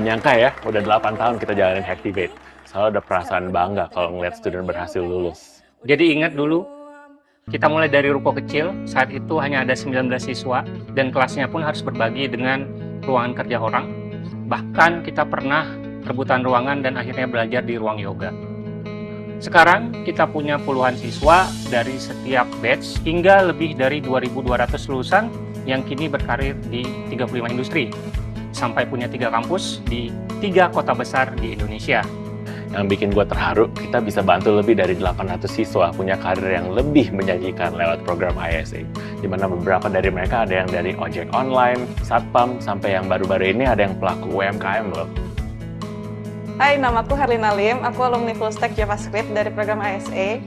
nyangka ya, udah 8 tahun kita jalanin Hacktivate. Selalu ada perasaan bangga kalau ngeliat student berhasil lulus. Jadi ingat dulu, kita mulai dari ruko kecil, saat itu hanya ada 19 siswa, dan kelasnya pun harus berbagi dengan ruangan kerja orang. Bahkan kita pernah rebutan ruangan dan akhirnya belajar di ruang yoga. Sekarang kita punya puluhan siswa dari setiap batch hingga lebih dari 2.200 lulusan yang kini berkarir di 35 industri. Sampai punya 3 kampus di 3 kota besar di Indonesia. Yang bikin gue terharu, kita bisa bantu lebih dari 800 siswa punya karir yang lebih menjanjikan lewat program ISA. Di mana beberapa dari mereka ada yang dari ojek online, satpam, sampai yang baru-baru ini ada yang pelaku UMKM loh. Hai, namaku Herlina Lim, aku alumni Full Stack JavaScript dari program ISA.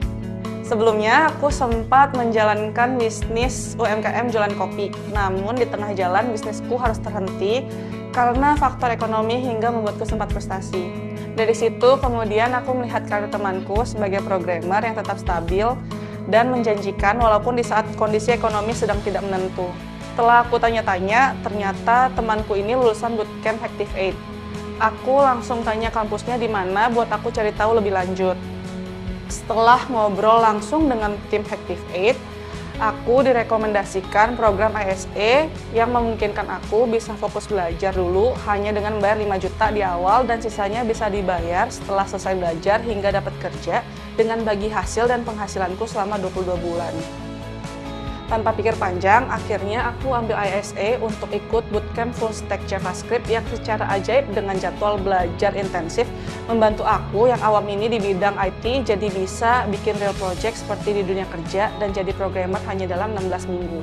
Sebelumnya, aku sempat menjalankan bisnis UMKM jualan kopi. Namun, di tengah jalan bisnisku harus terhenti karena faktor ekonomi hingga membuatku sempat frustasi. Dari situ, kemudian aku melihat karir temanku sebagai programmer yang tetap stabil dan menjanjikan walaupun di saat kondisi ekonomi sedang tidak menentu. Setelah aku tanya-tanya, ternyata temanku ini lulusan bootcamp Hacktivate. Aku langsung tanya kampusnya di mana buat aku cari tahu lebih lanjut. Setelah ngobrol langsung dengan tim Hacktivate, aku direkomendasikan program ISA yang memungkinkan aku bisa fokus belajar dulu hanya dengan bayar 5 juta di awal dan sisanya bisa dibayar setelah selesai belajar hingga dapat kerja dengan bagi hasil dan penghasilanku selama 22 bulan. Tanpa pikir panjang, akhirnya aku ambil ISA untuk ikut bootcamp full stack JavaScript yang secara ajaib dengan jadwal belajar intensif membantu aku yang awam ini di bidang IT jadi bisa bikin real project seperti di dunia kerja dan jadi programmer hanya dalam 16 minggu.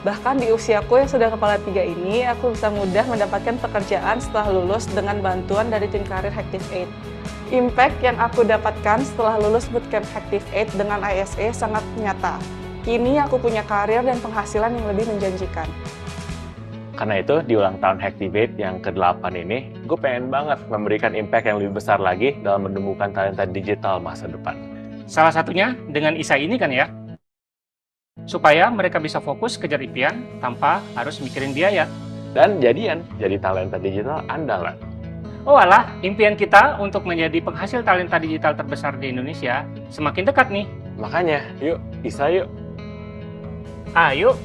Bahkan di usiaku yang sudah kepala 3 ini, aku bisa mudah mendapatkan pekerjaan setelah lulus dengan bantuan dari tim karir Hacktivate. Impact yang aku dapatkan setelah lulus bootcamp Hacktivate dengan ISA sangat nyata. Kini aku punya karir dan penghasilan yang lebih menjanjikan. Karena itu, di ulang tahun Hacktivate yang ke-8 ini, gue pengen banget memberikan impact yang lebih besar lagi dalam menemukan talenta digital masa depan. Salah satunya dengan ISA ini kan ya, supaya mereka bisa fokus kejar impian tanpa harus mikirin biaya. Dan jadian, jadi talenta digital andalan. Oh alah, impian kita untuk menjadi penghasil talenta digital terbesar di Indonesia semakin dekat nih. Makanya, yuk, ISA yuk. Ayo.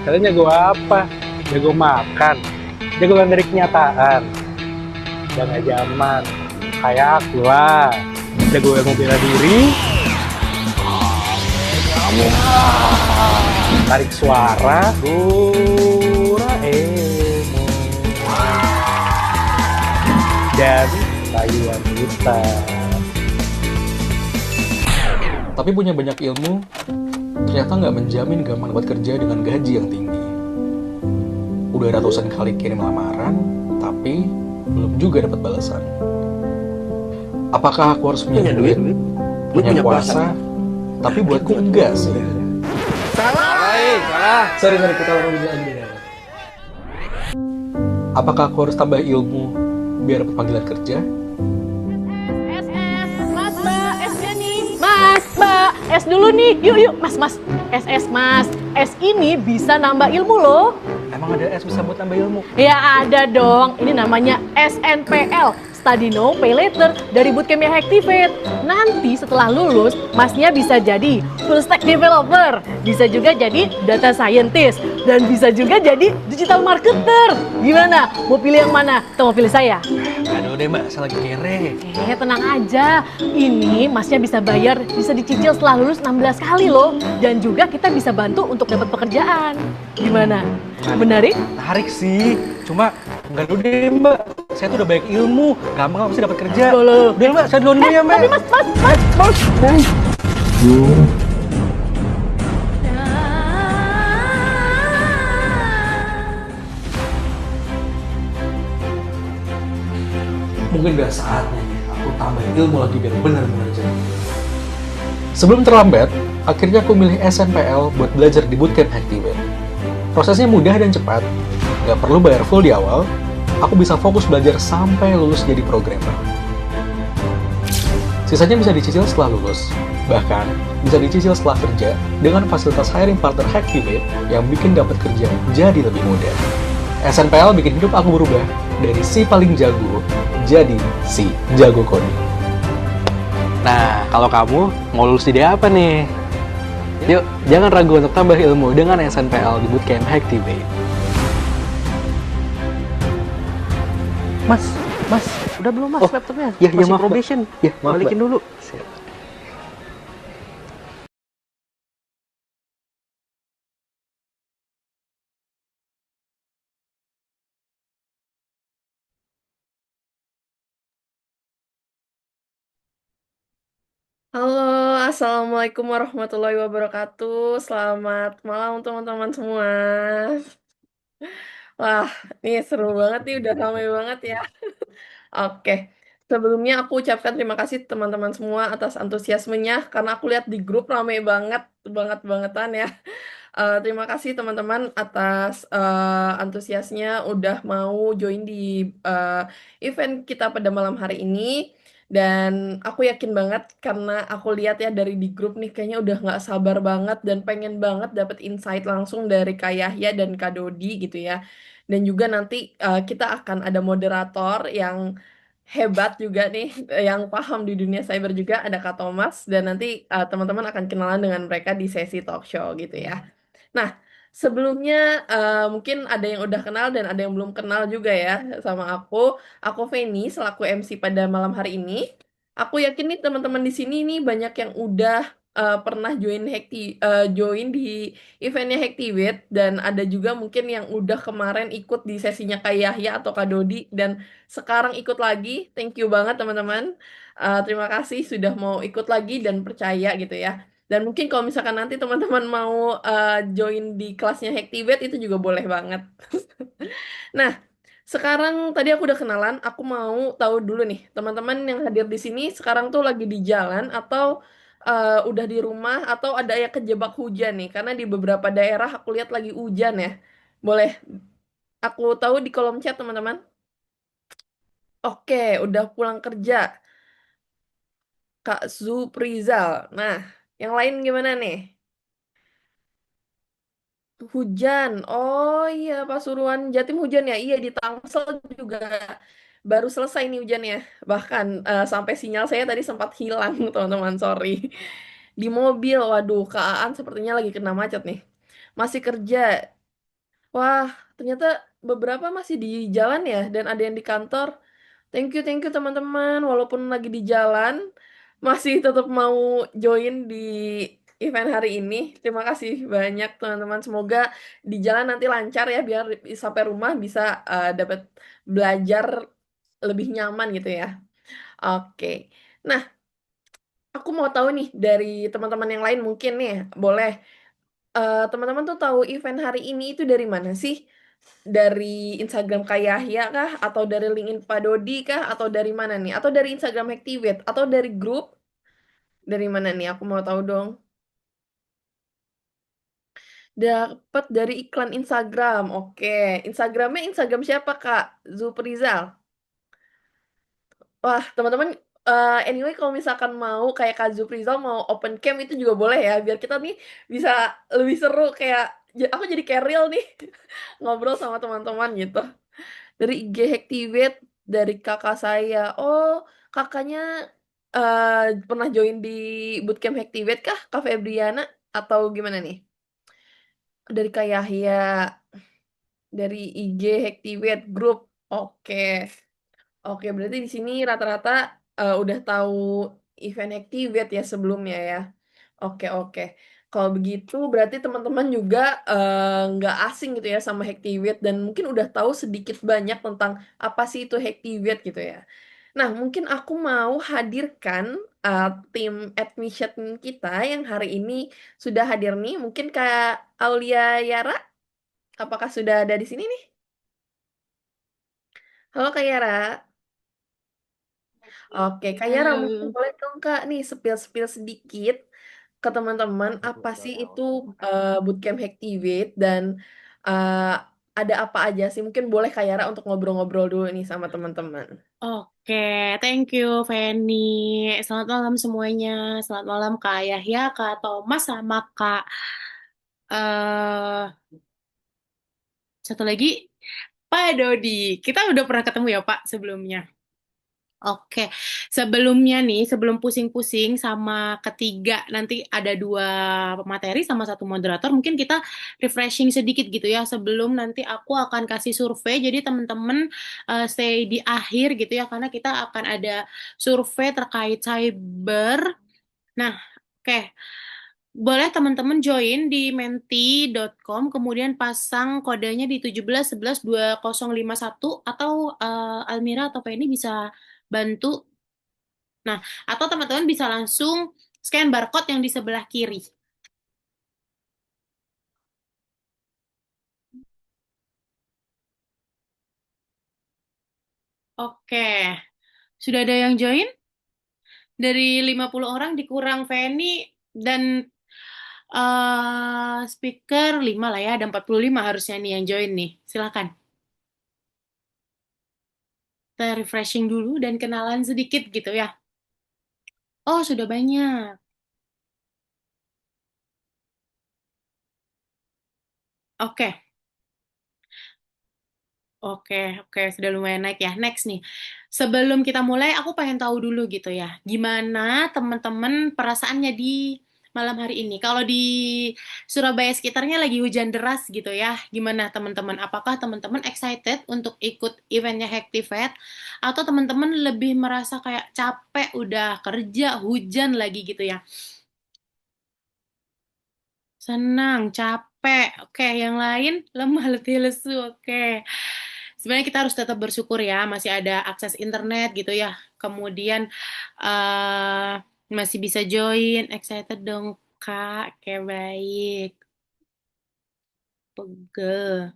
Kalian jago apa? Jago makan? Jago dari kenyataan? Udah gak zaman. Kayak aku lah. Jago yang mau bela diri. Kamu tarik suara. Doraemon. Dan rayuan kita. Tapi punya banyak ilmu ternyata nggak menjamin gampang dapat kerja dengan gaji yang tinggi. Udah ratusan kali kirim lamaran, tapi belum juga dapat balasan. Apakah aku harus punya duit, punya kuasa, tapi buatku enggak sih? Salah. Sorry, kita langsung aja. Apakah aku harus tambah ilmu biar dapat panggilan kerja? Mas, Mbak, esnya nih. Mas, Mbak, es dulu nih. Yuk, Mas. Es, Mas. Es ini bisa nambah ilmu loh. Emang ada es bisa buat nambah ilmu? Ya ada dong. Ini namanya SNPL. Study Now, Pay Later dari bootcamp Hacktivate. Nanti setelah lulus, masnya bisa jadi full stack developer, bisa juga jadi data scientist, dan bisa juga jadi digital marketer. Gimana? Mau pilih yang mana? Atau mau pilih saya? Aduh deh mbak, saya lagi kere. Tenang aja. Ini masnya bisa bayar, bisa dicicil setelah lulus 16 kali loh. Dan juga kita bisa bantu untuk dapat pekerjaan. Gimana? Menarik? Tarik sih, cuma enggak dulu deh mbak. Saya tuh udah banyak ilmu, gampang bisa dapat kerja. Loh. Udah mbak, saya duluan dulu ya mbak. Tapi mas. Mungkin udah saatnya aku tambah ilmu lagi biar benar-benar jadi. Sebelum terlambat, akhirnya aku milih SNPL buat belajar di bootcamp Hacktivate. Prosesnya mudah dan cepat, nggak perlu bayar full di awal, aku bisa fokus belajar sampai lulus jadi programmer. Sisanya bisa dicicil setelah lulus, bahkan bisa dicicil setelah kerja dengan fasilitas hiring partner Hacktivate yang bikin dapat kerja jadi lebih mudah. SNPL bikin hidup aku berubah dari si paling jago jadi si jago coding. Nah, kalau kamu mau lulus di D apa nih? Yuk, jangan ragu untuk tambah ilmu dengan SNPL di Bootcamp Hacktivate. Mas, udah belum mas laptopnya? Ya, Masih maaf, Mbak. probation. Ya, maaf, Balikin Mbak. dulu. Halo, Assalamualaikum warahmatullahi wabarakatuh. Selamat malam teman-teman semua. Wah, ini seru banget nih, udah ramai banget ya. Oke, sebelumnya aku ucapkan terima kasih teman-teman semua atas antusiasmenya, karena aku lihat di grup ramai banget, bangetan ya. Terima kasih teman-teman atas antusiasnya udah mau join di eh, event kita pada malam hari ini. Dan aku yakin banget karena aku lihat ya dari di grup nih kayaknya udah nggak sabar banget dan pengen banget dapet insight langsung dari Kak Yahya dan Kak Dodi gitu ya. Dan juga nanti kita akan ada moderator yang hebat juga nih, yang paham di dunia cyber juga, ada Kak Thomas. Dan nanti teman-teman akan kenalan dengan mereka di sesi talk show gitu ya. Nah, sebelumnya mungkin ada yang udah kenal dan ada yang belum kenal juga ya sama aku. Aku Feni selaku MC pada malam hari ini. Aku yakin nih teman-teman di sini nih banyak yang udah pernah join di eventnya Hacktivate dan ada juga mungkin yang udah kemarin ikut di sesinya Kak Yahya atau Kak Dodi dan sekarang ikut lagi. Thank you banget teman-teman. Terima kasih sudah mau ikut lagi dan percaya gitu ya. Dan mungkin kalau misalkan nanti teman-teman mau join di kelasnya Hacktivate itu juga boleh banget. Nah, sekarang tadi aku udah kenalan, aku mau tahu dulu nih, teman-teman yang hadir di sini sekarang tuh lagi di jalan atau udah di rumah atau ada yang kejebak hujan nih, karena di beberapa daerah aku lihat lagi hujan ya. Boleh aku tahu di kolom chat teman-teman? Oke, udah pulang kerja, Kak Zuprizal. Nah, yang lain gimana nih? Hujan. Oh iya, Pasuruan Jatim hujan ya. Iya, di Tangsel juga baru selesai nih hujannya. Bahkan sampai sinyal saya tadi sempat hilang, teman-teman. Sorry. Di mobil, waduh, Kak Aan sepertinya lagi kena macet nih. Masih kerja. Wah, ternyata beberapa masih di jalan ya, dan ada yang di kantor. Thank you teman-teman. Walaupun lagi di jalan, masih tetap mau join di event hari ini. Terima kasih banyak teman-teman. Semoga di jalan nanti lancar ya, biar sampai rumah bisa dapat belajar lebih nyaman gitu ya. Oke. Nah, aku mau tahu nih dari teman-teman yang lain mungkin nih, boleh. Teman-teman tuh tahu event hari ini itu dari mana sih? Dari Instagram Kak Yahya kah? Atau dari LinkedIn Pak Dodi kah? Atau dari mana nih? Atau dari Instagram Hacktivate? Atau dari grup? Dari mana nih? Aku mau tahu dong. Dapat dari iklan Instagram. Oke. Instagramnya Instagram siapa, Kak? Zulprizal. Wah, teman-teman, anyway kalau misalkan mau kayak Kak Zulprizal mau open cam itu juga boleh ya. Biar kita nih bisa lebih seru kayak aku jadi kayak real nih ngobrol sama teman-teman gitu. Dari IG Hacktivate, dari kakak saya. Oh, kakaknya pernah join di bootcamp Hacktivate kah, Kak Febriana? Atau gimana nih? Dari Kak Yahya, dari IG Hacktivate Group. Oke. Oke, berarti di sini rata-rata udah tahu event Hacktivate ya sebelumnya ya. Oke, oke. Kalau begitu berarti teman-teman juga nggak asing gitu ya sama Hacktivate dan mungkin udah tahu sedikit banyak tentang apa sih itu Hacktivate gitu ya. Nah, mungkin aku mau hadirkan tim admission kita yang hari ini sudah hadir nih. Mungkin Kak Aulia Yara, apakah sudah ada di sini nih? Halo Kak Yara. Oke, Kak Yara mungkin Halo. boleh dong Kak nih spill-spill sedikit ke teman-teman apa sih itu bootcamp Hacktivate dan uh, ada apa aja sih? Mungkin boleh Kak Yara untuk ngobrol-ngobrol dulu nih sama teman-teman. Oke, thank you Feni. Selamat malam semuanya. Selamat malam Kak Yahya, Kak Thomas, sama Kak eh satu lagi Pak Dodi. Kita udah pernah ketemu ya Pak sebelumnya. Oke, sebelumnya nih, sebelum pusing-pusing sama ketiga, nanti ada dua pemateri sama satu moderator, mungkin kita refreshing sedikit gitu ya, sebelum nanti aku akan kasih survei, jadi teman-teman stay di akhir gitu ya, karena kita akan ada survei terkait cyber. Nah, oke. Boleh teman-teman join di menti.com, kemudian pasang kodenya di 17 11 2051 atau Almira atau Penny bisa bantu. Nah, atau teman-teman bisa langsung scan barcode yang di sebelah kiri. Oke, sudah ada yang join? Dari 50 orang dikurang Feni dan speaker 5 lah ya, ada 45 harusnya nih yang join nih. Silakan. Kita refreshing dulu dan kenalan sedikit gitu ya. Oh, sudah banyak. Oke, oke, oke, sudah lumayan naik ya. Next nih, sebelum kita mulai, aku pengen tahu dulu gitu ya, gimana teman-teman perasaannya di malam hari ini? Kalau di Surabaya sekitarnya lagi hujan deras gitu ya, gimana teman-teman? Apakah teman-teman excited untuk ikut eventnya Hacktivate? Atau teman-teman lebih merasa kayak capek, udah kerja, hujan lagi gitu ya? Senang, capek. Oke, yang lain lemah, letih, lesu. Oke. Sebenarnya kita harus tetap bersyukur ya, masih ada akses internet gitu ya. Kemudian eh masih bisa join. Excited dong, Kak. Oke, baik. Pegel.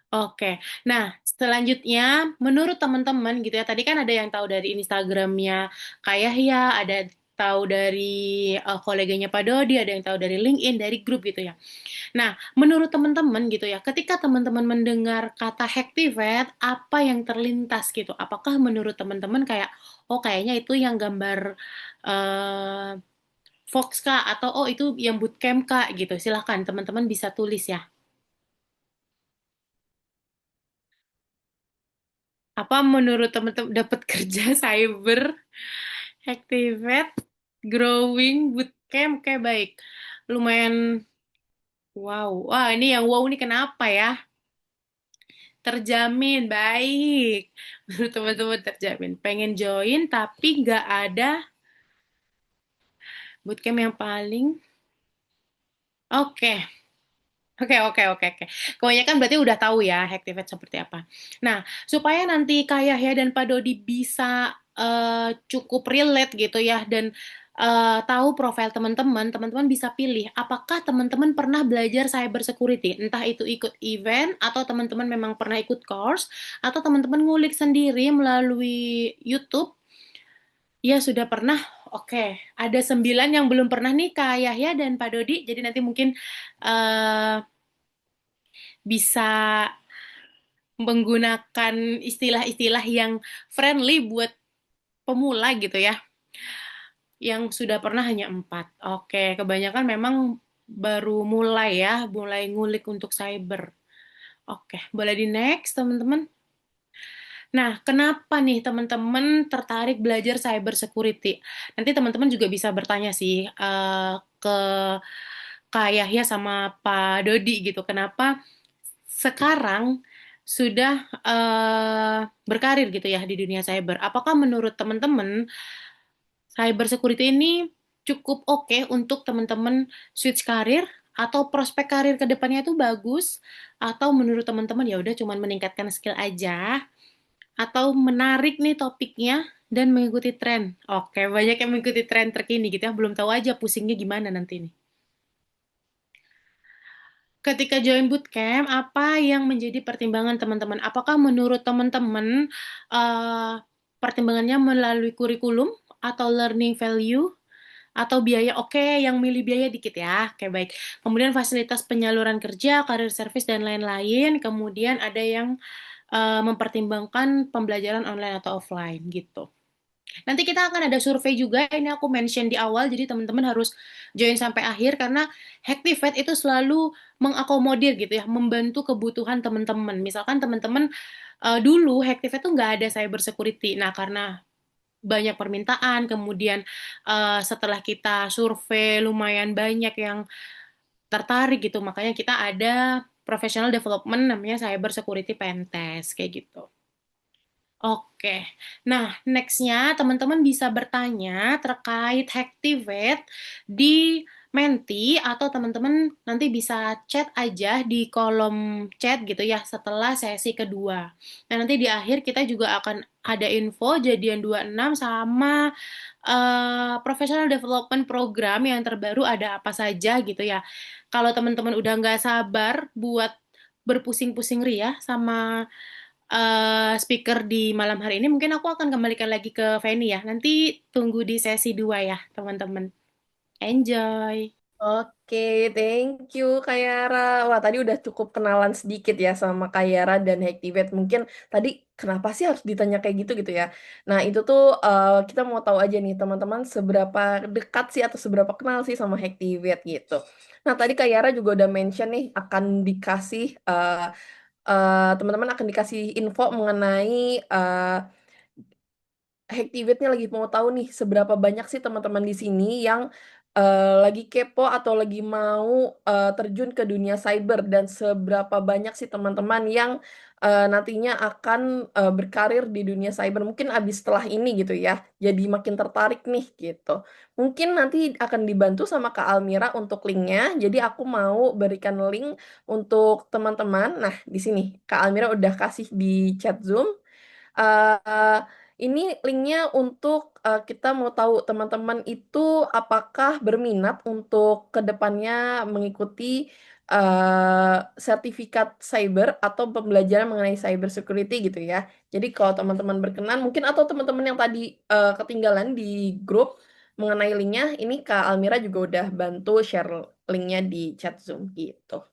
Oke, nah selanjutnya menurut teman-teman gitu ya, tadi kan ada yang tahu dari Instagramnya Kak Yahya, ada tahu dari koleganya Pak Dodi, ada yang tahu dari LinkedIn, dari grup gitu ya. Nah, menurut teman-teman gitu ya, ketika teman-teman mendengar kata Hacktivate, apa yang terlintas gitu? Apakah menurut teman-teman kayak, oh kayaknya itu yang gambar eh Fox Kak, atau oh itu yang bootcamp Kak gitu. Silahkan teman-teman bisa tulis ya. Apa menurut teman-teman dapat kerja cyber, Hacktivate, growing, bootcamp, kayak baik. Lumayan wow. Wah, ini yang wow ini kenapa ya? Terjamin, baik. Menurut teman-teman terjamin. Pengen join tapi nggak ada bootcamp yang paling. Oke, oke, oke, oke, oke. Kebanyakan berarti udah tahu ya Hacktivate seperti apa. Nah, supaya nanti Kak Yahya dan Pak Dodi bisa cukup relate gitu ya dan tahu profil teman-teman, teman-teman bisa pilih apakah teman-teman pernah belajar cyber security, entah itu ikut event atau teman-teman memang pernah ikut course atau teman-teman ngulik sendiri melalui YouTube. Ya, sudah pernah. Oke, ada 9 yang belum pernah nih, Kak Yahya dan Pak Dodi. Jadi nanti mungkin eh bisa menggunakan istilah-istilah yang friendly buat pemula gitu ya. Yang sudah pernah hanya 4. Oke, kebanyakan memang baru mulai ya, mulai ngulik untuk cyber. Oke, boleh di next teman-teman. Nah, kenapa nih teman-teman tertarik belajar cyber security? Nanti teman-teman juga bisa bertanya sih ke Kak Yahya sama Pak Dodi gitu. Kenapa sekarang sudah berkarir gitu ya di dunia cyber? Apakah menurut teman-teman cyber security ini cukup oke untuk teman-teman switch karir atau prospek karir ke depannya itu bagus atau menurut teman-teman ya udah cuman meningkatkan skill aja atau menarik nih topiknya dan mengikuti tren. Oke, banyak yang mengikuti tren terkini gitu ya. Belum tahu aja pusingnya gimana nanti nih. Ketika join bootcamp, apa yang menjadi pertimbangan teman-teman? Apakah menurut teman-teman pertimbangannya melalui kurikulum atau learning value atau biaya, oke, yang milih biaya dikit ya, oke baik. Kemudian fasilitas penyaluran kerja, karir service dan lain-lain. Kemudian ada yang mempertimbangkan pembelajaran online atau offline gitu. Nanti kita akan ada survei juga, ini aku mention di awal, jadi teman-teman harus join sampai akhir karena Hacktivate itu selalu mengakomodir gitu ya, membantu kebutuhan teman-teman. Misalkan teman-teman dulu Hacktivate tuh nggak ada cyber security. Nah, karena banyak permintaan, kemudian setelah kita survei lumayan banyak yang tertarik gitu, makanya kita ada professional development namanya cyber security pentest kayak gitu. Oke, nah nextnya teman-teman bisa bertanya terkait Hacktivate di Menti atau teman-teman nanti bisa chat aja di kolom chat gitu ya setelah sesi kedua. Nah nanti di akhir kita juga akan ada info jadian 26 sama professional development program yang terbaru ada apa saja gitu ya. Kalau teman-teman udah nggak sabar buat berpusing-pusing ria sama speaker di malam hari ini, mungkin aku akan kembalikan lagi ke Feni ya. Nanti tunggu di sesi 2 ya, teman-teman. Enjoy! Oke, thank you Kak Yara. Wah, tadi udah cukup kenalan sedikit ya sama Kak Yara dan Hacktivate. Mungkin tadi kenapa sih harus ditanya kayak gitu gitu ya. Nah, itu tuh kita mau tahu aja nih teman-teman seberapa dekat sih atau seberapa kenal sih sama Hacktivate gitu. Nah, tadi Kak Yara juga udah mention nih akan dikasih teman-teman akan dikasih info mengenai Hacktivate-nya lagi mau tahu nih seberapa banyak sih teman-teman di sini yang lagi kepo atau lagi mau terjun ke dunia cyber dan seberapa banyak sih teman-teman yang nantinya akan berkarir di dunia cyber mungkin abis setelah ini gitu ya jadi makin tertarik nih gitu mungkin nanti akan dibantu sama Kak Almira untuk linknya jadi aku mau berikan link untuk teman-teman nah di sini Kak Almira udah kasih di chat Zoom. Eh, ini linknya untuk kita mau tahu teman-teman itu apakah berminat untuk kedepannya mengikuti sertifikat cyber atau pembelajaran mengenai cyber security gitu ya. Jadi kalau teman-teman berkenan mungkin atau teman-teman yang tadi ketinggalan di grup mengenai linknya, ini Kak Almira juga udah bantu share linknya di chat Zoom gitu.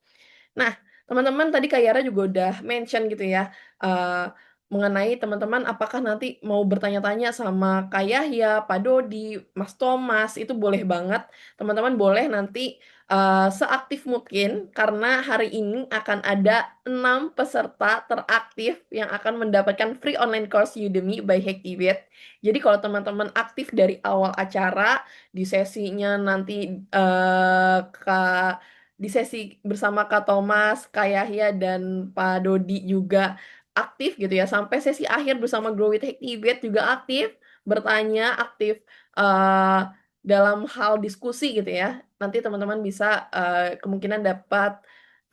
Nah, teman-teman tadi Kak Yara juga udah mention gitu ya, eh, mengenai teman-teman apakah nanti mau bertanya-tanya sama Kak Yahya, Pak Dodi, Mas Thomas, itu boleh banget. Teman-teman boleh nanti seaktif mungkin, karena hari ini akan ada 6 peserta teraktif yang akan mendapatkan free online course Udemy by Hacktivate. Jadi kalau teman-teman aktif dari awal acara, di sesinya nanti Kak di sesi bersama Kak Thomas, Kak Yahya, dan Pak Dodi juga aktif gitu ya. Sampai sesi akhir bersama Grow with Hacktivate juga aktif, bertanya, aktif eh, dalam hal diskusi gitu ya. Nanti teman-teman bisa kemungkinan dapat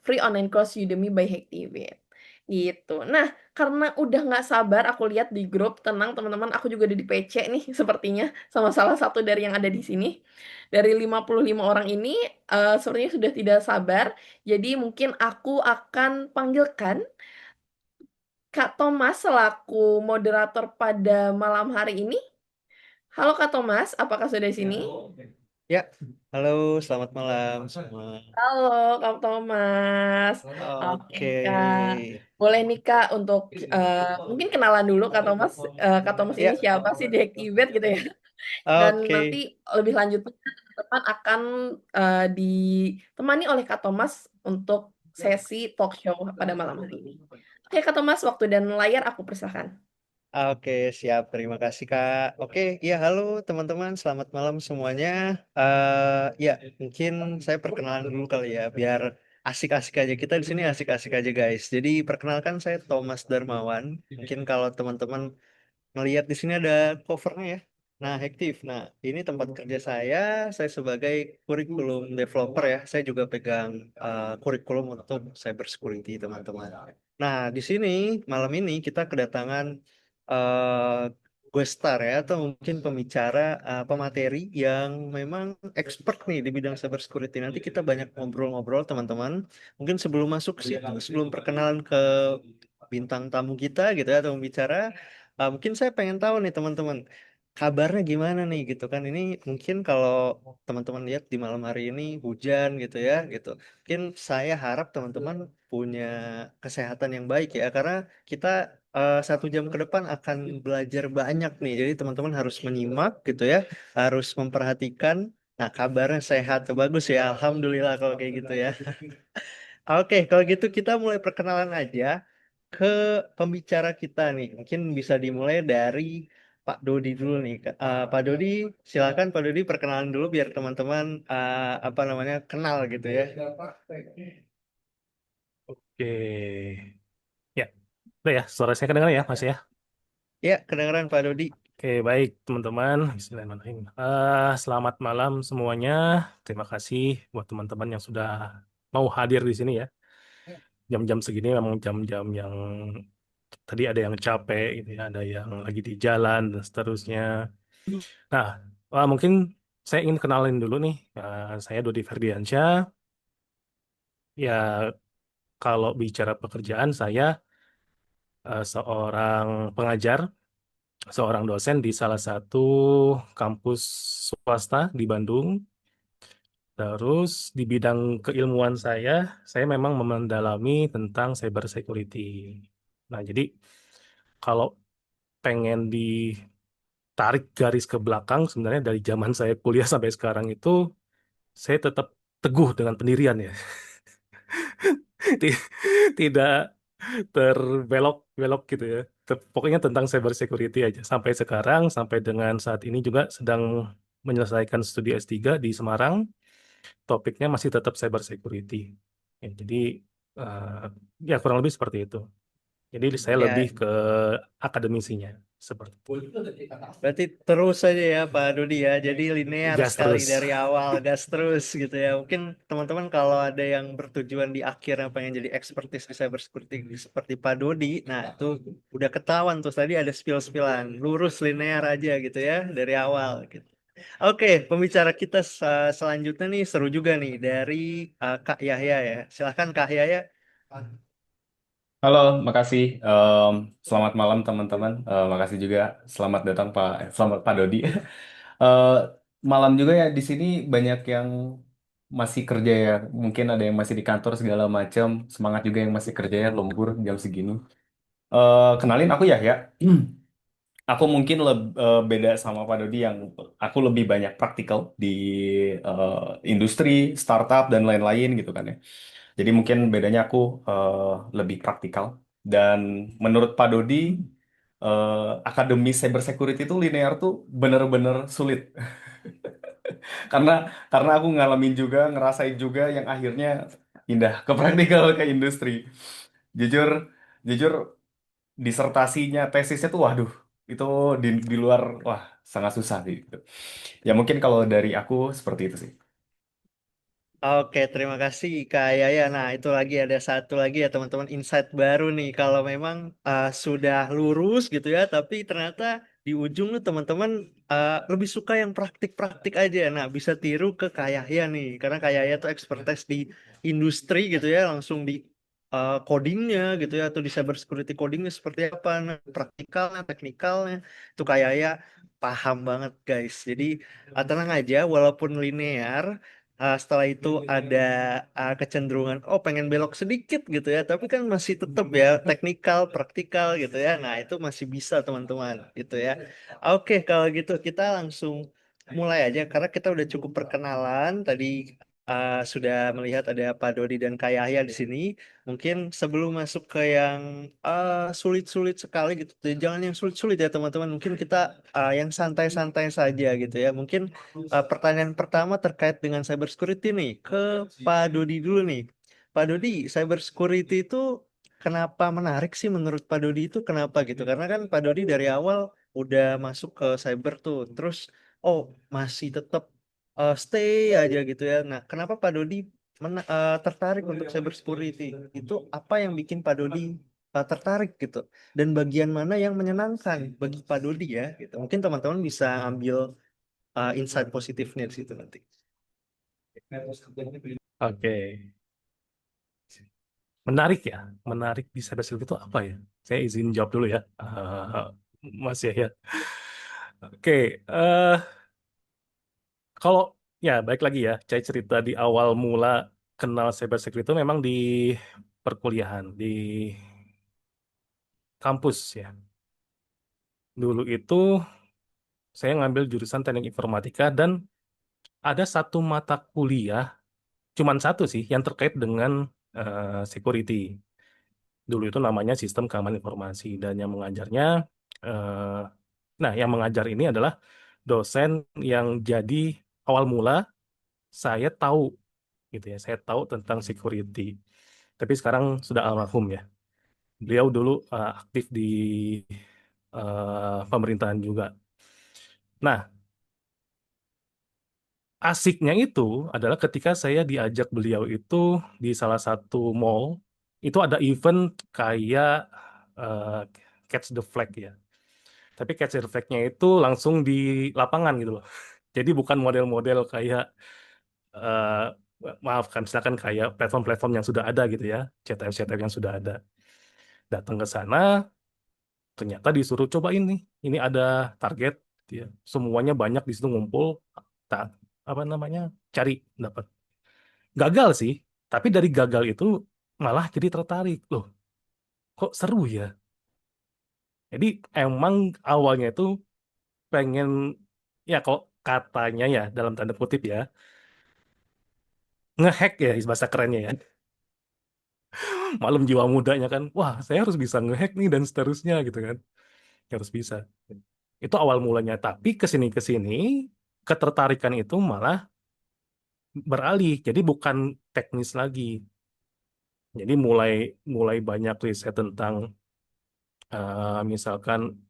free online course Udemy by Hacktivate. Gitu. Nah, karena udah nggak sabar, aku lihat di grup, tenang teman-teman, aku juga udah di PC nih sepertinya, sama salah satu dari yang ada di sini. Dari 55 orang ini, sepertinya sudah tidak sabar. Jadi mungkin aku akan panggilkan Kak Thomas selaku moderator pada malam hari ini. Halo Kak Thomas, apakah sudah di sini? Ya, halo, selamat malam semua. Halo Kak Thomas. Oke Oke, Kak. Boleh nih Kak untuk mungkin kenalan dulu Kak Thomas. Kak Thomas ini ya, siapa sih di Activate gitu ya? Dan oke, nanti lebih lanjutnya teman akan ditemani oleh Kak Thomas untuk sesi talk show pada malam hari ini. Oke Kak Thomas, waktu dan layar aku persilahkan. oke, siap. Terima kasih, Kak. Oke, ya, halo teman-teman, selamat malam semuanya. Ya, mungkin saya perkenalan dulu kali ya, biar asik-asik aja. Kita di sini asik-asik aja, guys. Jadi, perkenalkan saya Thomas Darmawan. Mungkin kalau teman-teman ngelihat di sini ada covernya ya. Nah, Hektif. Nah, ini tempat kerja saya. Saya sebagai kurikulum developer ya. Saya juga pegang kurikulum untuk cyber security, teman-teman. Nah, di sini malam ini kita kedatangan uh, guest star ya, atau mungkin pembicara pemateri yang memang expert nih di bidang cyber security. Nanti kita banyak ngobrol-ngobrol, teman-teman. Mungkin sebelum masuk sih, sebelum perkenalan ke bintang tamu kita gitu ya, atau pembicara. Mungkin saya pengen tahu nih teman-teman, kabarnya gimana nih gitu kan. Ini mungkin kalau teman-teman lihat di malam hari ini hujan gitu ya gitu. Mungkin saya harap teman-teman punya kesehatan yang baik ya karena kita 1 jam ke depan akan belajar banyak nih. Jadi teman-teman harus menyimak gitu ya, harus memperhatikan. Nah, kabarnya sehat, bagus ya. Alhamdulillah kalau kayak gitu ya. Oke, kalau gitu kita mulai perkenalan aja ke pembicara kita nih. Mungkin bisa dimulai dari Pak Dodi dulu nih. Pak Dodi, silakan Pak Dodi perkenalan dulu biar teman-teman apa namanya kenal gitu ya. Oke. Ya, udah ya, suara saya kedengaran ya, Mas ya? Ya, kedengaran Pak Dodi. Oke, baik teman-teman. Bismillahirrahmanirrahim. Selamat malam semuanya. Terima kasih buat teman-teman yang sudah mau hadir di sini ya. Jam-jam segini memang jam-jam yang tadi ada yang capek gitu ya, ada yang lagi di jalan dan seterusnya. Nah, mungkin saya ingin kenalin dulu nih. Saya Dodi Ferdiansyah. Ya, kalau bicara pekerjaan saya seorang pengajar, seorang dosen di salah satu kampus swasta di Bandung. Terus di bidang keilmuan saya memang mendalami tentang cyber security. Nah, jadi kalau pengen ditarik garis ke belakang, sebenarnya dari zaman saya kuliah sampai sekarang itu, saya tetap teguh dengan pendirian ya. Ti- Tidak terbelok-belok gitu ya. Pokoknya tentang cyber security aja. Sampai sekarang, sampai dengan saat ini juga sedang menyelesaikan studi S3 di Semarang. Topiknya masih tetap cyber security. Ya, jadi eh, ya kurang lebih seperti itu. Jadi saya lebih Ya, ke akademisinya seperti itu. berarti terus saja ya Pak Dodi ya. Jadi linear Gas sekali terus. dari awal, gas terus gitu ya. Mungkin teman-teman kalau ada yang bertujuan di akhirnya pengen jadi expertise di cybersecurity seperti Pak Dodi, nah itu udah ketahuan tuh tadi ada spill-spillan. Lurus linear aja gitu ya dari awal gitu. Oke, pembicara kita selanjutnya nih seru juga nih dari Kak Yahya ya. Silahkan Kak Yahya. Halo, makasih. Selamat malam teman-teman. Makasih juga. Selamat datang selamat Pak Dodi. Eh, Malam juga ya di sini banyak yang masih kerja ya. Mungkin ada yang masih di kantor segala macam. Semangat juga yang masih kerja ya lembur jam segini. Kenalin aku ya. Aku mungkin beda sama Pak Dodi yang aku lebih banyak praktikal di eh, industri, startup dan lain-lain gitu kan ya. Jadi mungkin bedanya aku eh, lebih praktikal. Dan menurut Pak Dodi, akademi cyber security itu linear tuh bener-bener sulit. Karena karena aku ngalamin juga, ngerasain juga yang akhirnya pindah ke praktikal ke industri. Jujur, jujur disertasinya, tesisnya tuh waduh, itu di luar, wah sangat susah sih. Gitu. Ya mungkin kalau dari aku seperti itu sih. Oke, terima kasih Kak Yaya. Nah, itu lagi ada satu lagi ya teman-teman insight baru nih. Kalau memang sudah lurus gitu ya, tapi ternyata di ujung tuh teman-teman lebih suka yang praktik-praktik aja. Nah, bisa tiru ke Kak Yahya nih. Karena Kak Yahya tuh expertise di industri gitu ya, langsung di codingnya gitu ya, atau di cyber security codingnya seperti apa. Nah, praktikalnya, teknikalnya, itu Kak Yahya paham banget guys. Jadi tenang aja, walaupun linear. Setelah itu ada kecenderungan oh pengen belok sedikit gitu ya tapi kan masih tetap ya teknikal praktikal gitu ya nah itu masih bisa teman-teman gitu ya oke kalau gitu kita langsung mulai aja karena kita udah cukup perkenalan tadi sudah melihat ada Pak Dodi dan Kak Yahya di sini mungkin sebelum masuk ke yang sulit-sulit sekali gitu jangan yang sulit-sulit ya teman-teman mungkin kita yang santai-santai saja gitu ya mungkin pertanyaan pertama terkait dengan cybersecurity nih ke Pak Dodi dulu nih. Pak Dodi, cybersecurity itu kenapa menarik sih menurut Pak Dodi itu kenapa gitu? Karena kan Pak Dodi dari awal udah masuk ke cyber tuh, terus oh masih tetap stay aja gitu ya. Nah, kenapa Pak Dodi tertarik untuk cybersecurity? Itu apa yang bikin Pak Dodi tertarik gitu? Dan bagian mana yang menyenangkan bagi Pak Dodi ya? Gitu. Mungkin teman-teman bisa ambil insight positifnya di situ nanti. Oke, menarik ya. Menarik di cyber security itu apa ya? Saya izin jawab dulu ya, Mas Yahya. Oke, kalau ya baik lagi ya, saya cerita di awal mula kenal cybersecurity itu memang di perkuliahan, di kampus ya. Dulu itu saya ngambil jurusan teknik informatika dan ada satu mata kuliah, cuman satu sih, yang terkait dengan security. Dulu itu namanya sistem keamanan informasi dan yang mengajarnya, eh, nah yang mengajar ini adalah dosen yang jadi awal mula saya tahu gitu ya, saya tahu tentang security. Tapi sekarang sudah almarhum ya. Beliau dulu aktif di pemerintahan juga. Nah, asiknya itu adalah ketika saya diajak beliau itu di salah satu mall, itu ada event kayak eh, Catch the Flag ya. Tapi Catch the Flag-nya itu langsung di lapangan gitu loh. Jadi bukan model-model kayak, eh, maafkan, misalkan kayak platform-platform yang sudah ada gitu ya, CTF-CTF yang sudah ada. Datang ke sana, ternyata disuruh cobain nih, ini ada target, gitu ya. Semuanya banyak di situ ngumpul, tak apa namanya, cari dapat. Gagal sih, tapi dari gagal itu malah jadi tertarik loh. Kok seru ya? Jadi emang awalnya itu pengen, ya kok katanya ya dalam tanda kutip ya, ngehack ya bahasa kerennya ya. Malam jiwa mudanya kan, wah saya harus bisa ngehack nih dan seterusnya gitu kan. Harus bisa. Itu awal mulanya, tapi kesini-kesini ketertarikan itu malah beralih, jadi bukan teknis lagi. Jadi mulai mulai banyak riset tentang, misalkan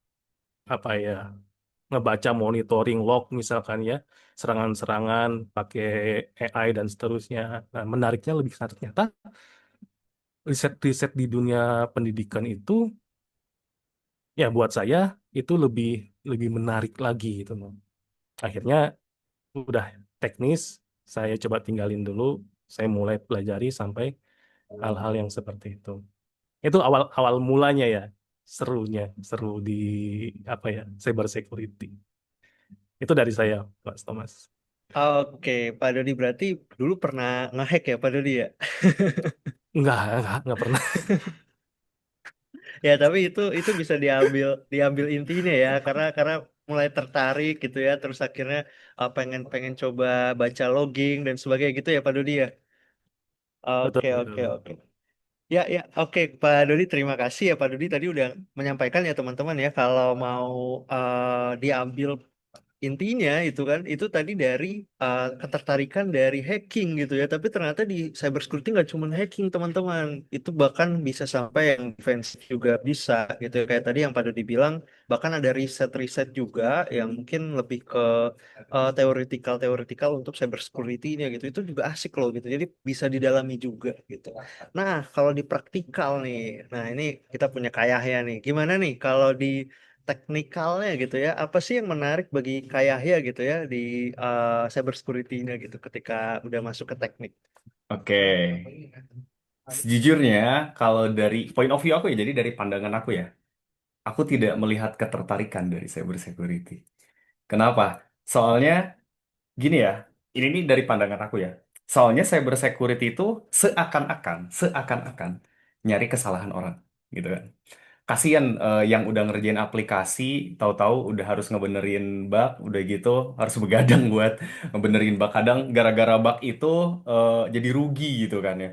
apa ya, ngebaca monitoring log misalkan ya, serangan-serangan pakai AI dan seterusnya. Nah, menariknya lebih karena ternyata riset-riset di dunia pendidikan itu ya buat saya itu lebih lebih menarik lagi gitu loh. Akhirnya udah teknis, saya coba tinggalin dulu, saya mulai pelajari sampai hal-hal yang seperti itu. Itu awal awal mulanya ya, serunya, seru di apa ya, cyber security. Itu dari saya, Mas Thomas. Oke, Pak Dodi berarti dulu pernah ngehack ya Pak Dodi ya? Enggak pernah. Ya, tapi itu bisa diambil diambil intinya ya, karena mulai tertarik gitu ya, terus akhirnya pengen pengen coba baca logging dan sebagainya gitu ya Pak Dodi ya. Betul, Oke, oke, betul. oke. Ya, ya, oke, Pak Dodi, terima kasih ya Pak Dodi tadi udah menyampaikan ya teman-teman ya, kalau mau diambil intinya itu kan, itu tadi dari ketertarikan dari hacking gitu ya, tapi ternyata di cybersecurity nggak cuma hacking teman-teman, itu bahkan bisa sampai yang defensif juga bisa gitu ya. Kayak tadi yang pada dibilang, bahkan ada riset-riset juga yang mungkin lebih ke teoretikal untuk cybersecurity-nya gitu, itu juga asik loh gitu, jadi bisa didalami juga gitu. Nah, kalau di praktikal nih, nah ini kita punya kayahnya nih, gimana nih kalau di teknikalnya gitu ya, apa sih yang menarik bagi Kak Yahya gitu ya di cyber security-nya gitu ketika udah masuk ke teknik? Oke, sejujurnya kalau dari point of view aku ya, jadi dari pandangan aku tidak melihat ketertarikan dari cyber security. Kenapa? Soalnya gini ya, ini nih dari pandangan aku ya. Soalnya cyber security itu seakan-akan nyari kesalahan orang, gitu kan. Kasian yang udah ngerjain aplikasi, tahu-tahu udah harus ngebenerin bug, udah gitu harus begadang buat ngebenerin bug. Kadang gara-gara bug itu jadi rugi gitu kan ya.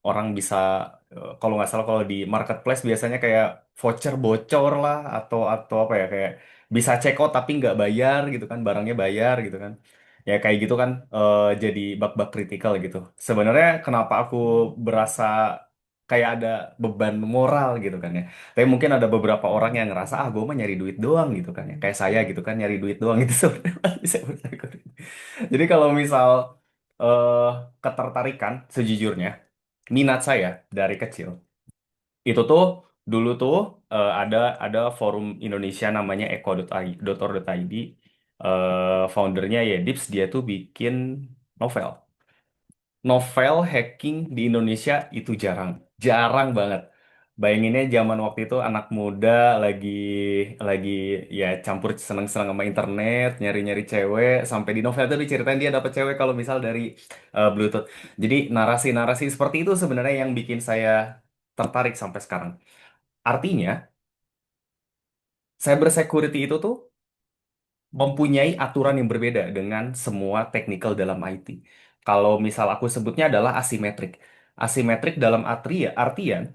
Orang bisa kalau nggak salah kalau di marketplace biasanya kayak voucher bocor lah atau apa ya, kayak bisa check out tapi nggak bayar gitu kan, barangnya bayar gitu kan. Ya kayak gitu kan, jadi bug-bug kritikal gitu. Sebenarnya kenapa aku berasa kayak ada beban moral gitu kan ya. Tapi mungkin ada beberapa orang yang ngerasa, ah gue mah nyari duit doang gitu kan ya. Kayak saya gitu kan, nyari duit doang itu sebenarnya bisa bersyukur. Jadi kalau misal eh ketertarikan, sejujurnya minat saya dari kecil itu tuh dulu tuh ada forum Indonesia namanya eco.org.id. Foundernya ya Dips, dia tuh bikin novel. Novel hacking di Indonesia itu jarang, jarang banget. Bayanginnya zaman waktu itu anak muda lagi ya campur seneng-seneng sama internet, nyari-nyari cewek, sampai di novel itu diceritain dia dapat cewek kalau misal dari Bluetooth. Jadi narasi-narasi seperti itu sebenarnya yang bikin saya tertarik sampai sekarang. Artinya, cyber security itu tuh mempunyai aturan yang berbeda dengan semua technical dalam IT. Kalau misal aku sebutnya adalah asimetrik. Asimetrik dalam artian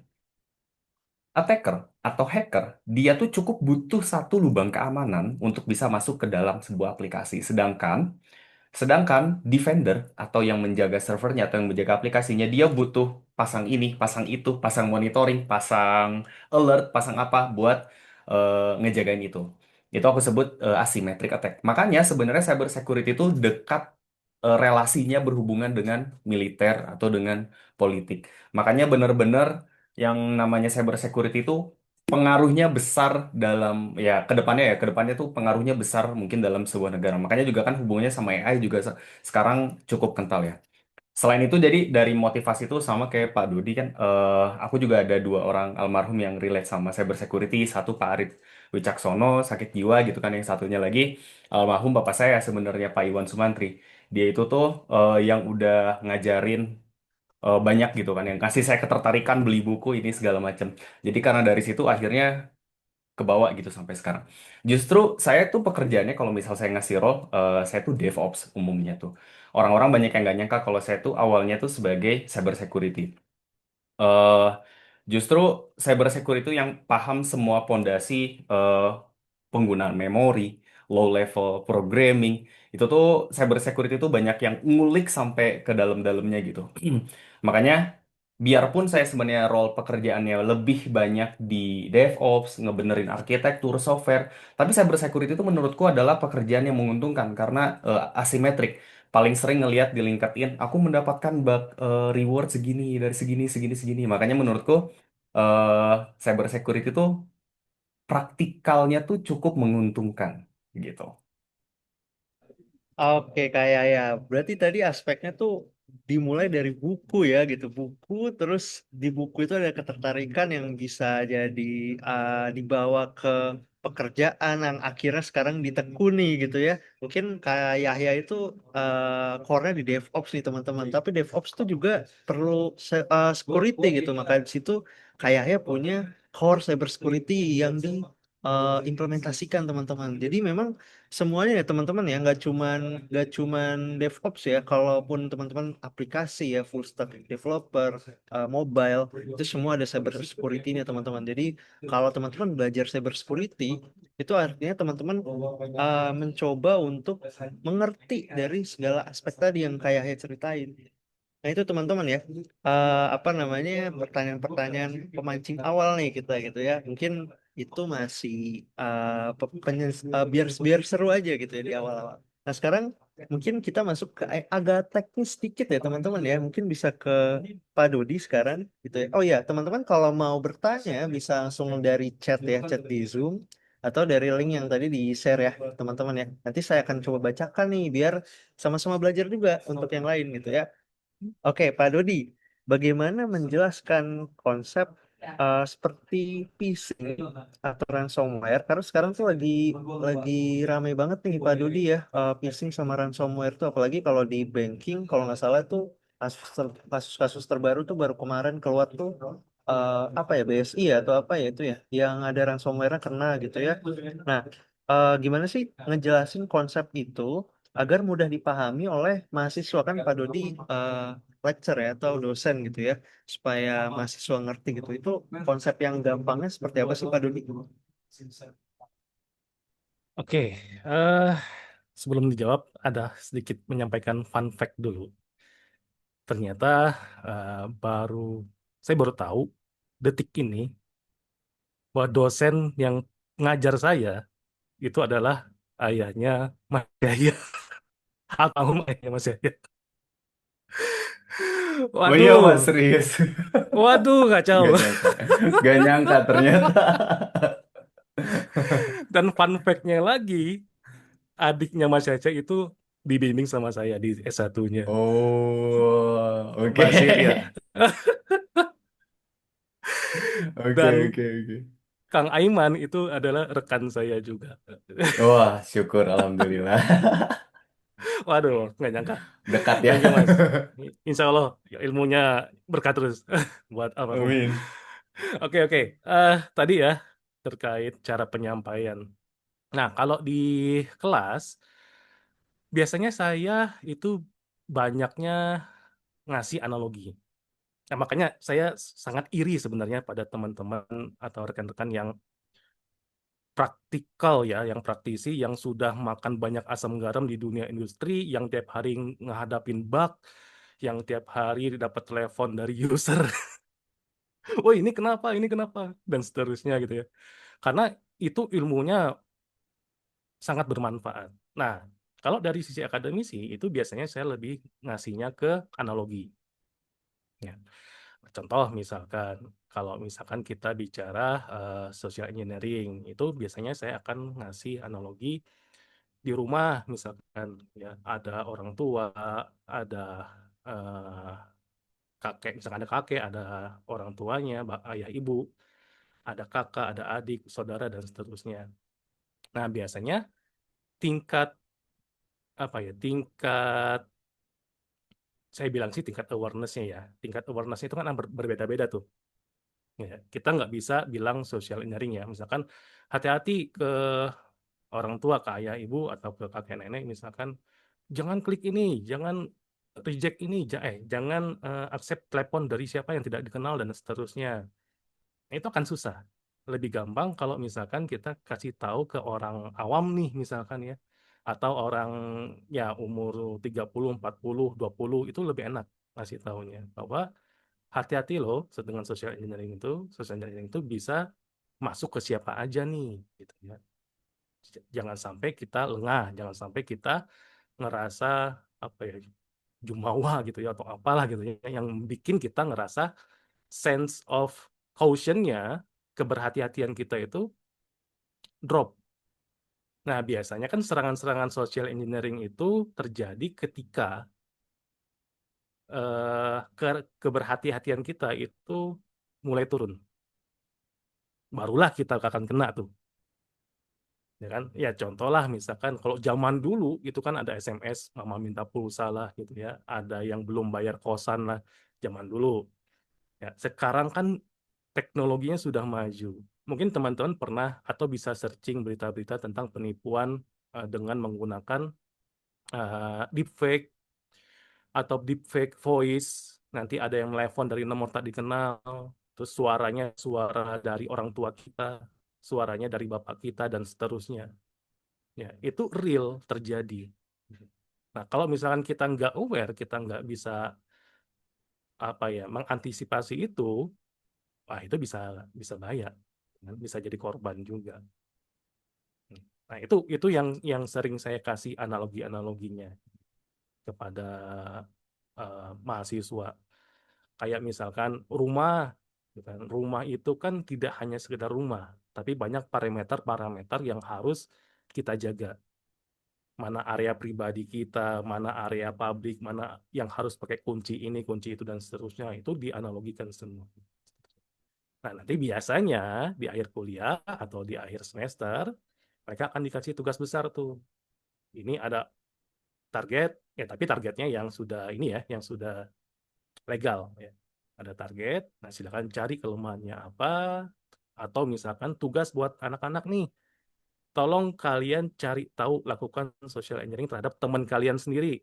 attacker atau hacker, dia tuh cukup butuh satu lubang keamanan untuk bisa masuk ke dalam sebuah aplikasi. Sedangkan defender atau yang menjaga servernya atau yang menjaga aplikasinya, dia butuh pasang ini, pasang itu, pasang monitoring, pasang alert, pasang apa buat ngejagain itu. Itu aku sebut asymmetric attack. Makanya sebenarnya cyber security itu dekat relasinya berhubungan dengan militer atau dengan politik. Makanya benar-benar yang namanya cyber security itu pengaruhnya besar dalam ke depannya tuh pengaruhnya besar mungkin dalam sebuah negara. Makanya juga kan hubungannya sama AI juga sekarang cukup kental ya. Selain itu jadi dari motivasi itu sama kayak Pak Dodi kan aku juga ada dua orang almarhum yang relate sama cyber security. Satu Pak Arif Wicaksono sakit jiwa gitu kan, yang satunya lagi almarhum bapak saya sebenarnya Pak Iwan Sumantri. Dia itu tuh yang udah ngajarin banyak gitu kan, yang kasih saya ketertarikan beli buku ini segala macam. Jadi karena dari situ akhirnya kebawa gitu sampai sekarang. Justru saya tuh pekerjaannya kalau misal saya ngasih role, saya tuh DevOps umumnya tuh. Orang-orang banyak yang nggak nyangka kalau saya tuh awalnya tuh sebagai cyber security. eh Justru cyber security itu yang paham semua pondasi eh, penggunaan memori, low level programming. Itu tuh cyber security itu banyak yang ngulik sampai ke dalam-dalamnya gitu. Makanya biarpun saya sebenarnya role pekerjaannya lebih banyak di DevOps, ngebenerin arsitektur software, tapi cyber security itu menurutku adalah pekerjaan yang menguntungkan karena asimetrik. Paling sering ngelihat di LinkedIn, aku mendapatkan reward segini dari segini segini segini. Makanya menurutku eh cyber security itu praktikalnya tuh cukup menguntungkan gitu. Oke, kayak ya. Berarti tadi aspeknya tuh dimulai dari buku ya gitu. Buku, terus di buku itu ada ketertarikan yang bisa jadi dibawa ke pekerjaan yang akhirnya sekarang ditekuni gitu ya. Mungkin kayak Yahya itu core-nya di DevOps nih teman-teman. Tapi DevOps tuh juga perlu security gitu. Maka di situ kayak Yahya punya core cyber security yang implementasikan teman-teman. Jadi memang semuanya ya teman-teman ya, nggak cuman DevOps ya, kalaupun teman-teman aplikasi ya, full stack developer, mobile, itu semua ada cyber security-nya teman-teman. Jadi kalau teman-teman belajar cyber security, itu artinya teman-teman mencoba untuk mengerti dari segala aspek tadi yang kayak saya ceritain. Nah itu teman-teman ya, apa namanya, pertanyaan-pertanyaan pemancing awal nih kita gitu ya. Mungkin itu masih biar biar seru aja gitu ya di awal-awal. Nah sekarang mungkin kita masuk ke agak teknis sedikit ya teman-teman ya. Mungkin bisa ke Pak Dodi sekarang gitu ya. Oh ya teman-teman kalau mau bertanya bisa langsung dari chat ya, chat di Zoom. Atau dari link yang tadi di-share ya teman-teman ya. Nanti saya akan coba bacakan nih biar sama-sama belajar juga untuk yang lain gitu ya. Oke, Pak Dodi, bagaimana menjelaskan konsep seperti phishing atau ransomware? Karena sekarang tuh lagi ramai banget nih Pak Dodi ya, phishing sama ransomware tuh, apalagi kalau di banking, kalau nggak salah tuh kasus-kasus terbaru tuh baru kemarin keluar tuh apa ya, BSI ya atau apa ya itu ya, yang ada ransomware kena gitu ya. Nah, gimana sih ngejelasin konsep itu agar mudah dipahami oleh mahasiswa, kan Pak Dodi lecture ya atau dosen gitu ya, supaya mahasiswa ngerti gitu. Itu konsep yang gampangnya seperti apa sih Pak Dodi? Oke, eh sebelum dijawab ada sedikit menyampaikan fun fact dulu. Ternyata saya baru tahu detik ini bahwa dosen yang ngajar saya itu adalah ayahnya Mas Yahya, almarhum ayahnya Mas Yahya. Oh iya Mas, Waduh, serius. waduh kacau. Gak nyangka. Gak nyangka ternyata. Dan fun fact-nya lagi, adiknya Mas Yahya itu dibimbing sama saya di S1-nya. Oh, oke. Masih ya. Oke, Dan oke, oke. Kang Aiman itu adalah rekan saya juga. Wah, syukur alhamdulillah. Waduh, nggak nyangka. Dekat ya. Thank you, Mas. Insya Allah ilmunya berkah terus buat almarhum. Amin. Oke, oke. Tadi ya terkait cara penyampaian. Nah, kalau di kelas biasanya saya itu banyaknya ngasih analogi. Nah, makanya saya sangat iri sebenarnya pada teman-teman atau rekan-rekan yang praktikal ya, yang praktisi, yang sudah makan banyak asam garam di dunia industri, yang tiap hari ngehadapin bug, yang tiap hari dapat telepon dari user, oh ini kenapa, dan seterusnya gitu ya. Karena itu ilmunya sangat bermanfaat. Nah, kalau dari sisi akademisi, itu biasanya saya lebih ngasihnya ke analogi. Ya. Contoh misalkan, kalau misalkan kita bicara social engineering, itu biasanya saya akan ngasih analogi di rumah misalkan ya ada orang tua, ada eh, kakek, misalkan ada kakek, ada orang tuanya, ayah ibu, ada kakak, ada adik, saudara dan seterusnya. Nah, biasanya tingkat apa ya? Tingkat saya bilang sih tingkat awareness-nya ya. Tingkat awareness-nya itu kan berbeda-beda tuh. Ya, kita nggak bisa bilang social engineering ya. Misalkan hati-hati ke orang tua, ke ayah ibu atau ke kakek nenek misalkan jangan klik ini, jangan reject ini, jangan accept telepon dari siapa yang tidak dikenal dan seterusnya. Itu akan susah. Lebih gampang kalau misalkan kita kasih tahu ke orang awam nih misalkan ya, atau orang ya umur 30, 40, 20 itu lebih enak kasih tahunya bahwa hati-hati loh dengan social engineering itu bisa masuk ke siapa aja nih gitu ya. Jangan sampai kita lengah, jangan sampai kita ngerasa apa ya jumawa gitu ya atau apalah gitu ya yang bikin kita ngerasa sense of caution-nya, keberhati-hatian kita itu drop. Nah, biasanya kan serangan-serangan social engineering itu terjadi ketika keberhati-hatian kita itu mulai turun. Barulah kita akan kena tuh. Ya kan? Ya contoh lah misalkan kalau zaman dulu itu kan ada SMS mama minta pulsa lah gitu ya, ada yang belum bayar kosan lah zaman dulu. Ya, sekarang kan teknologinya sudah maju. Mungkin teman-teman pernah atau bisa searching berita-berita tentang penipuan dengan menggunakan deepfake atau deepfake voice. Nanti ada yang telepon dari nomor tak dikenal, terus suaranya suara dari orang tua kita, suaranya dari bapak kita dan seterusnya. Ya, itu real terjadi. Nah, kalau misalkan kita nggak aware, kita nggak bisa apa ya mengantisipasi itu, wah itu bisa bisa bahaya, bisa jadi korban juga. Nah, itu yang sering saya kasih analogi-analoginya kepada mahasiswa. Kayak misalkan rumah, rumah itu kan tidak hanya sekedar rumah, tapi banyak parameter-parameter yang harus kita jaga. Mana area pribadi kita, mana area publik, mana yang harus pakai kunci ini, kunci itu, dan seterusnya. Itu dianalogikan semua. Nah, nanti biasanya di akhir kuliah atau di akhir semester, mereka akan dikasih tugas besar tuh. Ini ada target, ya tapi targetnya yang sudah ini ya, yang sudah legal. Ya. Ada target, nah silakan cari kelemahannya apa, atau misalkan tugas buat anak-anak nih, tolong kalian cari tahu, lakukan social engineering terhadap teman kalian sendiri.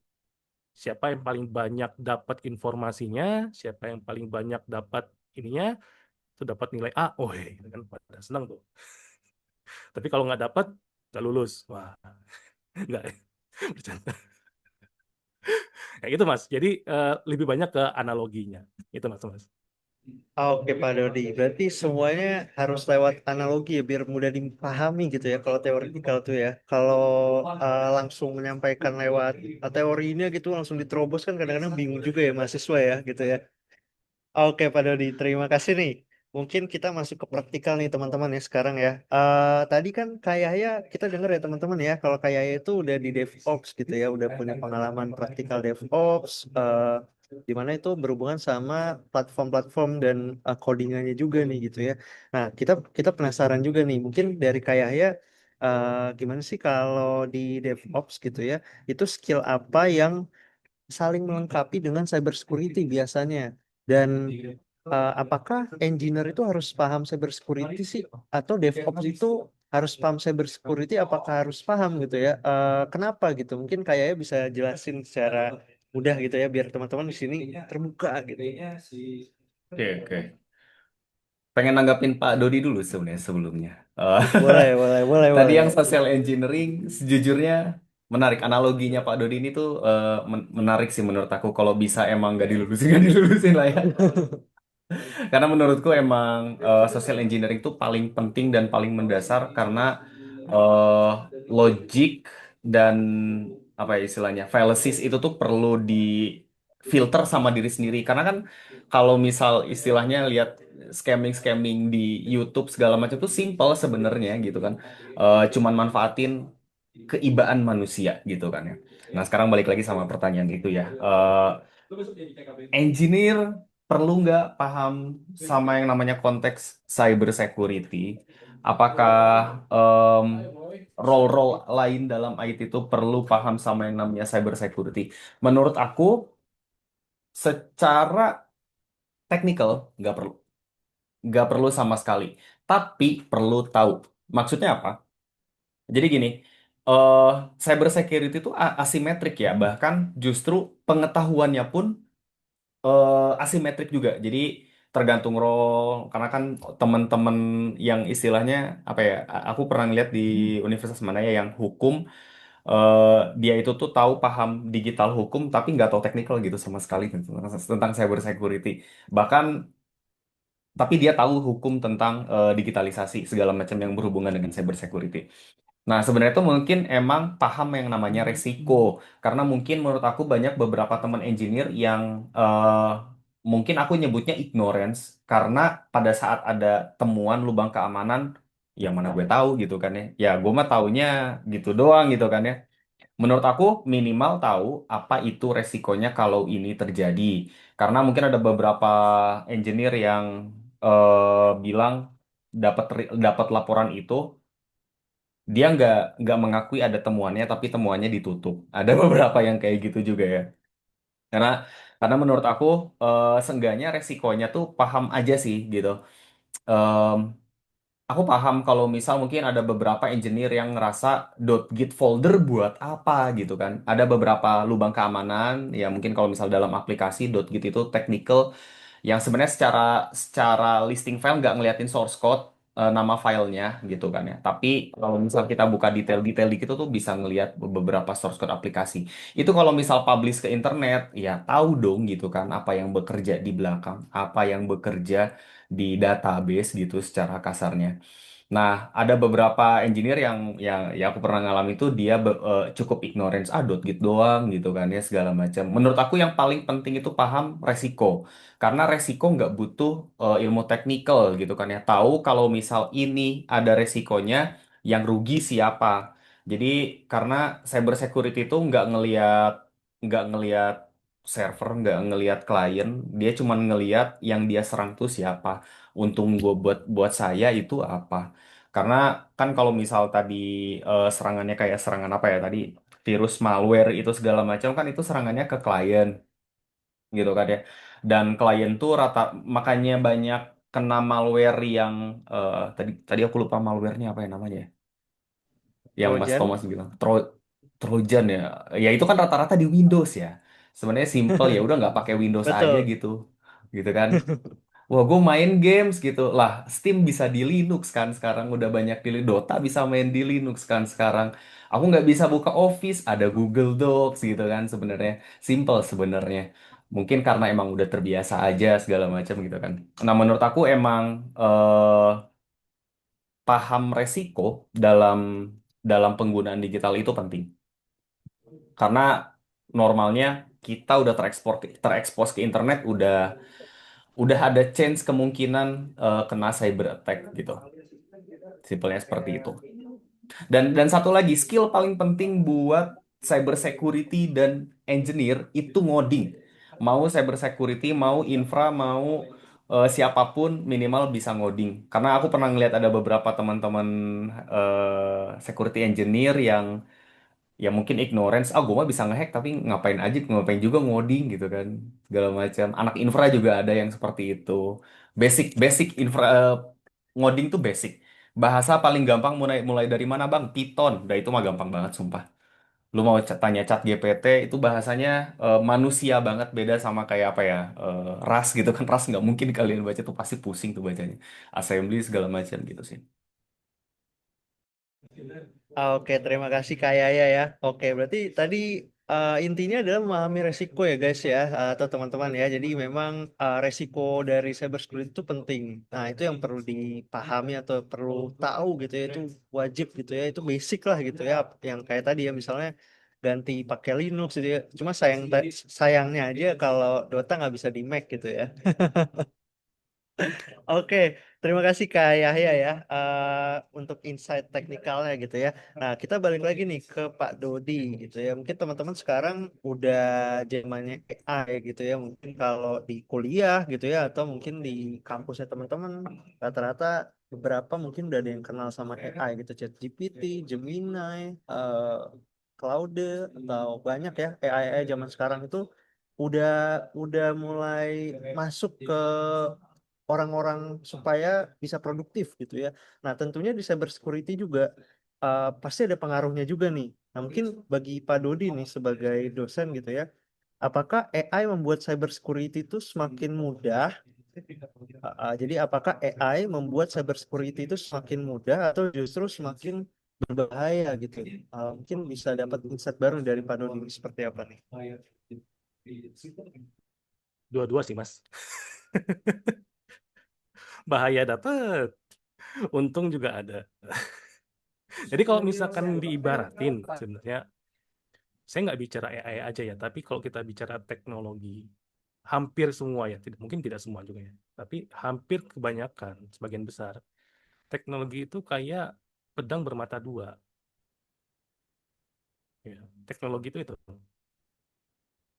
Siapa yang paling banyak dapat informasinya, siapa yang paling banyak dapat ininya, itu dapat nilai A, oh kan pada senang tuh. Tapi kalau nggak dapat, nggak lulus. Wah, nggak, bercanda. Kayak gitu Mas, jadi lebih banyak ke analoginya. Itu Mas. Oke Pak Dodi, berarti semuanya harus lewat analogi ya biar mudah dipahami gitu ya kalau teoretikal tuh ya. Kalau langsung menyampaikan lewat teorinya gitu langsung diterobos kan kadang-kadang bingung juga ya mahasiswa ya gitu ya. Oke Pak Dodi, terima kasih nih. mungkin kita masuk ke praktikal nih teman-teman ya sekarang ya. Tadi kan kayak ya kita dengar ya teman-teman ya, kalau kayak itu udah di DevOps gitu ya, udah punya pengalaman praktikal DevOps, di mana itu berhubungan sama platform-platform dan codingannya juga nih gitu ya. Nah, kita kita penasaran juga nih, mungkin dari kayak ya, gimana sih kalau di DevOps gitu ya, itu skill apa yang saling melengkapi dengan cybersecurity biasanya. Dan apakah engineer itu harus paham cybersecurity sih? Atau DevOps itu harus paham cybersecurity? Apakah harus paham gitu ya? Kenapa gitu? Mungkin kayaknya bisa jelasin secara mudah gitu ya, biar teman-teman di sini terbuka gitu. Oke, oke. Pengen nanggapin Pak Dodi dulu sebenarnya sebelumnya. Boleh, boleh, boleh, Tadi boleh. yang social engineering, sejujurnya menarik. Analoginya Pak Dodi ini tuh menarik sih menurut aku. Kalau bisa emang nggak dilulusin, nggak dilulusin lah ya. Karena menurutku emang social engineering itu paling penting dan paling mendasar karena eh, logik dan apa ya istilahnya fallacies itu tuh perlu di filter sama diri sendiri. Karena kan kalau misal istilahnya lihat scamming di YouTube segala macam tuh simple sebenarnya gitu kan. Cuman manfaatin keibaan manusia gitu kan ya. Nah sekarang balik lagi sama pertanyaan itu ya. Engineer perlu nggak paham sama yang namanya konteks cyber security? Apakah em, role-role lain dalam IT itu perlu paham sama yang namanya cyber security? Menurut aku, secara technical nggak perlu sama sekali. Tapi perlu tahu. Maksudnya apa? Jadi gini, eh cyber security itu asimetrik ya. Bahkan justru pengetahuannya pun asimetrik juga. Jadi tergantung role karena kan teman-teman yang istilahnya apa ya? Aku pernah lihat di universitas mana ya yang hukum dia itu tuh tahu paham digital hukum tapi nggak tahu teknikal gitu sama sekali gitu, tentang cyber security. Bahkan tapi dia tahu hukum tentang digitalisasi segala macam yang berhubungan dengan cyber security. Nah, sebenarnya itu mungkin emang paham yang namanya resiko. Karena mungkin menurut aku banyak beberapa teman engineer yang mungkin aku nyebutnya ignorance. Karena pada saat ada temuan lubang keamanan, yang mana gue tahu gitu kan ya. Ya, gue mah taunya gitu doang gitu kan ya. Menurut aku minimal tahu apa itu resikonya kalau ini terjadi. Karena mungkin ada beberapa engineer yang bilang dapat laporan itu dia nggak mengakui ada temuannya tapi temuannya ditutup. Ada beberapa yang kayak gitu juga ya. Karena karena menurut aku seenggaknya resikonya tuh paham aja sih gitu. Em, aku paham kalau misal mungkin ada beberapa engineer yang ngerasa .git folder buat apa gitu kan. Ada beberapa lubang keamanan ya mungkin kalau misal dalam aplikasi .git itu technical yang sebenarnya secara listing file nggak ngeliatin source code nama filenya gitu kan ya. Tapi kalau misal kita buka detail-detail dikit tuh bisa ngelihat beberapa source code aplikasi. Itu kalau misal publish ke internet, ya tahu dong gitu kan apa yang bekerja di belakang, apa yang bekerja di database gitu secara kasarnya. Nah, ada beberapa engineer yang aku pernah ngalamin itu dia cukup ignorance .git doang gitu kan ya segala macam. Menurut aku yang paling penting itu paham resiko. Karena resiko nggak butuh ilmu teknikal gitu kan ya. Tahu kalau misal ini ada resikonya, yang rugi siapa. Jadi karena cyber security itu nggak ngelihat server, nggak ngelihat klien, dia cuma ngelihat yang dia serang tuh siapa. Untung gue buat saya itu apa. Karena kan kalau misal tadi serangannya kayak serangan apa ya tadi virus malware itu segala macam kan itu serangannya ke klien gitu kan ya. Dan klien tuh makanya banyak kena malware yang tadi tadi aku lupa malwarenya apa ya namanya ya. Yang Mas Trojan, Thomas bilang Trojan ya. Ya itu kan rata-rata di Windows ya. Sebenarnya simple ya udah nggak pakai Windows aja betul. gitu. Gitu kan. Wah, gue main games gitu. Lah, Steam bisa di Linux kan sekarang. Udah banyak di Dota bisa main di Linux kan sekarang. Aku nggak bisa buka Office, ada Google Docs gitu kan sebenarnya. Simple sebenarnya. Mungkin karena emang udah terbiasa aja segala macam gitu kan. Nah, menurut aku emang paham resiko dalam dalam penggunaan digital itu penting. Karena normalnya kita udah terekspos ke internet, udah ada chance kemungkinan kena cyber attack gitu. Simpelnya seperti itu. Dan satu lagi, skill paling penting buat cyber security dan engineer itu ngoding. Mau cyber security, mau infra, mau siapapun minimal bisa ngoding. Karena aku pernah ngeliat ada beberapa teman-teman security engineer yang ya mungkin ignorance, gue mah bisa ngehack tapi ngapain aja, ngapain juga ngoding gitu kan, segala macam. Anak infra juga ada yang seperti itu. Basic basic infra ngoding tuh basic. Bahasa paling gampang mulai mulai dari mana bang? Python, udah itu mah gampang banget sumpah. Lu mau tanya chat GPT itu bahasanya manusia banget, beda sama kayak apa ya, Rust gitu kan. Rust nggak mungkin kalian baca tuh, pasti pusing tuh bacanya. Assembly segala macam gitu sih. Oke, terima kasih Kak Yaya ya. Oke, berarti tadi intinya adalah memahami resiko ya guys ya, atau teman-teman ya. Jadi memang resiko dari cybersecurity itu penting. Nah, itu yang perlu dipahami atau perlu tahu gitu ya, itu wajib gitu ya, itu basic lah gitu ya. Yang kayak tadi ya misalnya ganti pakai Linux gitu ya. Cuma sayangnya aja kalau Dota nggak bisa di Mac gitu ya. Oke, terima kasih Kak Yahya ya untuk insight teknikalnya gitu ya. Nah, kita balik lagi nih ke Pak Dodi gitu ya. Mungkin teman-teman sekarang udah zamannya AI gitu ya. Mungkin kalau di kuliah gitu ya, atau mungkin di kampusnya teman-teman rata-rata beberapa mungkin udah ada yang kenal sama AI gitu, ChatGPT, Gemini, Claude, atau banyak ya AI zaman sekarang itu udah udah mulai masuk ke orang-orang supaya bisa produktif gitu ya. Nah, tentunya di cyber security juga pasti ada pengaruhnya juga nih. Nah, mungkin bagi Pak Dodi nih sebagai dosen gitu ya, apakah AI membuat cyber security itu semakin mudah? Jadi apakah AI membuat cyber security itu semakin mudah atau justru semakin berbahaya gitu? Mungkin bisa dapat insight baru dari Pak Dodi seperti apa nih? Dua-dua sih, Mas. Bahaya dapet, untung juga ada. Jadi kalau misalkan diibaratin, sebenarnya saya nggak bicara AI aja ya, tapi kalau kita bicara teknologi, hampir semua ya, mungkin tidak semua juga ya, tapi hampir kebanyakan, sebagian besar, teknologi itu kayak pedang bermata dua. Ya, teknologi itu.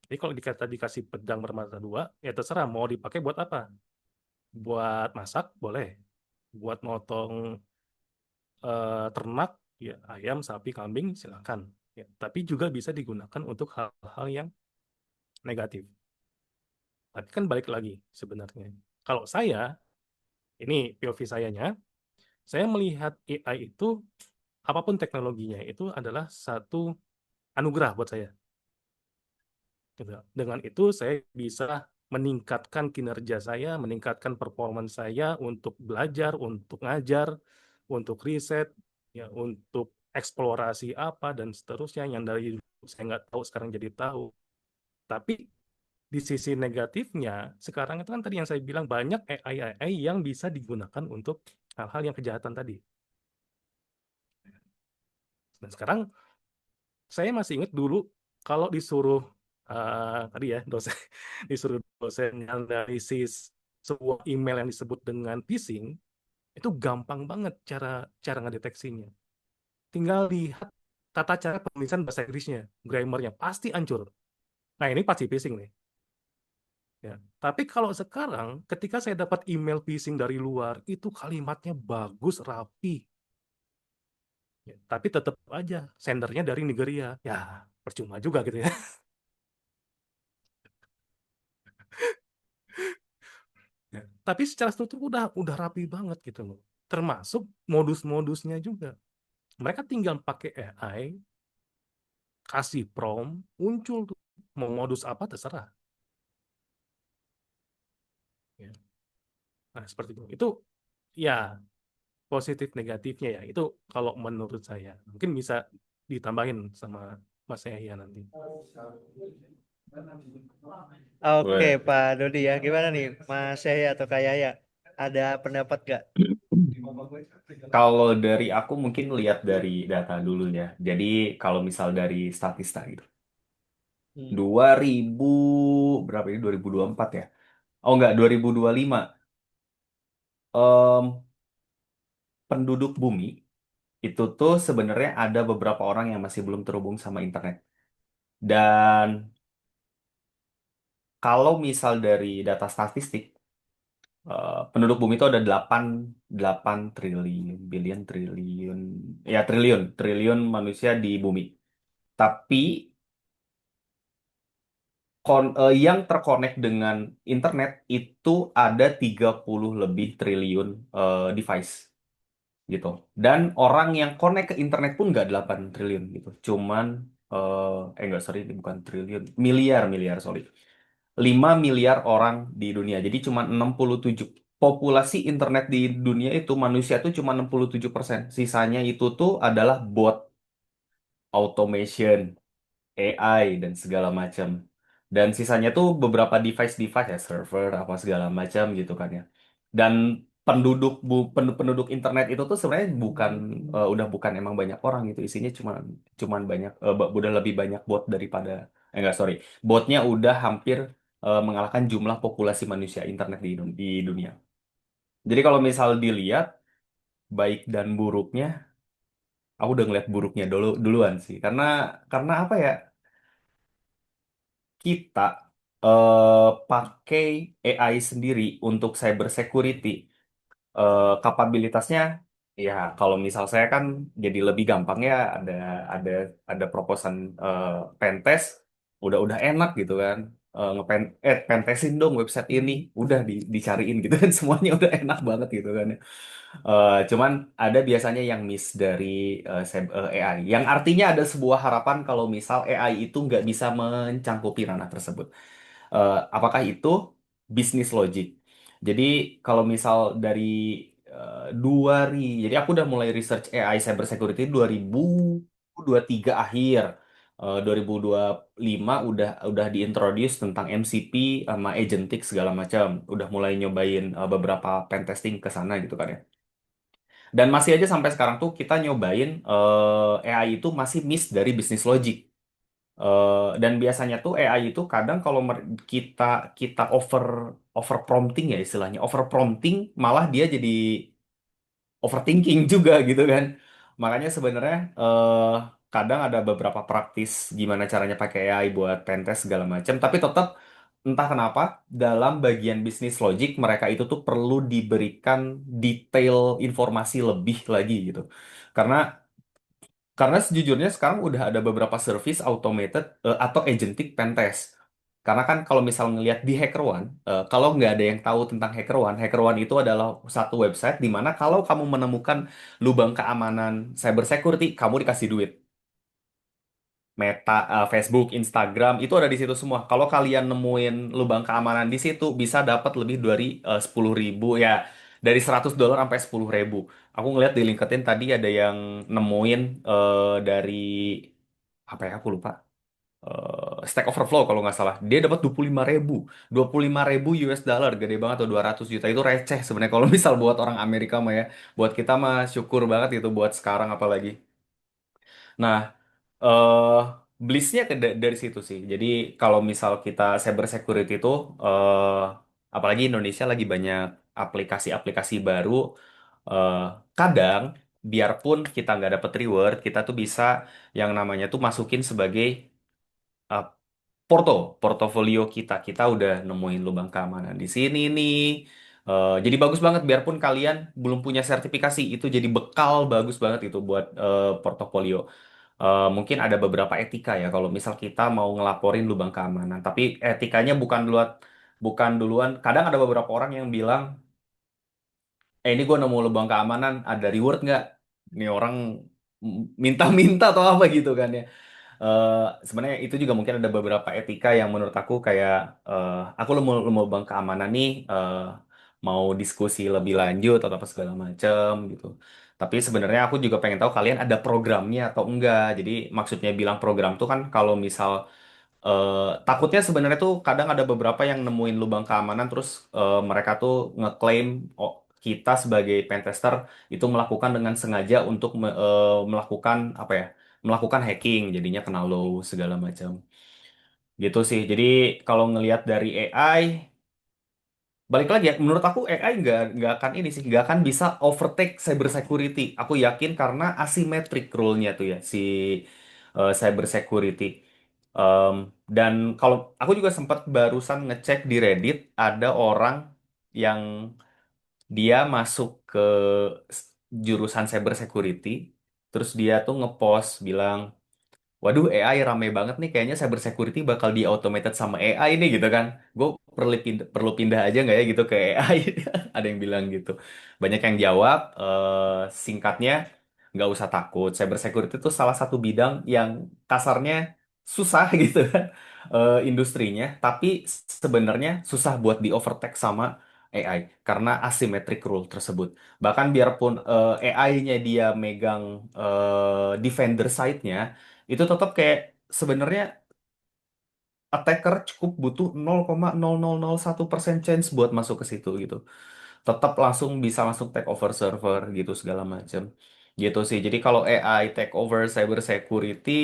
Jadi kalau dikasih pedang bermata dua, ya terserah mau dipakai buat apa. Buat masak, boleh. Buat motong ternak, ya ayam, sapi, kambing, silakan. Ya, tapi juga bisa digunakan untuk hal-hal yang negatif. Tapi kan balik lagi sebenarnya. Kalau saya, ini POV sayanya, saya melihat AI itu, apapun teknologinya, itu adalah satu anugerah buat saya. Gitu. Dengan itu saya bisa meningkatkan kinerja saya, meningkatkan performance saya untuk belajar, untuk ngajar, untuk riset, ya, untuk eksplorasi apa dan seterusnya yang dari saya nggak tahu sekarang jadi tahu. Tapi di sisi negatifnya, sekarang itu kan tadi yang saya bilang banyak AI yang bisa digunakan untuk hal-hal yang kejahatan tadi. Dan sekarang saya masih ingat dulu kalau disuruh tadi ya dosen disuruh dosen analisis sebuah email yang disebut dengan phishing, itu gampang banget cara cara ngedeteksinya. Tinggal lihat tata cara penulisan bahasa Inggrisnya, grammarnya pasti hancur. Nah, ini pasti phishing nih. Ya. Tapi kalau sekarang, ketika saya dapat email phishing dari luar, itu kalimatnya bagus, rapi. Ya, tapi tetap aja, sendernya dari Nigeria. Ya, percuma juga gitu ya. Ya. Tapi secara struktur udah rapi banget gitu loh. Termasuk modus-modusnya juga. Mereka tinggal pakai AI, kasih prompt, muncul tuh. Mau modus apa terserah. Ya. Nah, seperti itu. Itu ya positif negatifnya ya. Itu kalau menurut saya. Mungkin bisa ditambahin sama Mas Yahya nanti. Oke, Boleh. Pak Dodi ya. Gimana nih, Mas Yahya atau Kak Yaya? Ada pendapat gak? Kalau dari aku mungkin lihat dari data dulu ya. Jadi kalau misal dari Statista gitu. Hmm. 2000 berapa ini 2024 ya. Oh enggak, 2025. Em, Penduduk bumi itu tuh sebenarnya ada beberapa orang yang masih belum terhubung sama internet. Dan kalau misal dari data statistik, penduduk bumi itu ada 8 triliun, billion, triliun, ya triliun manusia di bumi. Tapi yang terkonek dengan internet itu ada 30 lebih triliun device gitu. Dan orang yang connect ke internet pun nggak 8 triliun gitu. Cuman enggak, sorry, ini bukan triliun, miliar, sorry. 5 miliar orang di dunia. Jadi cuma 67 populasi internet di dunia itu manusia tuh cuma 67%. Sisanya itu tuh adalah bot, automation, AI dan segala macam. Dan sisanya tuh beberapa device-device ya, server apa segala macam gitu kan ya. Dan penduduk internet itu tuh sebenarnya udah bukan emang banyak orang gitu. Isinya cuman banyak udah lebih banyak bot daripada enggak, sorry. Botnya udah hampir mengalahkan jumlah populasi manusia internet di dunia. Jadi kalau misal dilihat baik dan buruknya, aku udah ngeliat buruknya duluan sih. Karena apa ya? Kita pakai AI sendiri untuk cyber security, kapabilitasnya ya kalau misal saya kan jadi lebih gampang ya, ada ada proposan pentest, udah enak gitu kan. Pentestin dong website ini, udah dicariin gitu kan. Semuanya udah enak banget gitu kan ya. Cuman ada biasanya yang miss dari AI, yang artinya ada sebuah harapan kalau misal AI itu nggak bisa mencangkupi ranah tersebut. Apakah itu bisnis logic? Jadi kalau misal dari jadi aku udah mulai research AI cyber security 2023 akhir. 2025 udah diintroduce tentang MCP sama agentic segala macam. Udah mulai nyobain beberapa pen testing ke sana gitu kan ya. Dan masih aja sampai sekarang tuh kita nyobain AI itu masih miss dari bisnis logic. Dan biasanya tuh AI itu kadang kalau kita kita over prompting ya istilahnya, over prompting malah dia jadi overthinking juga gitu kan. Makanya sebenarnya kadang ada beberapa praktis gimana caranya pakai AI buat pentest segala macam, tapi tetap entah kenapa dalam bagian bisnis logic mereka itu tuh perlu diberikan detail informasi lebih lagi gitu. Karena karena sejujurnya sekarang udah ada beberapa service automated atau agentic pentest. Karena kan kalau misal ngelihat di HackerOne, kalau nggak ada yang tahu tentang HackerOne, HackerOne itu adalah satu website di mana kalau kamu menemukan lubang keamanan cyber security, kamu dikasih duit. Meta, Facebook, Instagram itu ada di situ semua. Kalau kalian nemuin lubang keamanan di situ, bisa dapat lebih dari 10.000 ya, dari $100 sampai 10.000. Aku ngeliat di LinkedIn tadi ada yang nemuin dari apa ya, aku lupa. Stack Overflow kalau nggak salah, dia dapat 25.000, 25.000 US dollar, gede banget tuh, 200 juta itu receh sebenarnya kalau misal buat orang Amerika mah ya. Buat kita mah syukur banget itu buat sekarang apalagi. Nah, eh blissnya dari situ sih. Jadi kalau misal kita cyber security itu, eh apalagi Indonesia lagi banyak aplikasi-aplikasi baru, eh kadang biarpun kita nggak dapet reward, kita tuh bisa yang namanya tuh masukin sebagai eh, portofolio kita. Kita udah nemuin lubang keamanan di sini nih. Jadi bagus banget biarpun kalian belum punya sertifikasi, itu jadi bekal bagus banget itu buat portofolio. Mungkin ada beberapa etika ya kalau misal kita mau ngelaporin lubang keamanan. Tapi etikanya bukan duluan. Kadang ada beberapa orang yang bilang, ini gue nemu lubang keamanan, ada reward nggak? Ini orang minta-minta atau apa gitu kan ya. Eh, Sebenarnya itu juga mungkin ada beberapa etika yang menurut aku kayak, aku mau bank keamanan nih, mau diskusi lebih lanjut atau apa segala macam gitu. Tapi sebenarnya aku juga pengen tahu kalian ada programnya atau enggak. Jadi maksudnya bilang program tuh kan kalau misal takutnya sebenarnya tuh kadang ada beberapa yang nemuin lubang keamanan terus mereka tuh ngeklaim, oh, kita sebagai pentester itu melakukan dengan sengaja untuk melakukan apa ya, melakukan hacking jadinya kena low segala macam gitu sih. Jadi kalau ngelihat dari AI, balik lagi ya, menurut aku AI nggak akan ini sih, nggak akan bisa overtake cyber security. Aku yakin karena asymmetric rule-nya tuh ya si cyber security. Dan kalau aku juga sempat barusan ngecek di Reddit, ada orang yang dia masuk ke jurusan cyber security, terus dia tuh ngepost bilang, waduh, AI rame banget nih. Kayaknya cyber security bakal di automated sama AI nih gitu kan. Gue perlu pindah aja nggak ya gitu ke AI? Ada yang bilang gitu. Banyak yang jawab, singkatnya, nggak usah takut. Cyber security itu salah satu bidang yang kasarnya susah gitu kan, industrinya. Tapi sebenarnya susah buat di overtake sama AI karena asymmetric rule tersebut. Bahkan biarpun AI-nya dia megang defender side-nya, itu tetap kayak sebenarnya attacker cukup butuh 0,0001% chance buat masuk ke situ gitu. Tetap langsung bisa langsung take over server gitu segala macam. Gitu sih. Jadi kalau AI take over cyber security,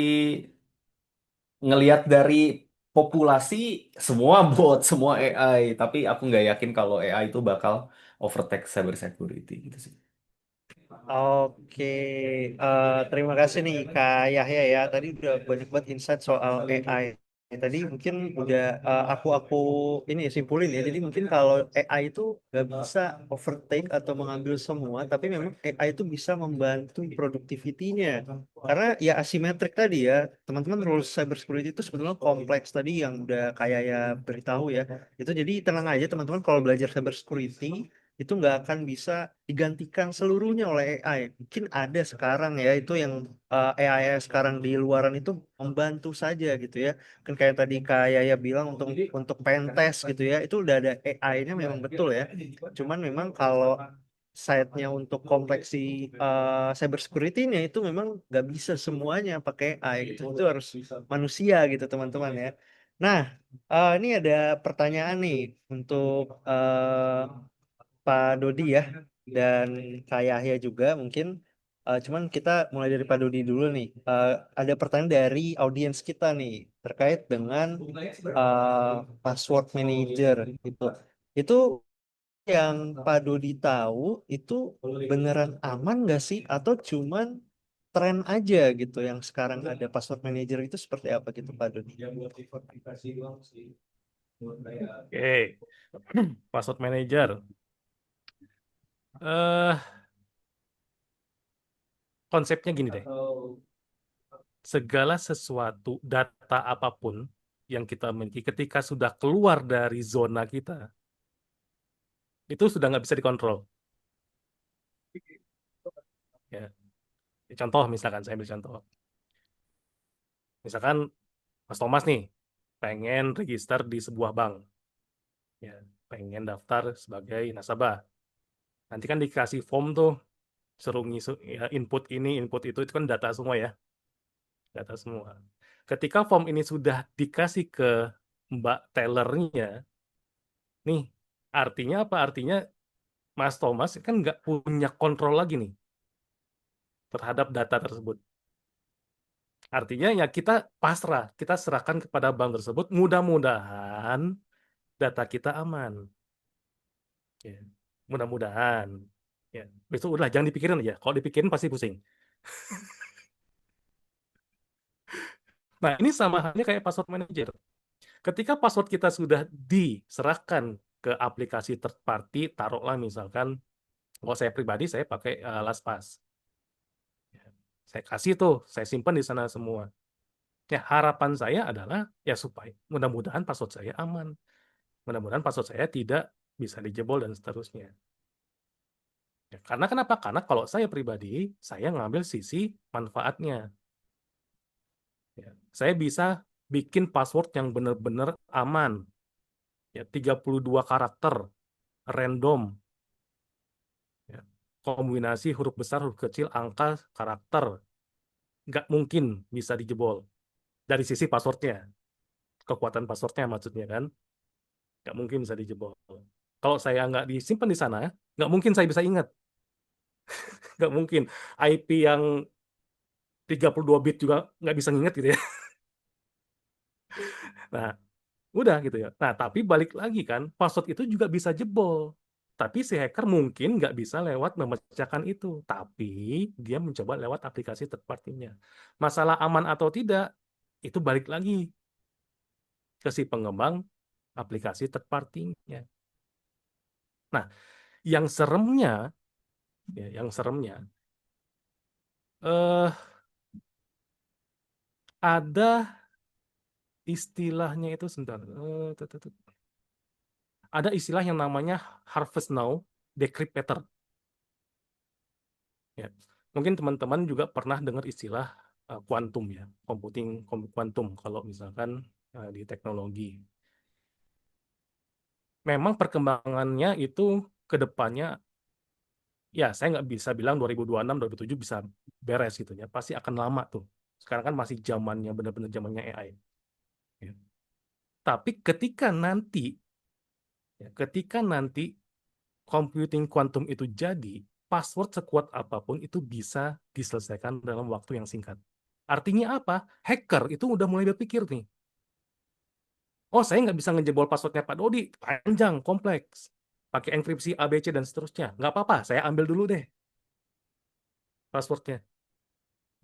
ngelihat dari populasi, semua bot, semua AI. Tapi aku nggak yakin kalau AI itu bakal overtake cyber security gitu sih. Oke, terima kasih nih Kak Yahya ya. Tadi udah banyak banget insight soal AI. Tadi mungkin udah aku ini ya, simpulin ya. Jadi mungkin kalau AI itu nggak bisa overtake atau mengambil semua, tapi memang AI itu bisa membantu productivity-nya. Karena ya asimetrik tadi ya, teman-teman rules cybersecurity itu sebetulnya kompleks tadi yang udah kayak ya beritahu ya. Itu jadi tenang aja teman-teman kalau belajar cybersecurity itu nggak akan bisa digantikan seluruhnya oleh AI. Mungkin ada sekarang ya itu yang AI sekarang di luaran itu membantu saja gitu ya. Kan kayak tadi Kak Yaya bilang untuk pentest gitu ya, itu udah ada AI-nya memang betul ya. Cuman memang kalau side-nya untuk kompleksi cyber security-nya itu memang nggak bisa semuanya pakai AI gitu. Itu harus manusia gitu teman-teman ya. Nah, ini ada pertanyaan nih untuk Pak Dodi ya dan Kak Yahya juga mungkin. Cuman kita mulai dari Pak Dodi dulu nih. Ada pertanyaan dari audiens kita nih terkait dengan password manager gitu. Itu yang Pak Dodi tahu itu beneran aman nggak sih atau cuman tren aja gitu yang sekarang ada password manager itu seperti apa gitu Pak Dodi? Oke, password manager. Eh, Konsepnya gini deh. Segala sesuatu, data apapun yang kita miliki ketika sudah keluar dari zona kita, itu sudah nggak bisa dikontrol. Ya. Contoh, misalkan saya ambil contoh. Misalkan Mas Thomas nih, pengen register di sebuah bank. Ya, pengen daftar sebagai nasabah. Nanti kan dikasih form tuh, suruh ngisi ya, input ini, input itu kan data semua ya. Data semua. Ketika form ini sudah dikasih ke Mbak tellernya, nih, artinya apa? Artinya Mas Thomas kan nggak punya kontrol lagi nih terhadap data tersebut. Artinya ya kita pasrah, kita serahkan kepada bank tersebut, mudah-mudahan data kita aman. Ya. Mudah-mudahan. Ya. Besok udah jangan dipikirin aja. Kalau dipikirin pasti pusing. Nah, ini sama halnya kayak password manager. Ketika password kita sudah diserahkan ke aplikasi third party, taruhlah misalkan, kalau saya pribadi, saya pakai LastPass. Saya kasih tuh, saya simpan di sana semua. Ya, harapan saya adalah ya supaya mudah-mudahan password saya aman. Mudah-mudahan password saya tidak bisa dijebol dan seterusnya. Ya, karena kenapa? Karena kalau saya pribadi, saya ngambil sisi manfaatnya. Ya, saya bisa bikin password yang benar-benar aman. Ya, 32 karakter, random. Ya, kombinasi huruf besar, huruf kecil, angka, karakter. Nggak mungkin bisa dijebol. Dari sisi passwordnya. Kekuatan passwordnya maksudnya kan. Nggak mungkin bisa dijebol. Kalau saya nggak disimpan di sana, nggak mungkin saya bisa ingat. Nggak mungkin. IP yang 32 bit juga nggak bisa nginget gitu ya. Nah, Udah gitu ya. Nah, tapi balik lagi kan, password itu juga bisa jebol. Tapi si hacker mungkin nggak bisa lewat memecahkan itu. Tapi dia mencoba lewat aplikasi third party-nya. Masalah aman atau tidak, itu balik lagi ke si pengembang aplikasi third party-nya. Nah, yang seremnya, yang seremnya, eh ada istilahnya itu sebentar. Ada istilah yang namanya Harvest Now Decryptor. Ya. Mungkin teman-teman juga pernah dengar istilah kuantum ya, computing kuantum kalau misalkan di teknologi. Memang perkembangannya itu ke depannya, ya saya nggak bisa bilang 2026, 2007 bisa beres gitu ya. Pasti akan lama tuh. Sekarang kan masih zamannya, benar-benar zamannya AI. Ya. Tapi ketika nanti computing quantum itu jadi, password sekuat apapun itu bisa diselesaikan dalam waktu yang singkat. Artinya apa? Hacker itu udah mulai berpikir nih, oh saya nggak bisa ngejebol passwordnya Pak Dodi, panjang, kompleks. Pakai enkripsi ABC dan seterusnya. Nggak apa-apa, saya ambil dulu deh passwordnya.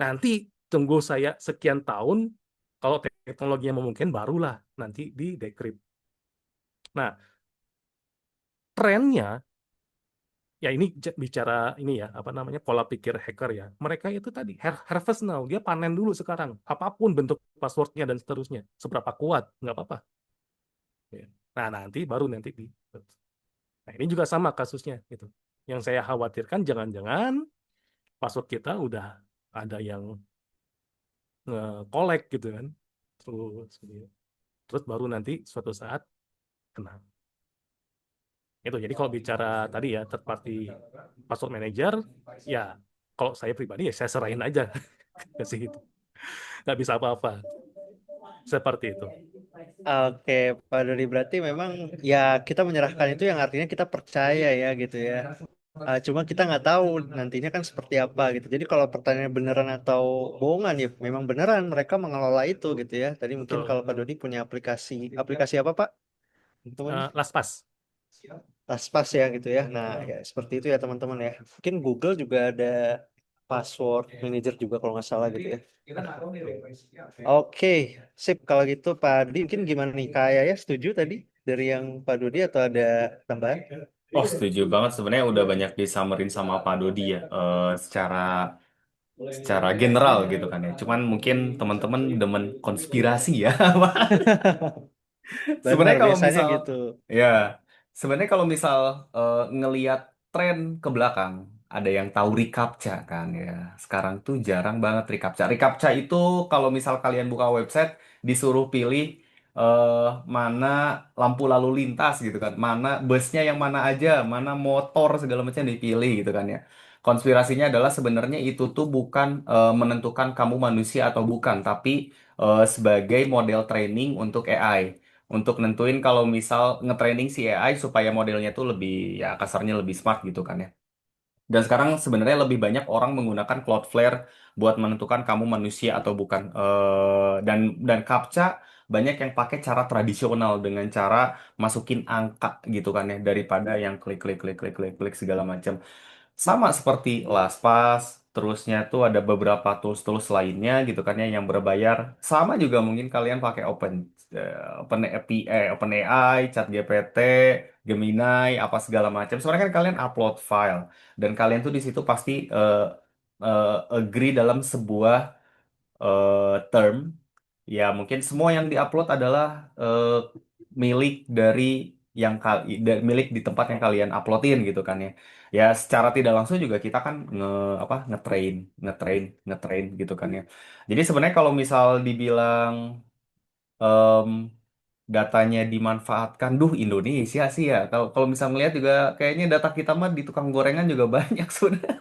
Nanti tunggu saya sekian tahun, kalau teknologinya memungkinkan, barulah nanti di decrypt. Nah, trennya, ya ini bicara ini ya, apa namanya, pola pikir hacker ya. Mereka itu tadi, harvest now, dia panen dulu sekarang. Apapun bentuk passwordnya dan seterusnya. Seberapa kuat, nggak apa-apa. Ya. Nah, nanti di. Nah, ini juga sama kasusnya gitu. Yang saya khawatirkan jangan-jangan password kita udah ada yang nge-collect gitu kan. Terus baru nanti suatu saat kena. Itu jadi kalau bicara tadi ya third party password manager, ya kalau saya pribadi ya saya serahin aja ke situ. Nggak bisa apa-apa. Seperti itu. Oke, Pak Dodi, berarti memang ya kita menyerahkan itu yang artinya kita percaya ya gitu ya. Cuma kita nggak tahu nantinya kan seperti apa gitu. Jadi kalau pertanyaan beneran atau bohongan ya memang beneran mereka mengelola itu gitu ya. Tadi mungkin Betul. kalau Pak Dodi punya aplikasi apa Pak? Teman? LastPass. LastPass ya gitu ya. Nah ya seperti itu ya teman-teman ya. Mungkin Google juga ada password manager juga kalau nggak salah gitu ya. Oke, sip kalau gitu Pak Adi mungkin gimana nih kayak ya setuju tadi dari yang Pak Dodi atau ada tambahan? Oh, setuju banget. Sebenarnya udah banyak disamerin sama Pak Dodi ya, secara secara general gitu kan ya. Cuman mungkin teman-teman demen konspirasi ya. Benar, Sebenarnya kalau biasanya misal gitu. ya, sebenarnya kalau misal ngeliat tren ke belakang, ada yang tahu reCAPTCHA kan ya. Sekarang tuh jarang banget reCAPTCHA. reCAPTCHA itu kalau misal kalian buka website disuruh pilih eh, mana lampu lalu lintas gitu kan, mana busnya yang mana aja, mana motor segala macam dipilih gitu kan ya. Konspirasinya adalah sebenarnya itu tuh bukan menentukan kamu manusia atau bukan, tapi sebagai model training untuk AI untuk nentuin kalau misal ngetraining si AI supaya modelnya tuh lebih ya kasarnya lebih smart gitu kan ya. Dan sekarang sebenarnya lebih banyak orang menggunakan Cloudflare buat menentukan kamu manusia atau bukan. Dan CAPTCHA banyak yang pakai cara tradisional dengan cara masukin angka gitu kan ya daripada yang klik klik klik klik klik klik segala macam. Sama seperti LastPass, terusnya tuh ada beberapa tools-tools lainnya gitu kan ya yang berbayar. Sama juga mungkin kalian pakai OpenAI, ChatGPT, Gemini, apa segala macam. Soalnya kan kalian upload file dan kalian tuh di situ pasti agree dalam sebuah term. Ya mungkin semua yang diupload adalah milik dari milik di tempat yang kalian uploadin gitu kan ya. Ya secara tidak langsung juga kita kan ngetrain, ngetrain, ngetrain gitu kan ya. Jadi sebenarnya kalau misal dibilang em, datanya dimanfaatkan, Indonesia sih ya. Kalau kalau misal melihat juga kayaknya data kita mah di tukang gorengan juga banyak sudah.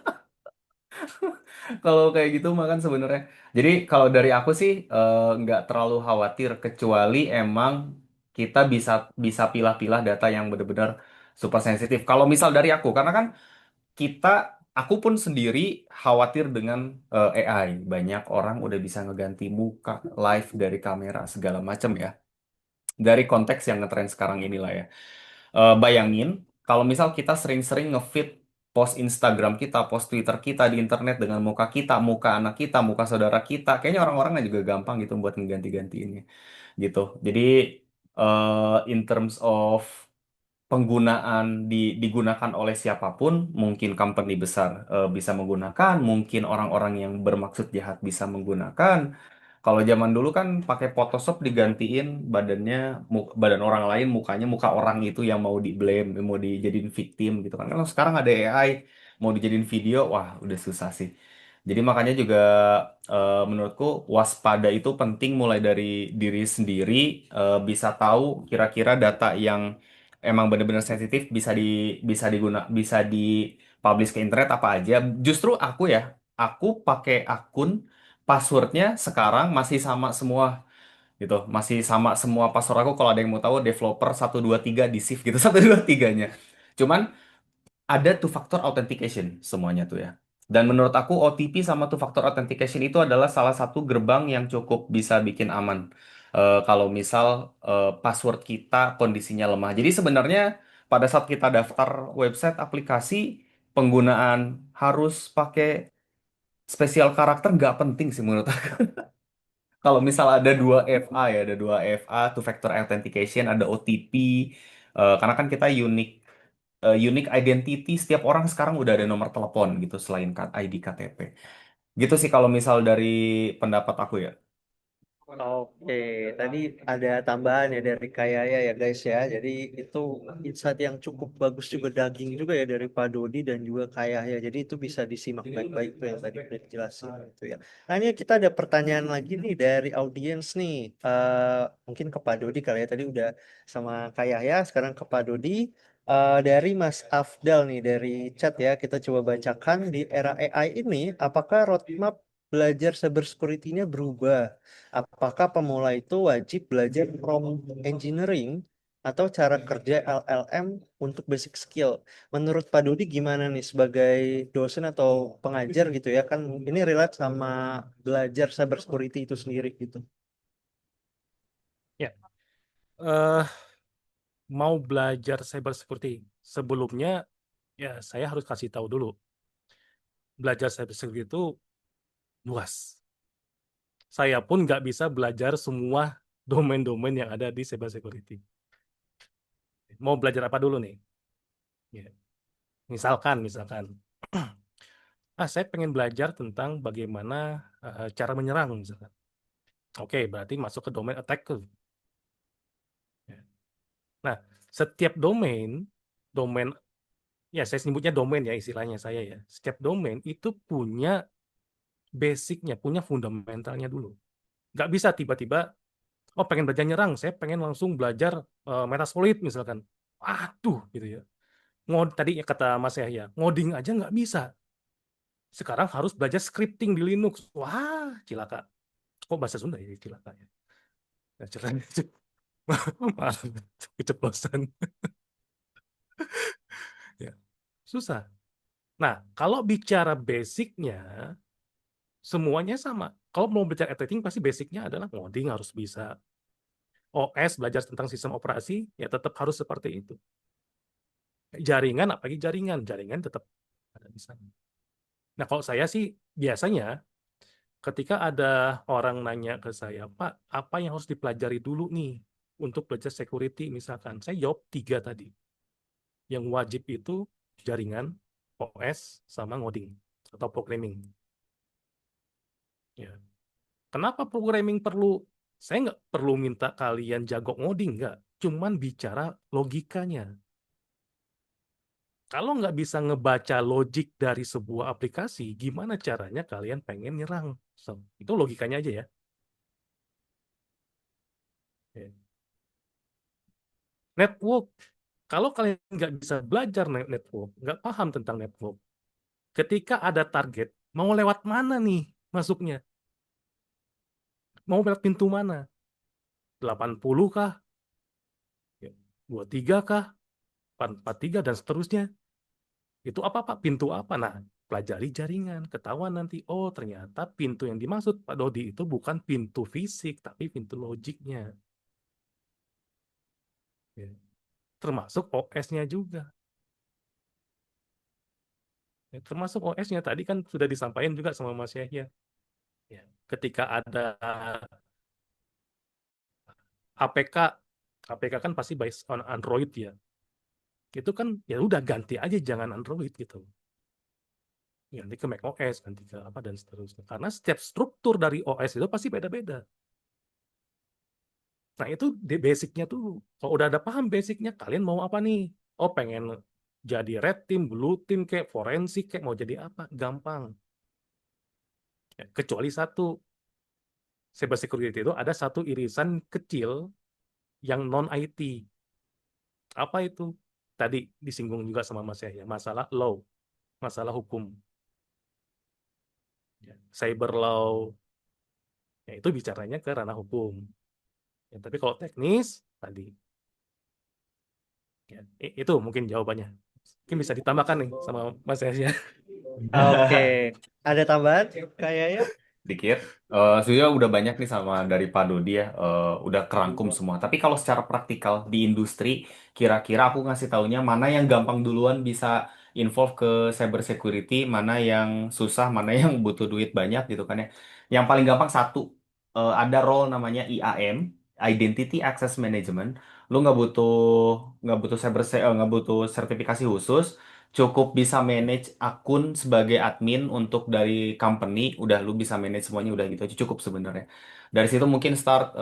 Kalau kayak gitu makan sebenarnya. Jadi kalau dari aku sih nggak terlalu khawatir kecuali emang kita bisa bisa pilah-pilah data yang benar-benar super sensitif. Kalau misal dari aku, karena kan kita aku pun sendiri khawatir dengan AI. Banyak orang udah bisa ngeganti muka live dari kamera segala macam ya. dari konteks yang ngetren sekarang inilah ya. Bayangin kalau misal kita sering-sering nge-feed post Instagram kita, post Twitter kita di internet dengan muka kita, muka anak kita, muka saudara kita, kayaknya orang-orang juga gampang gitu buat ngeganti-gantiinnya gitu. Jadi in terms of penggunaan digunakan oleh siapapun, mungkin company besar bisa menggunakan, mungkin orang-orang yang bermaksud jahat bisa menggunakan. Kalau zaman dulu kan pakai Photoshop digantiin badannya, badan orang lain, mukanya muka orang itu yang mau di blame, mau dijadiin victim gitu kan. Kalau sekarang ada AI mau dijadiin video, wah udah susah sih. Jadi makanya juga menurutku waspada itu penting mulai dari diri sendiri, bisa tahu kira-kira data yang emang benar-benar sensitif bisa di publish ke internet apa aja. Justru aku pakai akun passwordnya sekarang masih sama semua gitu, masih sama semua password aku. Kalau ada yang mau tahu, developer 123 di shift gitu 123-nya. Cuman ada two factor authentication semuanya tuh ya. Dan menurut aku OTP sama two factor authentication itu adalah salah satu gerbang yang cukup bisa bikin aman. Kalau misal password kita kondisinya lemah. Jadi sebenarnya pada saat kita daftar website aplikasi, penggunaan harus pakai spesial karakter nggak penting sih menurut aku. Kalau misal ada dua FA ya, ada dua FA, two factor authentication, ada OTP, karena kan kita unique identity, setiap orang sekarang udah ada nomor telepon gitu selain ID KTP. Gitu sih kalau misal dari pendapat aku ya. Oke, tadi ada tambahan ya dari Kayaya ya guys ya. Jadi itu insight yang cukup bagus juga, daging juga ya dari Pak Dodi dan juga Kayaya. Jadi itu bisa disimak baik-baik tuh yang tadi udah dijelasin gitu ya. Nah ini kita ada pertanyaan lagi nih dari audiens nih. Mungkin ke Pak Dodi kali ya. Tadi udah sama Kayaya, sekarang ke Pak Dodi. Dari Mas Afdal nih dari chat ya, kita coba bacakan di era AI ini, apakah roadmap belajar cybersecurity-nya berubah? Apakah pemula itu wajib belajar prompt engineering atau cara kerja LLM untuk basic skill? Menurut Pak Dodi gimana nih sebagai dosen atau pengajar gitu ya, kan ini relate sama belajar cybersecurity itu sendiri gitu. Ya, eh, mau belajar cybersecurity sebelumnya ya saya harus kasih tahu dulu. Belajar cybersecurity itu luas. Saya pun nggak bisa belajar semua domain-domain yang ada di cybersecurity. Mau belajar apa dulu nih? Ya. Misalkan, saya pengen belajar tentang bagaimana cara menyerang misalkan. Oke, berarti masuk ke domain attacker. Ya. Nah, setiap domain, ya saya sebutnya domain ya istilahnya saya ya. Setiap domain itu punya basicnya, punya fundamentalnya dulu. Nggak bisa tiba-tiba, oh pengen belajar nyerang, saya pengen langsung belajar Metasploit misalkan. Aduh, gitu ya. Tadi kata Mas Yahya, ngoding aja nggak bisa. Sekarang harus belajar scripting di Linux. Wah, cilaka. Kok bahasa Sunda ya cilaka ya? Nah, cilaka. Maaf, keceplosan. Ya, susah. Nah, kalau bicara basicnya, semuanya sama. Kalau mau belajar editing, pasti basicnya adalah ngoding harus bisa. OS, belajar tentang sistem operasi, ya tetap harus seperti itu. Jaringan, apalagi jaringan tetap ada di sana. Nah, kalau saya sih biasanya ketika ada orang nanya ke saya, Pak, apa yang harus dipelajari dulu nih untuk belajar security misalkan? Saya jawab 3 tadi. Yang wajib itu jaringan, OS, sama ngoding atau programming. Ya. Kenapa programming perlu? Saya nggak perlu minta kalian jago ngoding, nggak. Cuman bicara logikanya. Kalau nggak bisa ngebaca logik dari sebuah aplikasi, gimana caranya kalian pengen nyerang? So, itu logikanya aja ya. Ya. Network. Kalau kalian nggak bisa belajar network, nggak paham tentang network, ketika ada target, mau lewat mana nih masuknya? Mau lewat pintu mana? 80 kah? 23 kah? 43 dan seterusnya. Itu apa Pak? Pintu apa? Nah, pelajari jaringan. Ketahuan nanti, oh ternyata pintu yang dimaksud Pak Dodi itu bukan pintu fisik, tapi pintu logiknya. ya. Termasuk OS-nya juga. Ya, termasuk OS-nya tadi kan sudah disampaikan juga sama Mas Yahya. Ya, ketika ada APK, APK kan pasti based on Android ya. Itu kan ya udah ganti aja jangan Android gitu. Ganti ke macOS, ganti ke apa dan seterusnya. Karena setiap struktur dari OS itu pasti beda-beda. Nah itu di basicnya tuh, kalau udah ada paham basicnya, kalian mau apa nih? Oh pengen jadi red team, blue team, kayak forensik, kayak mau jadi apa? Gampang. Ya, kecuali satu, cyber security itu ada satu irisan kecil yang non IT. Apa itu? Tadi disinggung juga sama Mas Yahya, masalah law, masalah hukum. Ya, cyber law, ya itu bicaranya ke ranah hukum. Ya, tapi kalau teknis, tadi, ya, itu mungkin jawabannya. Mungkin bisa ditambahkan nih sama Mas Yahya. Oke, ada tambahan kayaknya? Dikit. Sebenarnya udah banyak nih sama dari Pak Dodi ya, udah kerangkum semua. Tapi kalau secara praktikal di industri, kira-kira aku ngasih taunya mana yang gampang duluan bisa involve ke cyber security, mana yang susah, mana yang butuh duit banyak gitu kan ya. Yang paling gampang satu, ada role namanya IAM, Identity Access Management. Lu nggak butuh nggak butuh sertifikasi khusus, cukup bisa manage akun sebagai admin untuk dari company, udah lu bisa manage semuanya, udah gitu aja cukup sebenarnya. Dari situ mungkin start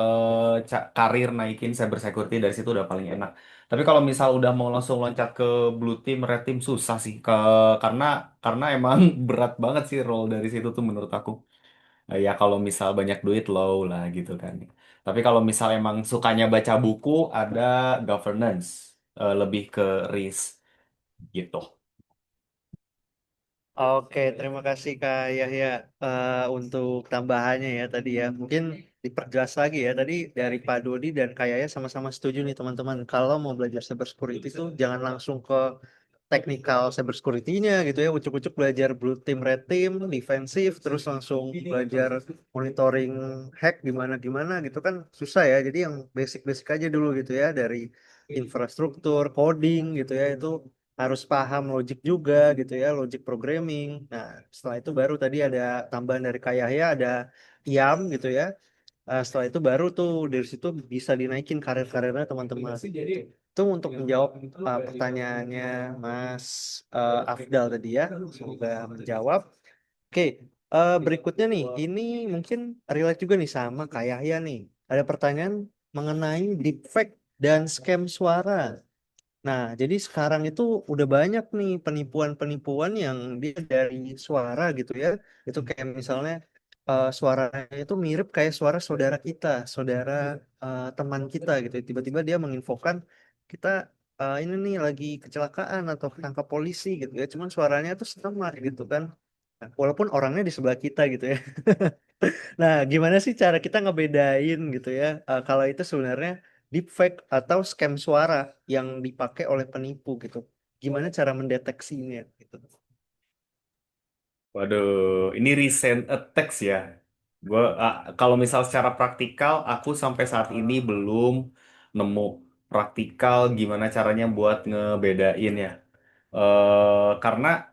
karir naikin cyber security, dari situ udah paling enak. Tapi kalau misal udah mau langsung loncat ke blue team, red team susah sih, karena karena emang berat banget sih role dari situ tuh menurut aku. Ya kalau misal banyak duit low lah gitu kan. Tapi kalau misal emang sukanya baca buku, ada governance, lebih ke risk gitu. Oke, terima kasih Kak Yahya untuk tambahannya ya tadi ya. Mungkin diperjelas lagi ya. Tadi dari Pak Dodi dan Kak Yahya sama-sama setuju nih teman-teman. Kalau mau belajar cyber security itu jangan langsung ke technical cyber security-nya gitu ya. Ucuk-ucuk belajar blue team, red team, defensif, terus langsung belajar monitoring hack gimana-gimana gitu kan susah ya. Jadi yang basic-basic aja dulu gitu ya dari infrastruktur, coding gitu ya itu harus paham logic juga gitu ya, logic programming. Nah, setelah itu baru tadi ada tambahan dari Kak Yahya ada IAM gitu ya. Setelah itu baru tuh dari situ bisa dinaikin karir-karirnya teman-teman. Itu untuk menjawab pertanyaannya Mas Afdal tadi ya. Semoga menjawab. Oke, berikutnya nih, ini mungkin relate juga nih sama Kak Yahya nih. Ada pertanyaan mengenai deepfake dan scam suara. Nah, jadi sekarang itu udah banyak nih penipuan-penipuan yang dia dari suara gitu ya. Itu kayak misalnya suaranya itu mirip kayak suara saudara kita, saudara teman kita gitu. Tiba-tiba dia menginfokan kita ini nih lagi kecelakaan atau ketangkap polisi gitu ya. Cuman suaranya tuh sama gitu kan. Nah, walaupun orangnya di sebelah kita gitu ya. Nah, gimana sih cara kita ngebedain gitu ya, kalau itu sebenarnya deepfake atau scam suara yang dipakai oleh penipu gitu. Gimana cara mendeteksinya gitu. Waduh, ini recent attacks ya. Kalau misal secara praktikal, aku sampai saat ini belum nemu praktikal gimana caranya buat ngebedain ya. Karena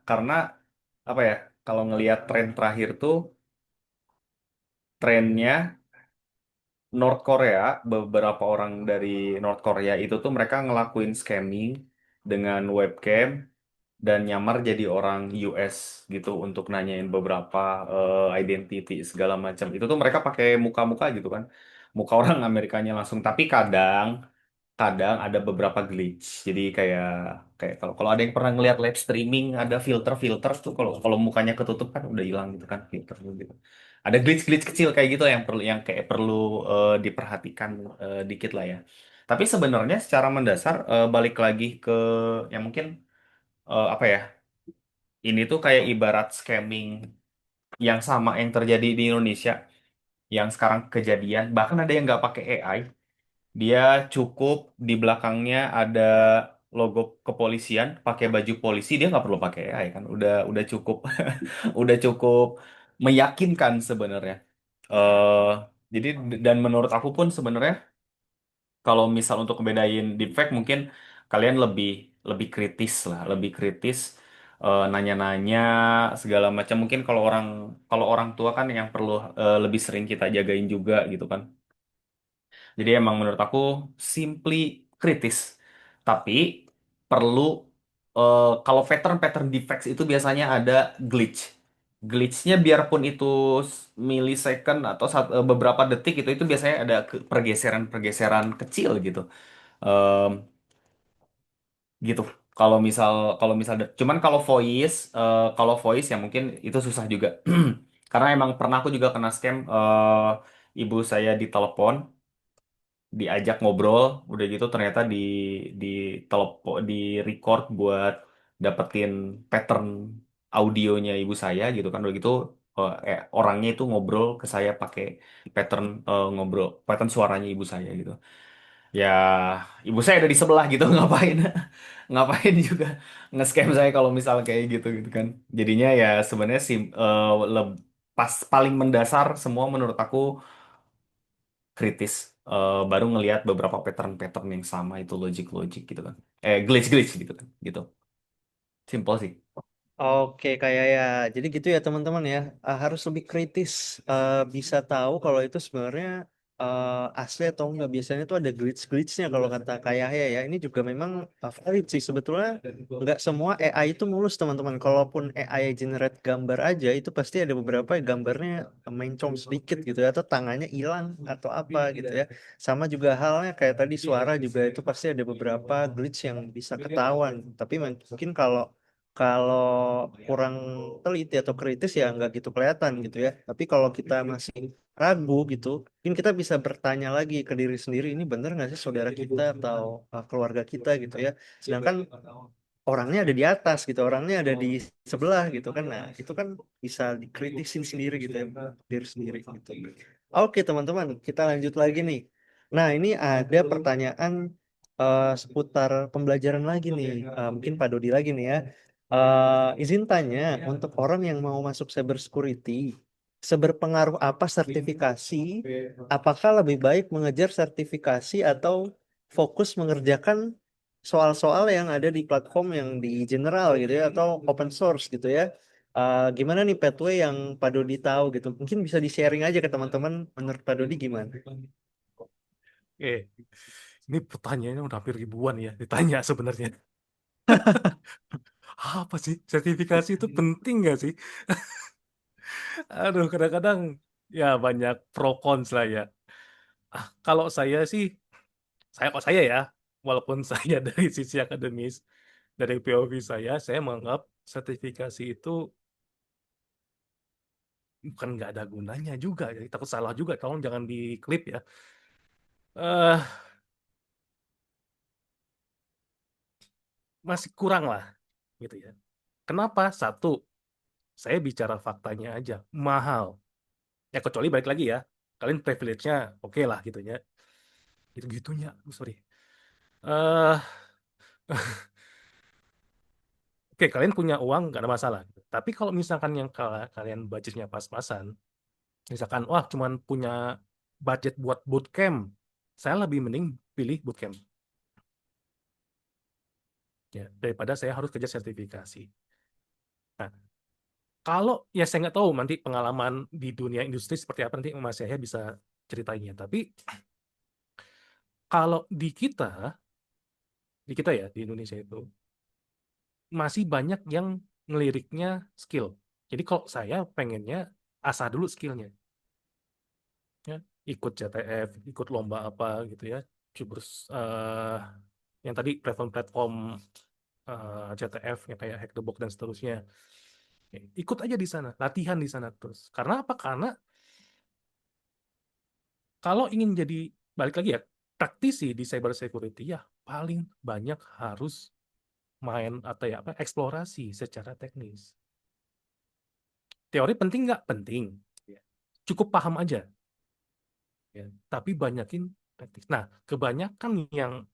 apa ya? Kalau ngelihat tren terakhir tuh, trennya North Korea, beberapa orang dari North Korea itu tuh mereka ngelakuin scamming dengan webcam dan nyamar jadi orang US gitu untuk nanyain beberapa identity segala macam. Itu tuh mereka pakai muka-muka gitu kan. Muka orang Amerikanya langsung. Tapi kadang kadang ada beberapa glitch. Jadi kayak kayak kalau kalau ada yang pernah ngeliat live streaming ada filter-filter tuh kalau kalau mukanya ketutup kan udah hilang gitu kan filter gitu. Ada glitch-glitch kecil kayak gitu yang kayak perlu diperhatikan dikit lah ya. Tapi sebenarnya secara mendasar balik lagi ke yang mungkin apa ya? Ini tuh kayak ibarat scamming yang sama yang terjadi di Indonesia yang sekarang kejadian. Bahkan ada yang nggak pakai AI, dia cukup di belakangnya ada logo kepolisian, pakai baju polisi, dia nggak perlu pakai AI kan. Udah cukup udah cukup meyakinkan sebenarnya. eh jadi dan menurut aku pun sebenarnya Kalau misal untuk ngebedain deepfake mungkin kalian lebih lebih kritis lah, lebih kritis nanya-nanya segala macam. Mungkin kalau orang tua kan yang perlu lebih sering kita jagain juga gitu kan. Jadi emang menurut aku simply kritis. Tapi perlu kalau pattern-pattern defects itu biasanya ada glitch. Glitchnya biarpun itu millisecond atau beberapa detik itu biasanya ada pergeseran-pergeseran kecil gitu. Em, gitu. Kalau misal cuman kalau voice ya mungkin itu susah juga. Karena emang pernah aku juga kena scam ibu saya ditelepon diajak ngobrol, udah gitu ternyata di telepon di record buat dapetin pattern audionya ibu saya gitu kan, udah gitu orangnya itu ngobrol ke saya pakai pattern suaranya ibu saya gitu. Ya ibu saya ada di sebelah gitu ngapain ngapain juga nge-scam saya kalau misal kayak gitu gitu kan. Jadinya ya sebenarnya sih pas paling mendasar semua menurut aku kritis baru ngelihat beberapa pattern-pattern yang sama itu logic-logic gitu kan. Glitch-glitch gitu kan. Gitu. Simple sih. Oke, kayak ya. Jadi gitu ya teman-teman ya. Harus lebih kritis, bisa tahu kalau itu sebenarnya asli atau enggak. Biasanya tuh ada glitch-glitchnya kalau kata kayak ya. Ini juga memang valid sih sebetulnya. Nggak semua AI itu mulus teman-teman. Kalaupun AI generate gambar aja, itu pasti ada beberapa yang gambarnya mencong sedikit gitu ya, atau tangannya hilang atau apa gitu ya. Sama juga halnya kayak tadi suara juga itu pasti ada beberapa glitch yang bisa ketahuan. Tapi mungkin kalau kalau kurang teliti atau kritis ya nggak gitu kelihatan gitu ya. Tapi kalau kita masih ragu gitu, mungkin kita bisa bertanya lagi ke diri sendiri, ini bener nggak sih saudara kita atau keluarga kita gitu ya. Sedangkan orangnya ada di atas gitu, orangnya ada di sebelah gitu kan. Nah, itu kan bisa dikritisin sendiri gitu ya, diri sendiri gitu. Oke, teman-teman, kita lanjut lagi nih. Nah, ini ada pertanyaan seputar pembelajaran lagi nih. Mungkin Pak Dodi lagi nih ya. Izin tanya, untuk orang yang mau masuk cyber security, seberpengaruh apa sertifikasi? Apakah lebih baik mengejar sertifikasi atau fokus mengerjakan soal-soal yang ada di platform yang di general gitu ya, atau open source gitu ya? Gimana nih pathway yang Pak Dodi tahu gitu? Mungkin bisa di-sharing aja ke teman-teman. Menurut Pak Dodi gimana? Oke, ini pertanyaannya udah hampir ribuan ya ditanya sebenarnya. Apa sih sertifikasi itu penting nggak sih? Aduh, kadang-kadang ya banyak pro cons lah ya. Kalau saya sih, kok saya ya, walaupun saya dari sisi akademis, dari POV saya menganggap sertifikasi itu bukan nggak ada gunanya juga. Jadi takut salah juga, tolong jangan diklip ya. eh Masih kurang lah, gitu ya. Kenapa? Satu, saya bicara faktanya aja, mahal. Ya kecuali balik lagi ya, kalian privilege-nya oke lah gitu ya. Gitu-gitunya, sorry. eh Oke, kalian punya uang nggak ada masalah. Tapi kalau misalkan yang kalian budgetnya pas-pasan, misalkan wah cuman punya budget buat bootcamp, saya lebih mending pilih bootcamp ya daripada saya harus kerja sertifikasi. Nah, kalau ya saya nggak tahu nanti pengalaman di dunia industri seperti apa, nanti Mas Yahya bisa ceritainnya. Tapi kalau di kita ya di Indonesia itu masih banyak yang ngeliriknya skill. Jadi kalau saya pengennya asah dulu skillnya, ya ikut CTF, ikut lomba apa gitu ya, Cubers yang tadi platform-platform CTF yang kayak Hack the Box dan seterusnya. Ikut aja di sana, latihan di sana terus. Karena apa? Karena kalau ingin jadi, balik lagi ya, praktisi di cyber security ya paling banyak harus main atau ya apa eksplorasi secara teknis. Teori penting nggak? Penting. Cukup paham aja. Ya. Tapi banyakin praktis. Nah, kebanyakan yang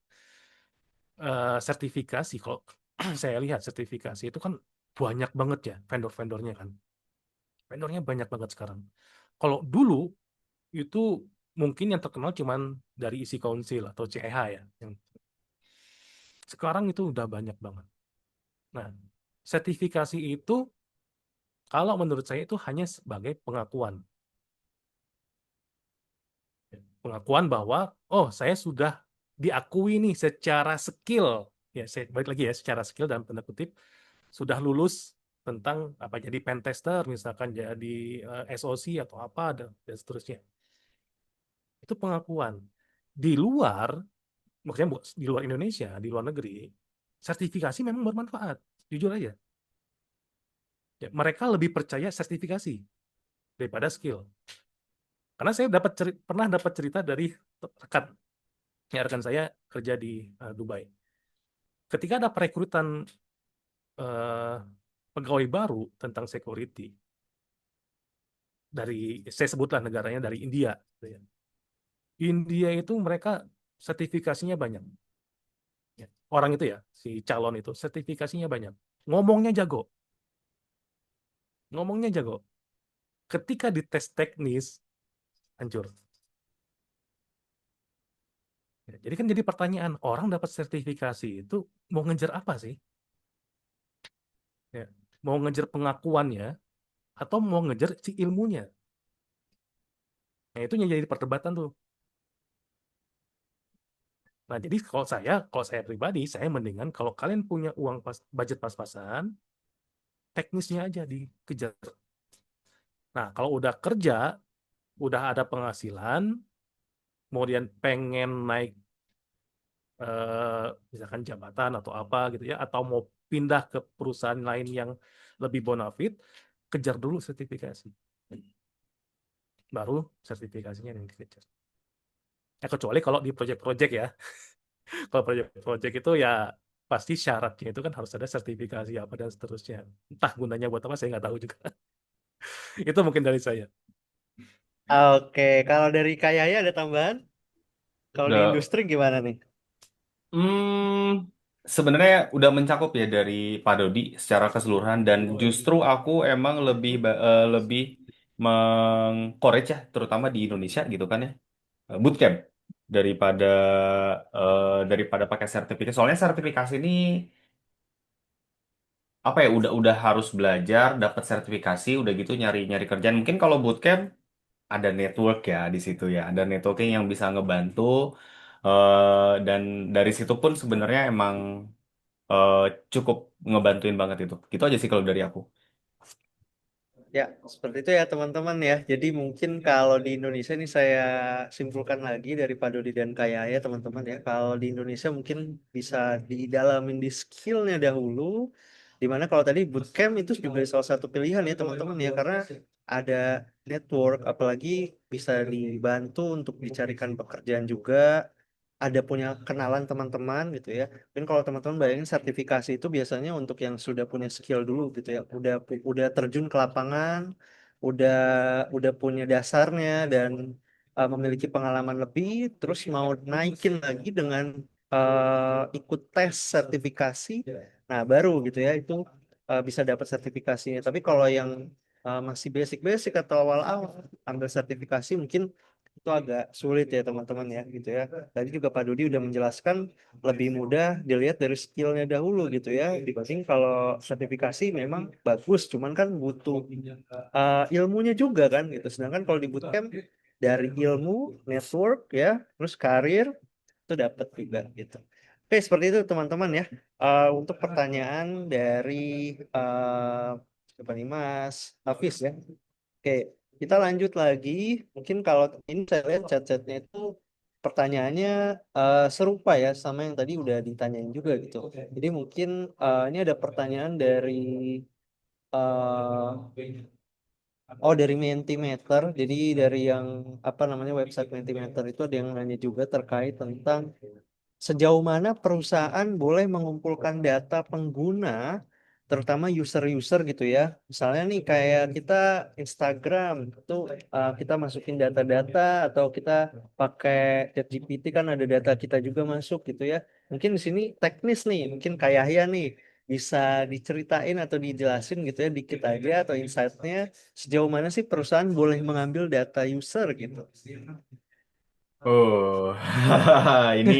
sertifikasi, kalau saya lihat sertifikasi itu kan banyak banget ya vendor-vendornya kan. Vendornya banyak banget sekarang. Kalau dulu itu mungkin yang terkenal cuman dari isi Council atau CEH ya. Sekarang itu udah banyak banget. Nah, sertifikasi itu kalau menurut saya itu hanya sebagai pengakuan. Pengakuan bahwa, oh saya sudah diakui nih secara skill. Ya, saya balik lagi ya, secara skill dalam tanda kutip, sudah lulus tentang apa jadi pen tester, misalkan jadi SOC atau apa, dan seterusnya. Itu pengakuan. Di luar, maksudnya di luar Indonesia, di luar negeri, sertifikasi memang bermanfaat, jujur aja. Ya, mereka lebih percaya sertifikasi daripada skill. Karena saya pernah dapat cerita dari rekan saya kerja di Dubai. Ketika ada perekrutan pegawai baru tentang security dari, saya sebutlah negaranya dari India. India itu mereka sertifikasinya banyak. Orang itu ya, si calon itu sertifikasinya banyak. Ngomongnya jago. Ketika dites teknis, hancur. Ya, jadi kan jadi pertanyaan, orang dapat sertifikasi itu mau ngejar apa sih? Ya, mau ngejar pengakuannya atau mau ngejar si ilmunya? Nah, itu yang jadi perdebatan tuh. Nah, jadi kalau saya pribadi, saya mendingan kalau kalian punya uang budget pas-pasan, teknisnya aja dikejar. Nah, kalau udah kerja, udah ada penghasilan, kemudian pengen naik misalkan jabatan atau apa gitu ya, atau mau pindah ke perusahaan lain yang lebih bonafit, kejar dulu sertifikasi. Baru sertifikasinya yang dikejar. Kecuali kalau di project-project ya. Kalau project-project itu ya pasti syaratnya itu kan harus ada sertifikasi apa dan seterusnya. Entah gunanya buat apa, saya nggak tahu juga. Itu mungkin dari saya. Oke, kalau dari Kak Yaya ada tambahan? Kalau di Udah, industri gimana nih? sebenarnya udah mencakup ya dari Pak Dodi secara keseluruhan dan justru aku emang lebih meng-courage ya, terutama di Indonesia gitu kan ya, bootcamp daripada daripada pakai sertifikat. Soalnya sertifikasi ini apa ya, udah harus belajar, dapat sertifikasi, udah gitu nyari nyari kerjaan. Mungkin kalau bootcamp ada network ya di situ ya, ada networking yang bisa ngebantu dan dari situ pun sebenarnya emang eh, cukup ngebantuin banget itu. Gitu aja sih kalau dari aku. Ya, seperti itu ya teman-teman ya. Jadi mungkin kalau di Indonesia ini saya simpulkan lagi dari Pak Dodi dan Kak Yaya teman-teman ya. Kalau di Indonesia mungkin bisa didalamin di skillnya dahulu. Dimana kalau tadi bootcamp itu juga salah satu pilihan ya teman-teman ya. Karena ada network, apalagi bisa dibantu untuk dicarikan pekerjaan juga. Ada punya kenalan teman-teman gitu ya. Dan kalau teman-teman bayangin sertifikasi itu biasanya untuk yang sudah punya skill dulu gitu ya. Udah terjun ke lapangan, udah udah punya dasarnya dan memiliki pengalaman lebih, terus mau naikin lagi dengan ikut tes sertifikasi. Nah, baru gitu ya itu bisa dapat sertifikasinya. Tapi kalau yang masih basic-basic atau awal-awal ambil sertifikasi mungkin itu agak sulit ya teman-teman ya gitu ya. Tadi juga Pak Dudi udah menjelaskan lebih mudah dilihat dari skillnya dahulu gitu ya dibanding kalau sertifikasi memang bagus cuman kan butuh ilmunya juga kan gitu. Sedangkan kalau di bootcamp dari ilmu, network ya, terus karir itu dapat juga gitu. Oke, seperti itu teman-teman ya. Untuk pertanyaan dari uh, siapa nih Mas Hafiz ya. Oke, kita lanjut lagi. Mungkin kalau ini saya lihat chat-chatnya itu pertanyaannya serupa ya sama yang tadi udah ditanyain juga gitu. Jadi mungkin ini ada pertanyaan dari dari Mentimeter. Jadi dari yang apa namanya website Mentimeter itu ada yang nanya juga terkait tentang sejauh mana perusahaan boleh mengumpulkan data pengguna, terutama user-user gitu ya. Misalnya nih kayak kita Instagram, itu kita masukin data-data atau kita pakai ChatGPT kan ada data kita juga masuk gitu ya. Mungkin di sini teknis nih, mungkin kayak ya nih bisa diceritain atau dijelasin gitu ya dikit aja atau insight-nya sejauh mana sih perusahaan boleh mengambil data user gitu. Oh, ini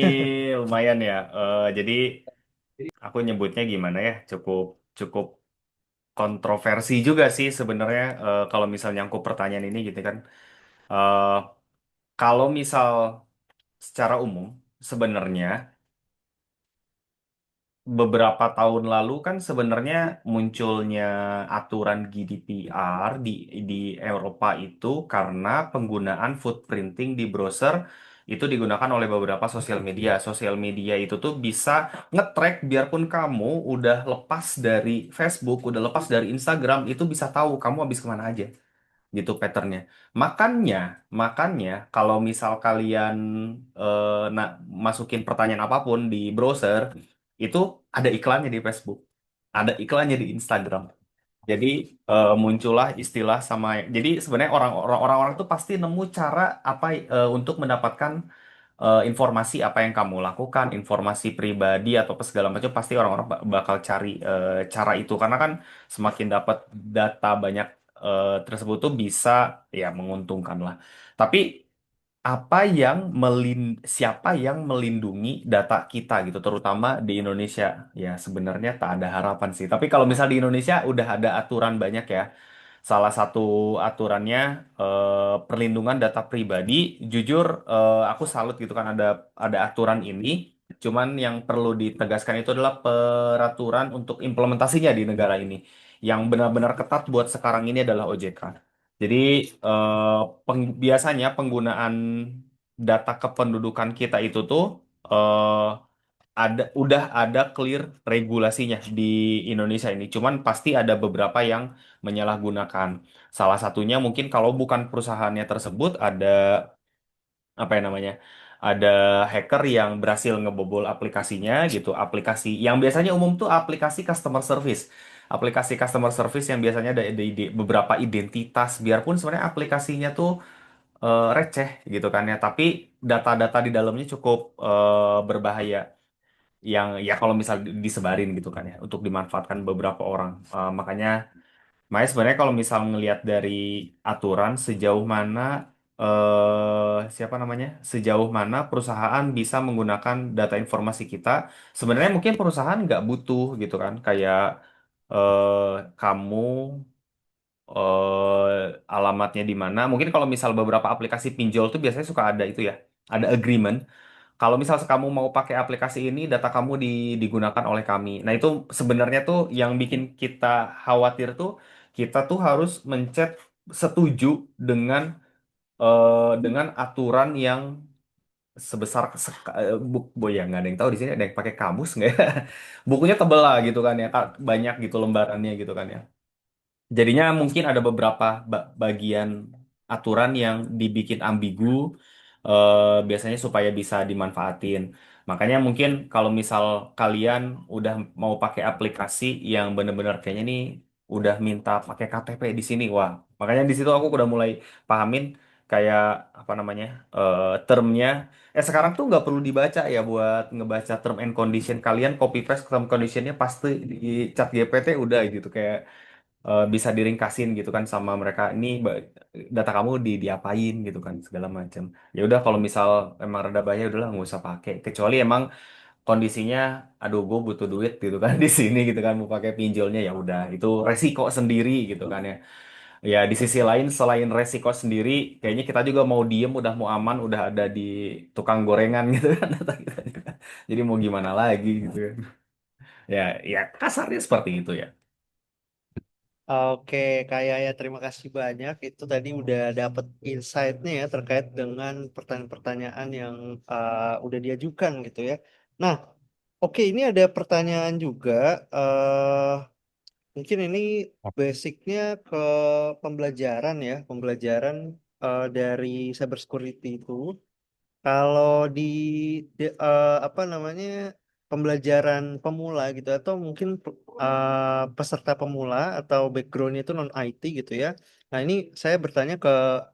lumayan ya. Jadi aku nyebutnya gimana ya? Cukup cukup kontroversi juga sih sebenarnya kalau misalnya aku pertanyaan ini gitu kan. Eh, Kalau misal secara umum sebenarnya beberapa tahun lalu kan sebenarnya munculnya aturan GDPR di Eropa itu karena penggunaan footprinting di browser itu digunakan oleh beberapa sosial media. Sosial media itu tuh bisa nge-track biarpun kamu udah lepas dari Facebook, udah lepas dari Instagram, itu bisa tahu kamu habis kemana aja gitu patternnya. Makanya, makanya kalau misal kalian masukin pertanyaan apapun di browser, itu ada iklannya di Facebook, ada iklannya di Instagram. Jadi muncullah istilah sama. Jadi sebenarnya orang-orang tuh pasti nemu cara apa untuk mendapatkan informasi apa yang kamu lakukan, informasi pribadi atau apa segala macam pasti orang-orang bakal cari cara itu karena kan semakin dapat data banyak tersebut tuh bisa ya menguntungkan lah. Tapi siapa yang melindungi data kita gitu, terutama di Indonesia? Ya sebenarnya tak ada harapan sih. Tapi kalau misal di Indonesia udah ada aturan banyak ya. Salah satu aturannya perlindungan data pribadi. Jujur aku salut gitu kan ada aturan ini. Cuman yang perlu ditegaskan itu adalah peraturan untuk implementasinya di negara ini. Yang benar-benar ketat buat sekarang ini adalah OJK. Jadi biasanya penggunaan data kependudukan kita itu tuh eh, udah ada clear regulasinya di Indonesia ini. Cuman pasti ada beberapa yang menyalahgunakan. Salah satunya mungkin kalau bukan perusahaannya tersebut ada apa ya namanya? Ada hacker yang berhasil ngebobol aplikasinya gitu. Aplikasi yang biasanya umum tuh aplikasi customer service. Aplikasi customer service yang biasanya ada beberapa identitas, biarpun sebenarnya aplikasinya tuh receh gitu kan ya, tapi data-data di dalamnya cukup berbahaya yang ya kalau misal disebarin gitu kan ya untuk dimanfaatkan beberapa orang. Makanya sebenarnya kalau misal ngelihat dari aturan sejauh mana siapa namanya sejauh mana perusahaan bisa menggunakan data informasi kita, sebenarnya mungkin perusahaan nggak butuh gitu kan kayak kamu alamatnya di mana. Mungkin kalau misal beberapa aplikasi pinjol tuh biasanya suka ada itu ya, ada agreement. Kalau misal kamu mau pakai aplikasi ini, data kamu digunakan oleh kami. Nah, itu sebenarnya tuh yang bikin kita khawatir tuh, kita tuh harus mencet setuju dengan dengan aturan yang sebesar ya nggak ada yang tahu di sini ada yang pakai kamus nggak ya? Bukunya tebel lah gitu kan ya, banyak gitu lembarannya gitu kan ya. Jadinya mungkin ada beberapa bagian aturan yang dibikin ambigu, biasanya supaya bisa dimanfaatin. Makanya mungkin kalau misal kalian udah mau pakai aplikasi yang bener-bener kayaknya nih udah minta pakai KTP di sini, wah. Makanya di situ aku udah mulai pahamin kayak apa namanya termnya. Sekarang tuh nggak perlu dibaca ya buat ngebaca term and condition, kalian copy paste term conditionnya pasti di chat GPT udah gitu kayak bisa diringkasin gitu kan sama mereka ini data kamu diapain gitu kan segala macam. Ya udah kalau misal emang rada bahaya udahlah nggak usah pakai kecuali emang kondisinya aduh gue butuh duit gitu kan di sini gitu kan mau pakai pinjolnya ya udah itu resiko sendiri gitu kan ya. Ya di sisi lain selain resiko sendiri kayaknya kita juga mau diem udah mau aman udah ada di tukang gorengan gitu kan data kita juga. Jadi mau gimana lagi gitu kan. Ya ya kasarnya seperti itu ya. Oke, kayak ya terima kasih banyak. Itu tadi udah dapet insight-nya ya terkait dengan pertanyaan-pertanyaan yang udah diajukan gitu ya. Nah, oke ini ada pertanyaan juga. eh Mungkin ini basicnya ke pembelajaran ya, pembelajaran dari cybersecurity itu. Kalau apa namanya pembelajaran pemula gitu atau mungkin peserta pemula atau backgroundnya itu non IT gitu ya. Nah ini saya bertanya ke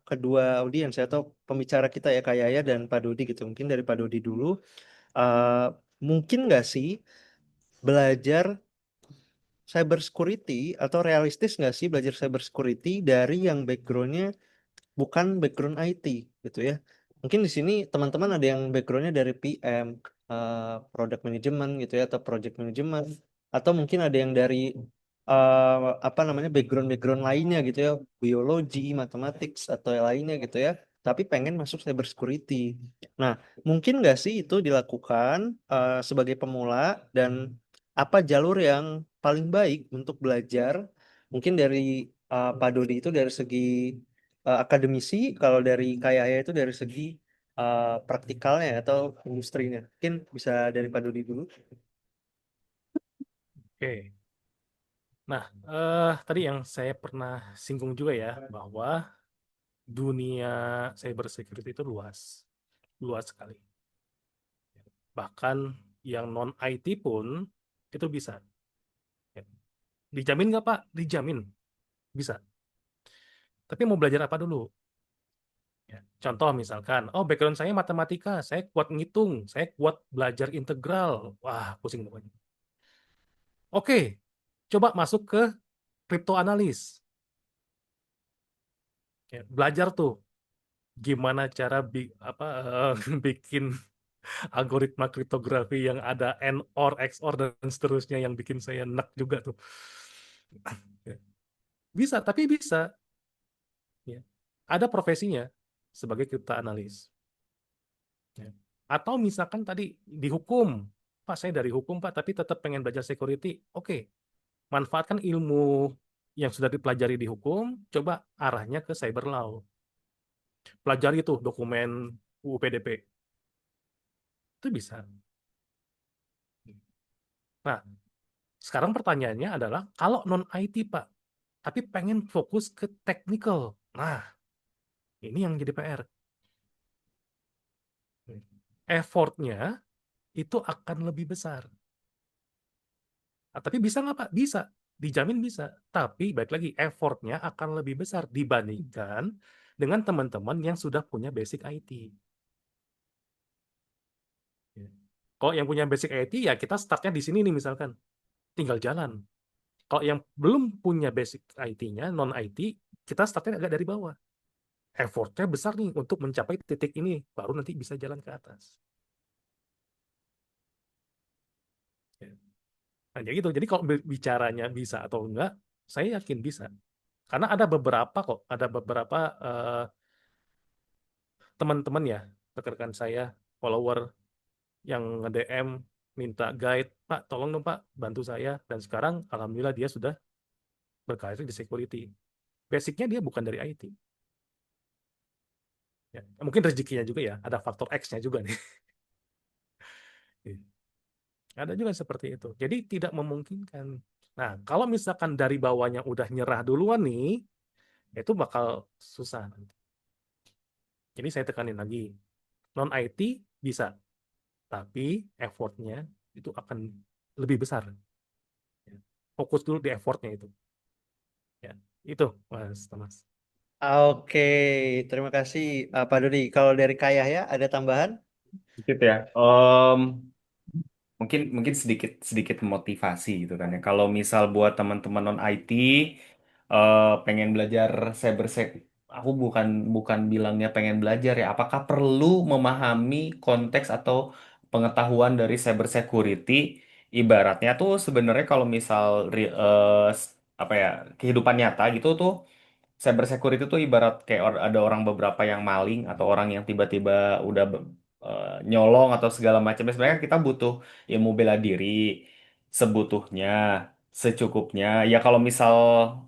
kedua audiens atau pembicara kita ya Kak Yaya dan Pak Dodi gitu. Mungkin dari Pak Dodi dulu. eh, Mungkin nggak sih belajar cybersecurity atau realistis nggak sih belajar cybersecurity dari yang backgroundnya bukan background IT gitu ya? mungkin di sini teman-teman ada yang backgroundnya dari PM, product management gitu ya, atau project management, atau mungkin ada yang dari apa namanya background lainnya gitu ya, biologi, mathematics atau yang lainnya gitu ya, tapi pengen masuk cyber security. Nah, mungkin nggak sih itu dilakukan sebagai pemula, dan apa jalur yang paling baik untuk belajar? Mungkin dari Pak Dodi itu dari segi akademisi, kalau dari Kak Yahya itu dari segi praktikalnya atau industrinya. Mungkin bisa dari Pak Dodi dulu. Oke. Nah, tadi yang saya pernah singgung juga ya, bahwa dunia cyber security itu luas, luas sekali. Bahkan yang non IT pun itu bisa. Ya. Dijamin nggak Pak? Dijamin, bisa. Tapi mau belajar apa dulu? Ya. Contoh misalkan, oh background saya matematika, saya kuat ngitung, saya kuat belajar integral. Wah, pusing pokoknya. Oke, coba masuk ke crypto analis. Ya, belajar tuh gimana cara bikin algoritma kriptografi yang ada AND, OR, XOR, dan seterusnya yang bikin saya enak juga tuh. Ya. Bisa, tapi bisa. Ya. Ada profesinya sebagai crypto analis. Ya. Atau misalkan tadi di hukum, Pak saya dari hukum Pak, tapi tetap pengen belajar security. Oke, manfaatkan ilmu yang sudah dipelajari di hukum, coba arahnya ke cyber law. Pelajari tuh dokumen UU PDP. Itu bisa. Nah, sekarang pertanyaannya adalah, kalau non-IT Pak, tapi pengen fokus ke technical. Nah, ini yang jadi PR. Effortnya itu akan lebih besar. Nah, tapi bisa nggak Pak? Bisa. Dijamin bisa. Tapi, baik lagi, effortnya akan lebih besar dibandingkan dengan teman-teman yang sudah punya basic IT. Ya. Kalau yang punya basic IT, ya kita startnya di sini nih misalkan. Tinggal jalan. Kalau yang belum punya basic IT-nya, non-IT, kita startnya agak dari bawah. Effortnya besar nih untuk mencapai titik ini, baru nanti bisa jalan ke atas. Ya. Nah, jadi gitu. Jadi kalau bicaranya bisa atau enggak, saya yakin bisa. Karena ada beberapa kok, ada beberapa teman-teman ya, rekan-rekan saya, follower yang nge-DM minta guide, Pak, tolong dong Pak, bantu saya. Dan sekarang, alhamdulillah dia sudah berkarir di security. Basicnya dia bukan dari IT. Ya, mungkin rezekinya juga ya, ada faktor X-nya juga nih. Ada juga seperti itu. Jadi tidak memungkinkan. Nah, kalau misalkan dari bawahnya udah nyerah duluan nih, itu bakal susah nanti. Jadi saya tekanin lagi, non-IT bisa, tapi effortnya itu akan lebih besar. Ya. Fokus dulu di effortnya itu. Ya, itu Mas Thomas. Oke, terima kasih Pak Dodi. Kalau dari Kak Yahya ada tambahan? Dikit ya. Mungkin mungkin sedikit sedikit motivasi gitu kan ya. Kalau misal buat teman-teman non IT pengen belajar cybersec, aku bukan bukan bilangnya pengen belajar ya. Apakah perlu memahami konteks atau pengetahuan dari cyber security? Ibaratnya tuh sebenarnya kalau misal apa ya, kehidupan nyata gitu tuh, cyber security itu ibarat kayak ada orang beberapa yang maling atau orang yang tiba-tiba udah nyolong atau segala macam. Sebenarnya kita butuh ilmu bela diri sebutuhnya, secukupnya. Ya kalau misal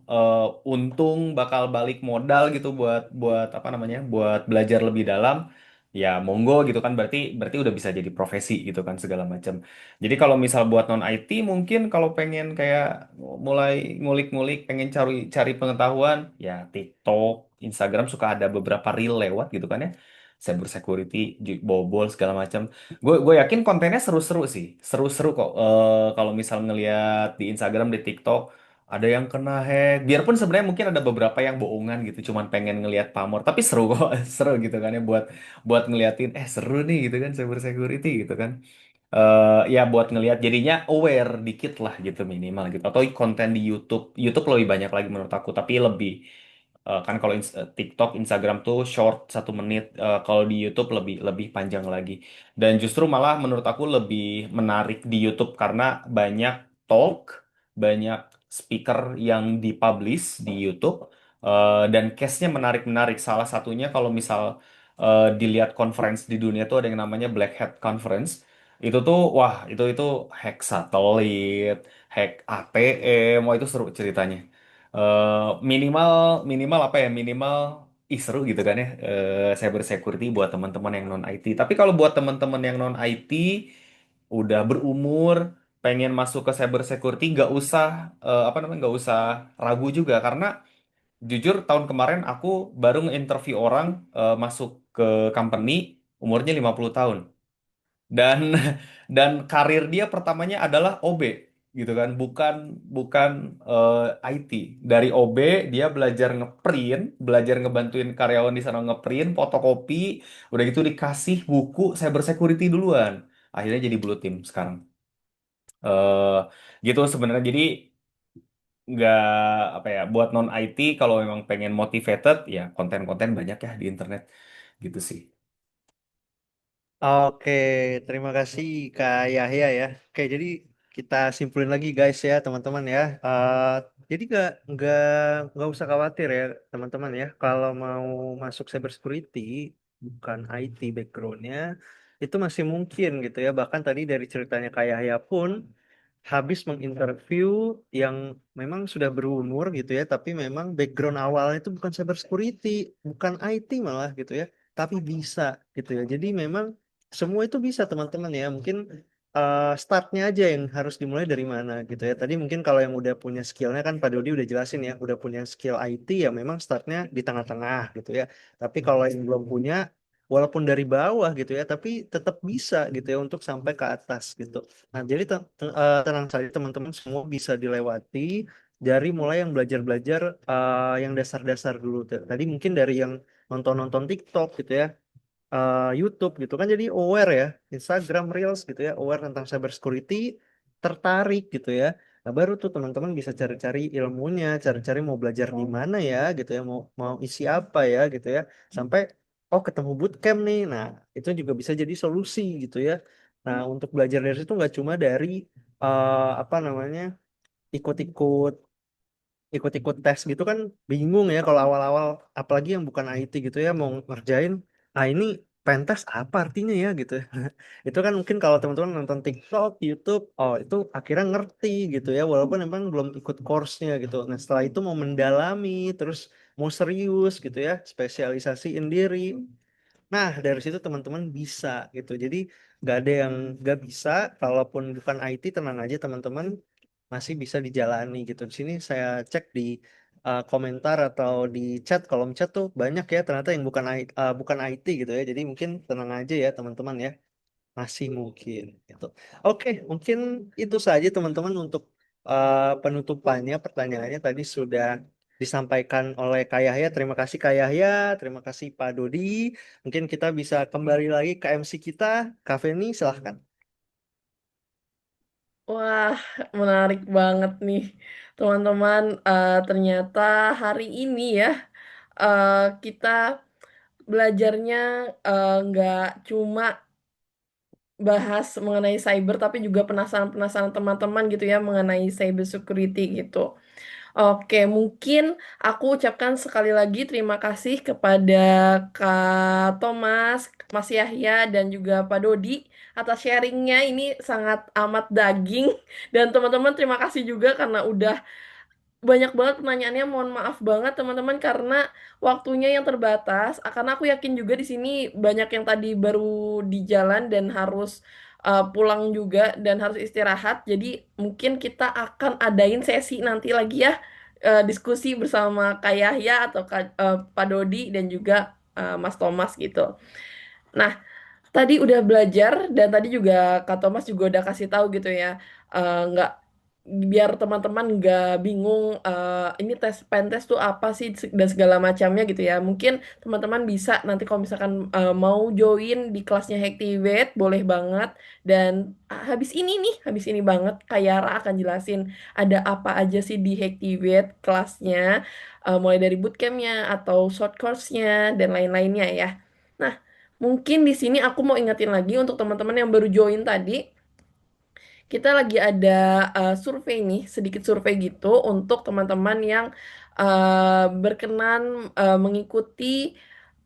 eh, untung bakal balik modal gitu buat buat apa namanya? Buat belajar lebih dalam. Ya monggo gitu kan, berarti berarti udah bisa jadi profesi gitu kan segala macam. Jadi kalau misal buat non IT mungkin kalau pengen kayak mulai ngulik-ngulik, pengen cari cari pengetahuan, ya TikTok, Instagram suka ada beberapa reel lewat gitu kan ya. Cyber security, bobol segala macam. Gue yakin kontennya seru-seru sih, seru-seru kok. Kalau misal ngeliat di Instagram, di TikTok, ada yang kena hack. Biarpun sebenarnya mungkin ada beberapa yang bohongan gitu, cuman pengen ngeliat pamor, tapi seru kok, seru gitu kan ya buat buat ngeliatin, seru nih gitu kan cyber security gitu kan. Ya buat ngelihat jadinya aware dikit lah gitu minimal gitu, atau konten di YouTube. YouTube lebih banyak lagi menurut aku, tapi lebih Kan kalau TikTok, Instagram tuh short 1 menit. Kalau di YouTube lebih lebih panjang lagi. Dan justru malah menurut aku lebih menarik di YouTube karena banyak talk, banyak speaker yang dipublish di YouTube. Dan case-nya menarik-menarik. Salah satunya kalau misal dilihat conference di dunia tuh ada yang namanya Black Hat Conference. Itu tuh wah itu hack satelit, hack ATM, wah itu seru ceritanya. Minimal minimal apa ya minimal seru gitu kan ya, cyber security buat teman-teman yang non IT. Tapi kalau buat teman-teman yang non IT udah berumur pengen masuk ke cyber security nggak usah apa namanya nggak usah ragu juga karena jujur tahun kemarin aku baru nge-interview orang masuk ke company umurnya 50 tahun dan dan karir dia pertamanya adalah OB gitu kan bukan bukan IT. Dari OB dia belajar ngeprint, belajar ngebantuin karyawan di sana ngeprint fotokopi, udah gitu dikasih buku cyber security duluan, akhirnya jadi blue team sekarang. eh gitu sebenarnya, jadi nggak apa ya, buat non IT kalau memang pengen motivated ya konten-konten banyak ya di internet gitu sih. Oke, terima kasih Kak Yahya ya. Oke, jadi kita simpulin lagi guys ya teman-teman ya. Jadi nggak nggak usah khawatir ya teman-teman ya. Kalau mau masuk cyber security bukan IT backgroundnya itu masih mungkin gitu ya. Bahkan tadi dari ceritanya Kak Yahya pun habis menginterview yang memang sudah berumur gitu ya, tapi memang background awalnya itu bukan cyber security, bukan IT malah gitu ya, tapi bisa gitu ya. Jadi memang semua itu bisa teman-teman ya. Mungkin startnya aja yang harus dimulai dari mana gitu ya. Tadi mungkin kalau yang udah punya skillnya kan Pak Dodi udah jelasin ya, udah punya skill IT ya memang startnya di tengah-tengah gitu ya. Tapi kalau yang belum punya, walaupun dari bawah gitu ya, tapi tetap bisa gitu ya untuk sampai ke atas gitu. Nah, jadi tenang saja teman-teman, semua bisa dilewati dari mulai yang belajar-belajar yang dasar-dasar dulu. Tadi mungkin dari yang nonton-nonton TikTok gitu ya, YouTube gitu kan jadi aware ya, Instagram Reels gitu ya, aware tentang cyber security, tertarik gitu ya. Nah, baru tuh teman-teman bisa cari-cari ilmunya, cari-cari mau belajar di mana ya gitu ya, mau mau isi apa ya gitu ya. Sampai oh ketemu bootcamp nih. Nah, itu juga bisa jadi solusi gitu ya. Nah, untuk belajar dari situ nggak cuma dari apa namanya ikut-ikut ikut-ikut tes gitu kan bingung ya kalau awal-awal, apalagi yang bukan IT gitu ya mau ngerjain ini pentas apa artinya ya gitu ya. Itu kan mungkin kalau teman-teman nonton TikTok, YouTube, oh itu akhirnya ngerti gitu ya walaupun emang belum ikut course-nya gitu. Nah setelah itu mau mendalami terus mau serius gitu ya, spesialisasiin diri. Nah, dari situ teman-teman bisa gitu. Jadi nggak ada yang nggak bisa. Kalaupun bukan IT, tenang aja teman-teman, masih bisa dijalani gitu. Di sini saya cek di komentar atau di chat, kolom chat tuh banyak ya ternyata yang bukan IT gitu ya. Jadi mungkin tenang aja ya teman-teman ya, masih mungkin gitu. Oke, mungkin itu saja teman-teman untuk penutupannya. Pertanyaannya tadi sudah disampaikan oleh Kak Yahya. Terima kasih Kak Yahya, terima kasih Pak Dodi. Mungkin kita bisa kembali lagi ke MC kita, Kak Feni, silahkan. Wah, menarik banget nih, teman-teman. Ternyata hari ini ya, kita belajarnya nggak cuma bahas mengenai cyber, tapi juga penasaran-penasaran teman-teman gitu ya mengenai cyber security gitu. Oke, mungkin aku ucapkan sekali lagi terima kasih kepada Kak Thomas, Mas Yahya, dan juga Pak Dodi atas sharingnya. Ini sangat amat daging. Dan teman-teman terima kasih juga karena udah banyak banget pertanyaannya. Mohon maaf banget teman-teman karena waktunya yang terbatas. Karena aku yakin juga di sini banyak yang tadi baru di jalan dan harus pulang juga dan harus istirahat. Jadi mungkin kita akan adain sesi nanti lagi ya, diskusi bersama Kak Yahya atau Pak Dodi dan juga Mas Thomas gitu. Nah, tadi udah belajar dan tadi juga Kak Thomas juga udah kasih tahu gitu ya, nggak biar teman-teman nggak bingung ini pen test tuh apa sih dan segala macamnya gitu ya. Mungkin teman-teman bisa nanti kalau misalkan mau join di kelasnya Hacktivate boleh banget. Dan habis ini banget kayak Yara akan jelasin ada apa aja sih di Hacktivate kelasnya, mulai dari bootcampnya atau short course-nya dan lain-lainnya ya. Nah, mungkin di sini aku mau ingetin lagi untuk teman-teman yang baru join tadi, kita lagi ada survei nih, sedikit survei gitu untuk teman-teman yang berkenan mengikuti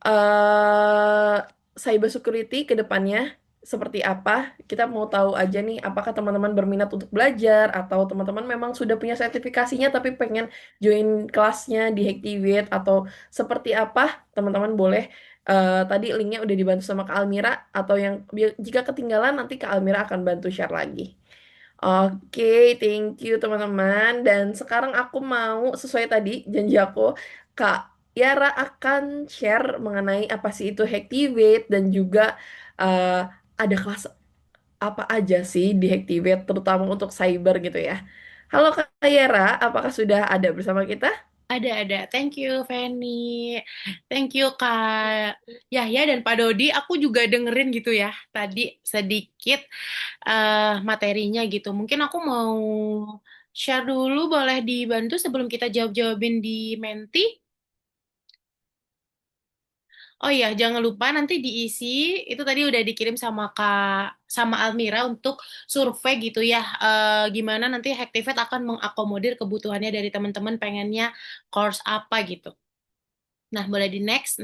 uh, cyber security ke depannya seperti apa. Kita mau tahu aja nih, apakah teman-teman berminat untuk belajar atau teman-teman memang sudah punya sertifikasinya tapi pengen join kelasnya di Hacktivate atau seperti apa. Teman-teman boleh tadi linknya udah dibantu sama Kak Almira, atau yang jika ketinggalan nanti Kak Almira akan bantu share lagi. Oke, thank you teman-teman. Dan sekarang aku mau, sesuai tadi janji aku, Kak Yara akan share mengenai apa sih itu Hacktivate dan juga eh, ada kelas apa aja sih di Hacktivate, terutama untuk cyber gitu ya. Halo Kak Yara, apakah sudah ada bersama kita? Ada. Thank you, Feni. Thank you, Kak Yahya dan Pak Dodi. Aku juga dengerin gitu ya, tadi sedikit materinya gitu. Mungkin aku mau share dulu, boleh dibantu sebelum kita jawab-jawabin di Menti? Oh iya, jangan lupa nanti diisi, itu tadi udah dikirim sama Almira untuk survei gitu ya. Gimana nanti Hacktivate akan mengakomodir kebutuhannya dari teman-teman pengennya course apa gitu. Nah, boleh di next.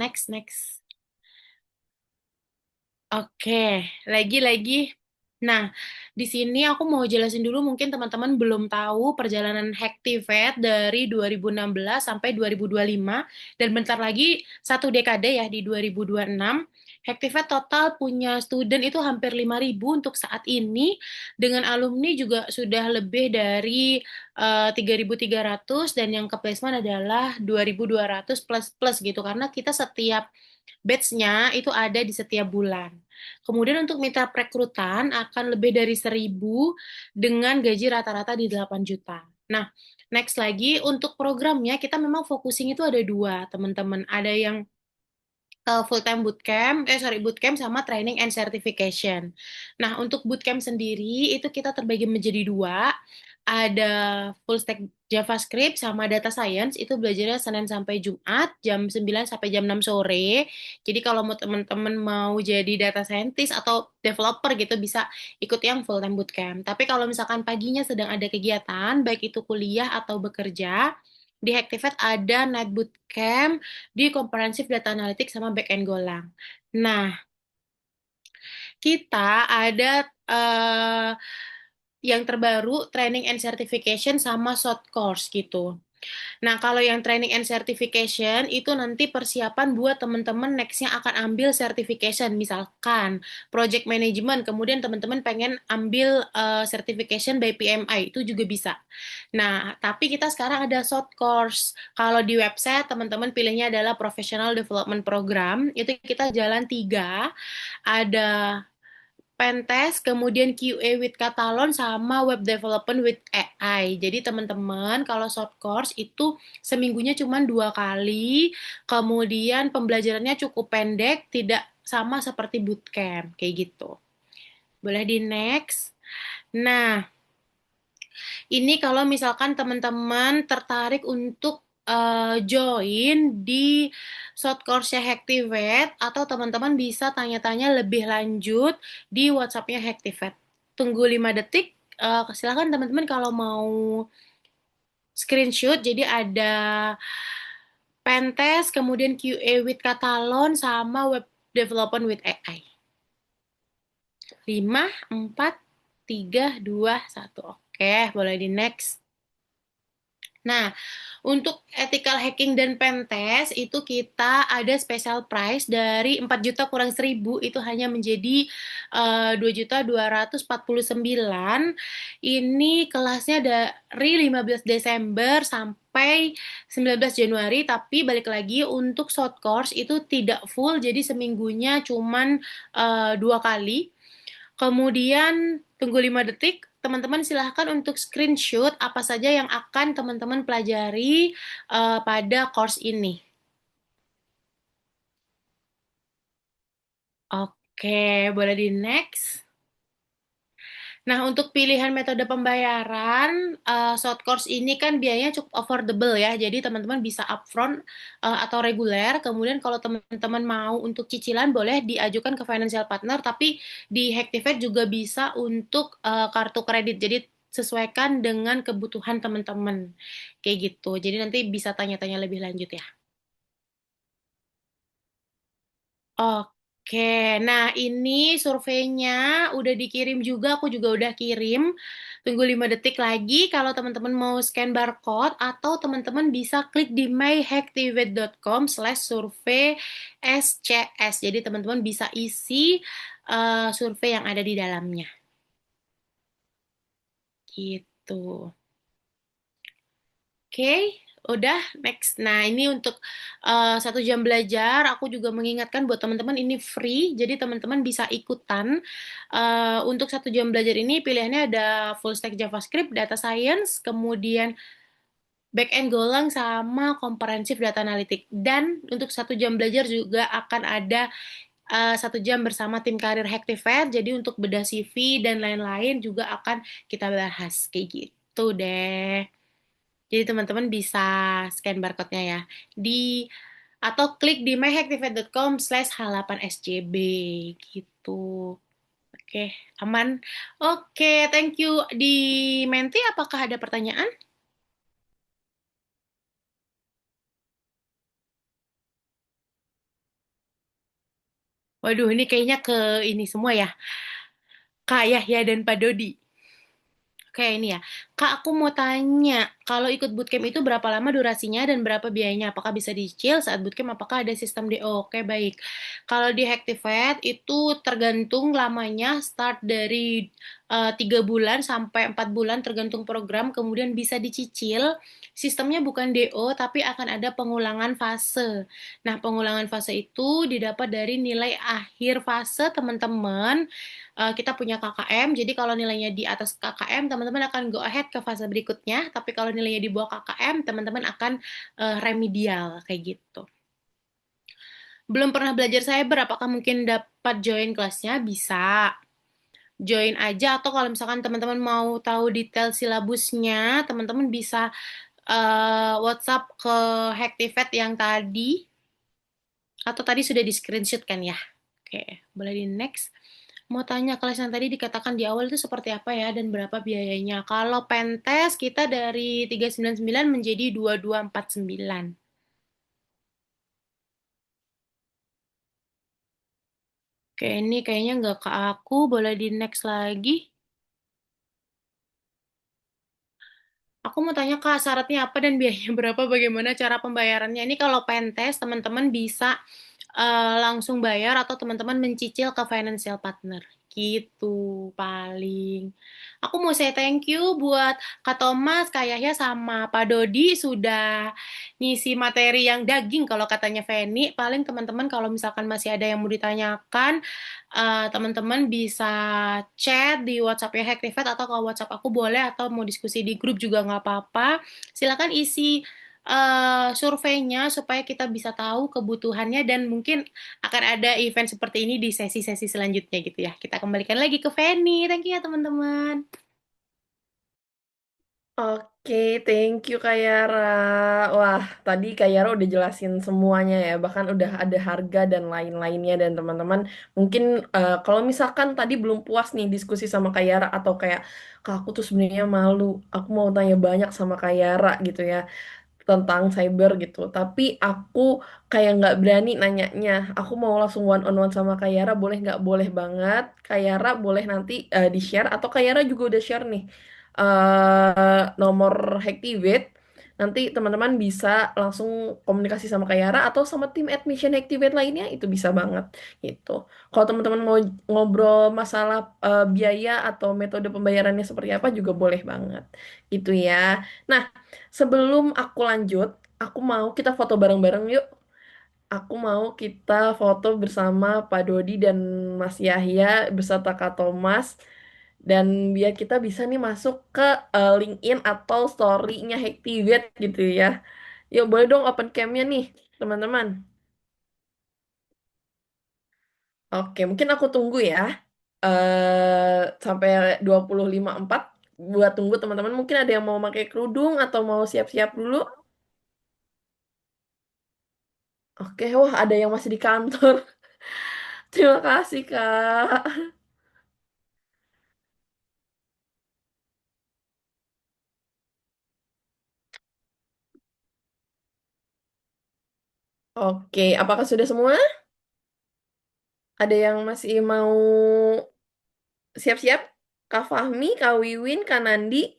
Oke, lagi. Nah, di sini aku mau jelasin dulu, mungkin teman-teman belum tahu perjalanan Hacktivate dari 2016 sampai 2025, dan bentar lagi satu dekade ya di 2026. Hacktivate total punya student itu hampir 5.000 untuk saat ini, dengan alumni juga sudah lebih dari 3.300, dan yang ke placement adalah 2.200 plus gitu, karena kita setiap batch-nya itu ada di setiap bulan. Kemudian untuk mitra perekrutan akan lebih dari 1.000 dengan gaji rata-rata di 8 juta. Nah, next lagi untuk programnya kita memang focusing itu ada dua, teman-teman. Ada yang full time bootcamp sama training and certification. Nah, untuk bootcamp sendiri itu kita terbagi menjadi dua. Ada full stack JavaScript sama data science, itu belajarnya Senin sampai Jumat jam 9 sampai jam 6 sore. Jadi kalau mau teman-teman mau jadi data scientist atau developer gitu bisa ikut yang full time bootcamp. Tapi kalau misalkan paginya sedang ada kegiatan, baik itu kuliah atau bekerja, di Hacktivate ada night bootcamp di Comprehensive Data Analytics sama Backend Golang. Nah, kita ada yang terbaru training and certification sama short course gitu. Nah, kalau yang training and certification itu nanti persiapan buat teman-teman next-nya akan ambil certification, misalkan project management, kemudian teman-teman pengen ambil certification by PMI, itu juga bisa. Nah, tapi kita sekarang ada short course. Kalau di website teman-teman pilihnya adalah Professional Development Program, itu kita jalan 3, ada Pentest, kemudian QA with Catalan, sama Web Development with AI. Jadi teman-teman kalau short course itu seminggunya cuma 2 kali, kemudian pembelajarannya cukup pendek, tidak sama seperti bootcamp, kayak gitu. Boleh di next. Nah, ini kalau misalkan teman-teman tertarik untuk join di short course-nya Hacktivate, atau teman-teman bisa tanya-tanya lebih lanjut di WhatsApp-nya Hacktivate. Tunggu 5 detik, silakan teman-teman kalau mau screenshot, jadi ada Pentest, kemudian QA with Catalan, sama Web Development with AI. 5, 4, 3, 2, 1. Oke, boleh di next. Nah, untuk ethical hacking dan pentest itu kita ada special price dari 4 juta kurang 1.000, itu hanya menjadi 2.249. Ini kelasnya dari 15 Desember sampai 19 Januari, tapi balik lagi untuk short course itu tidak full, jadi seminggunya cuman 2 kali. Kemudian tunggu 5 detik, teman-teman silahkan untuk screenshot apa saja yang akan teman-teman pelajari pada course ini. Oke, boleh di next. Nah, untuk pilihan metode pembayaran, short course ini kan biayanya cukup affordable ya. Jadi teman-teman bisa upfront atau reguler. Kemudian kalau teman-teman mau untuk cicilan boleh diajukan ke financial partner, tapi di Hacktivate juga bisa untuk kartu kredit. Jadi sesuaikan dengan kebutuhan teman-teman. Kayak gitu. Jadi nanti bisa tanya-tanya lebih lanjut ya. Oke, nah ini surveinya udah dikirim juga, aku juga udah kirim. Tunggu 5 detik lagi kalau teman-teman mau scan barcode atau teman-teman bisa klik di myhacktivate.com/survey SCS. Jadi teman-teman bisa isi survei yang ada di dalamnya. Gitu. Oke, udah next. Nah, ini untuk 1 jam belajar. Aku juga mengingatkan buat teman-teman ini free, jadi teman-teman bisa ikutan. Untuk 1 jam belajar ini pilihannya ada full stack JavaScript, data science, kemudian back-end Golang sama comprehensive data analytic. Dan untuk 1 jam belajar juga akan ada 1 jam bersama tim karir Hacktivate. Jadi untuk bedah CV dan lain-lain juga akan kita bahas kayak gitu deh. Jadi teman-teman bisa scan barcode-nya ya di atau klik di myhacktivate.com/h8sjb gitu. Oke, aman. Oke, thank you. Di Menti, apakah ada pertanyaan? Waduh, ini kayaknya ke ini semua ya. Kak Yahya dan Pak Dodi. Kayak ini ya, Kak, aku mau tanya, kalau ikut bootcamp itu berapa lama durasinya dan berapa biayanya? Apakah bisa dicicil saat bootcamp? Apakah ada sistem DO? Oke, baik. Kalau di Hacktivate itu tergantung lamanya, start dari 3 bulan sampai 4 bulan tergantung program, kemudian bisa dicicil. Sistemnya bukan DO, tapi akan ada pengulangan fase. Nah, pengulangan fase itu didapat dari nilai akhir fase teman-teman. Kita punya KKM, jadi kalau nilainya di atas KKM, teman-teman akan go ahead ke fase berikutnya, tapi kalau nilainya di bawah KKM, teman-teman akan remedial, kayak gitu. Belum pernah belajar cyber, apakah mungkin dapat join kelasnya? Bisa. Join aja, atau kalau misalkan teman-teman mau tahu detail silabusnya, teman-teman bisa WhatsApp ke Hacktivate yang tadi, atau tadi sudah di screenshot kan ya? Oke, boleh di next. Mau tanya, kelas yang tadi dikatakan di awal itu seperti apa ya dan berapa biayanya? Kalau Pentes kita dari 399 menjadi 2249. Oke, ini kayaknya nggak ke aku. Boleh di next lagi. Aku mau tanya Kak, syaratnya apa dan biayanya berapa? Bagaimana cara pembayarannya? Ini kalau Pentes, teman-teman bisa langsung bayar atau teman-teman mencicil ke financial partner. Gitu paling. Aku mau say thank you buat Kak Thomas, Kak Yahya, sama Pak Dodi sudah ngisi materi yang daging kalau katanya Feni. Paling teman-teman kalau misalkan masih ada yang mau ditanyakan, teman-teman bisa chat di WhatsApp-nya Hacktivate atau ke WhatsApp aku boleh, atau mau diskusi di grup juga nggak apa-apa. Silakan isi surveinya supaya kita bisa tahu kebutuhannya dan mungkin akan ada event seperti ini di sesi-sesi selanjutnya gitu ya. Kita kembalikan lagi ke Feni. Thank you ya teman-teman. Oke, thank you Kak Yara. Wah, tadi Kak Yara udah jelasin semuanya ya, bahkan udah ada harga dan lain-lainnya. Dan teman-teman, mungkin kalau misalkan tadi belum puas nih diskusi sama Kak Yara, atau kayak, Kak aku tuh sebenarnya malu, aku mau tanya banyak sama Kak Yara gitu ya, tentang cyber gitu. Tapi aku kayak nggak berani nanyanya. Aku mau langsung one on one sama Kak Yara, boleh nggak? Boleh banget. Kak Yara boleh nanti di-share, atau Kak Yara juga udah share nih nomor Hacktivate. Nanti teman-teman bisa langsung komunikasi sama Kak Yara atau sama tim admission Hacktivate lainnya, itu bisa banget gitu. Kalau teman-teman mau ngobrol masalah biaya atau metode pembayarannya seperti apa juga boleh banget. Itu ya. Nah, sebelum aku lanjut, aku mau kita foto bareng-bareng yuk. Aku mau kita foto bersama Pak Dodi dan Mas Yahya beserta Kak Thomas dan biar kita bisa nih masuk ke LinkedIn atau story-nya Hacktivate gitu ya. Yuk, boleh dong open cam-nya nih, teman-teman. Oke, mungkin aku tunggu ya. Sampai 25.4 buat tunggu teman-teman. Mungkin ada yang mau pakai kerudung atau mau siap-siap dulu. Oke, wah ada yang masih di kantor. Terima kasih, Kak. Oke, apakah sudah semua? Ada yang masih mau siap-siap? Kak Fahmi, Kak Wiwin, Kak Nandi,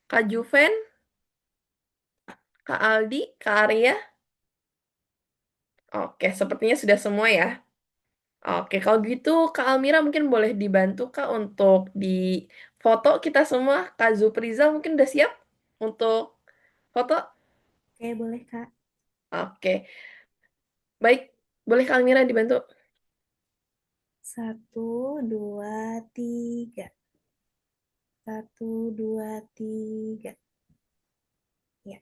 Kak Juven, Kak Aldi, Kak Arya. Oke, sepertinya sudah semua ya. Oke, kalau gitu Kak Almira mungkin boleh dibantu Kak untuk di foto kita semua. Kak Zuprizal mungkin udah siap untuk foto? Oke, boleh Kak. Oke, baik. Boleh Kak Almira dibantu? 1, 2, 3. 1, 2, 3. Ya.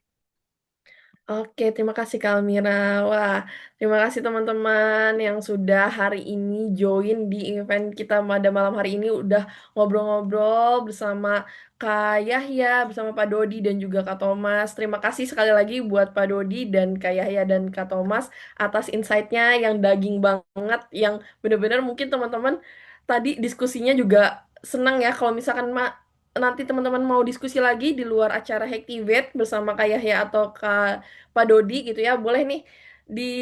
Oke, terima kasih Kak Almira. Wah, terima kasih teman-teman yang sudah hari ini join di event kita pada malam hari ini. Udah ngobrol-ngobrol bersama Kak Yahya, bersama Pak Dodi dan juga Kak Thomas. Terima kasih sekali lagi buat Pak Dodi dan Kak Yahya dan Kak Thomas atas insight-nya yang daging banget, yang benar-benar mungkin teman-teman tadi diskusinya juga senang ya kalau misalkan nanti teman-teman mau diskusi lagi di luar acara Hacktivate bersama Kak Yahya atau Pak Dodi gitu ya, boleh nih di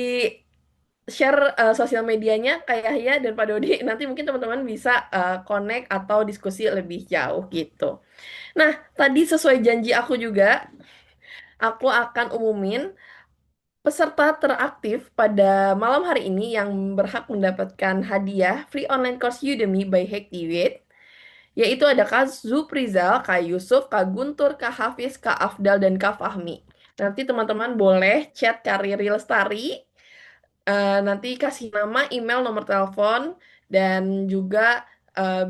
share sosial medianya Kak Yahya dan Pak Dodi. Nanti mungkin teman-teman bisa connect atau diskusi lebih jauh gitu. Nah, tadi sesuai janji aku juga, aku akan umumin peserta teraktif pada malam hari ini yang berhak mendapatkan hadiah free online course Udemy by Hacktivate, yaitu ada Kak Zuprizal, Kak Yusuf, Kak Guntur, Kak Hafiz, Kak Afdal, dan Kak Fahmi. Nanti teman-teman boleh chat Karir Lestari, nanti kasih nama, email, nomor telepon, dan juga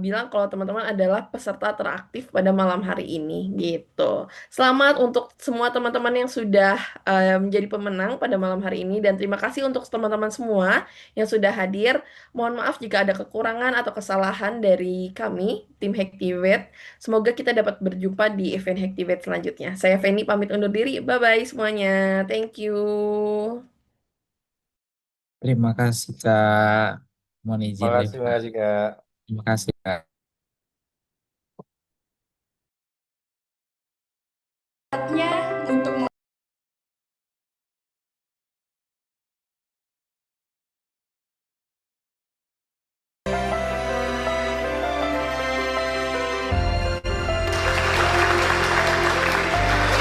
bilang kalau teman-teman adalah peserta teraktif pada malam hari ini gitu. Selamat untuk semua teman-teman yang sudah menjadi pemenang pada malam hari ini, dan terima kasih untuk teman-teman semua yang sudah hadir. Mohon maaf jika ada kekurangan atau kesalahan dari kami, tim Hacktivate. Semoga kita dapat berjumpa di event Hacktivate selanjutnya. Saya Feni pamit undur diri. Bye-bye semuanya. Thank you. Terima kasih Kak. Mohon izin Makasih, Rifka. makasih Kak. Terima kasih.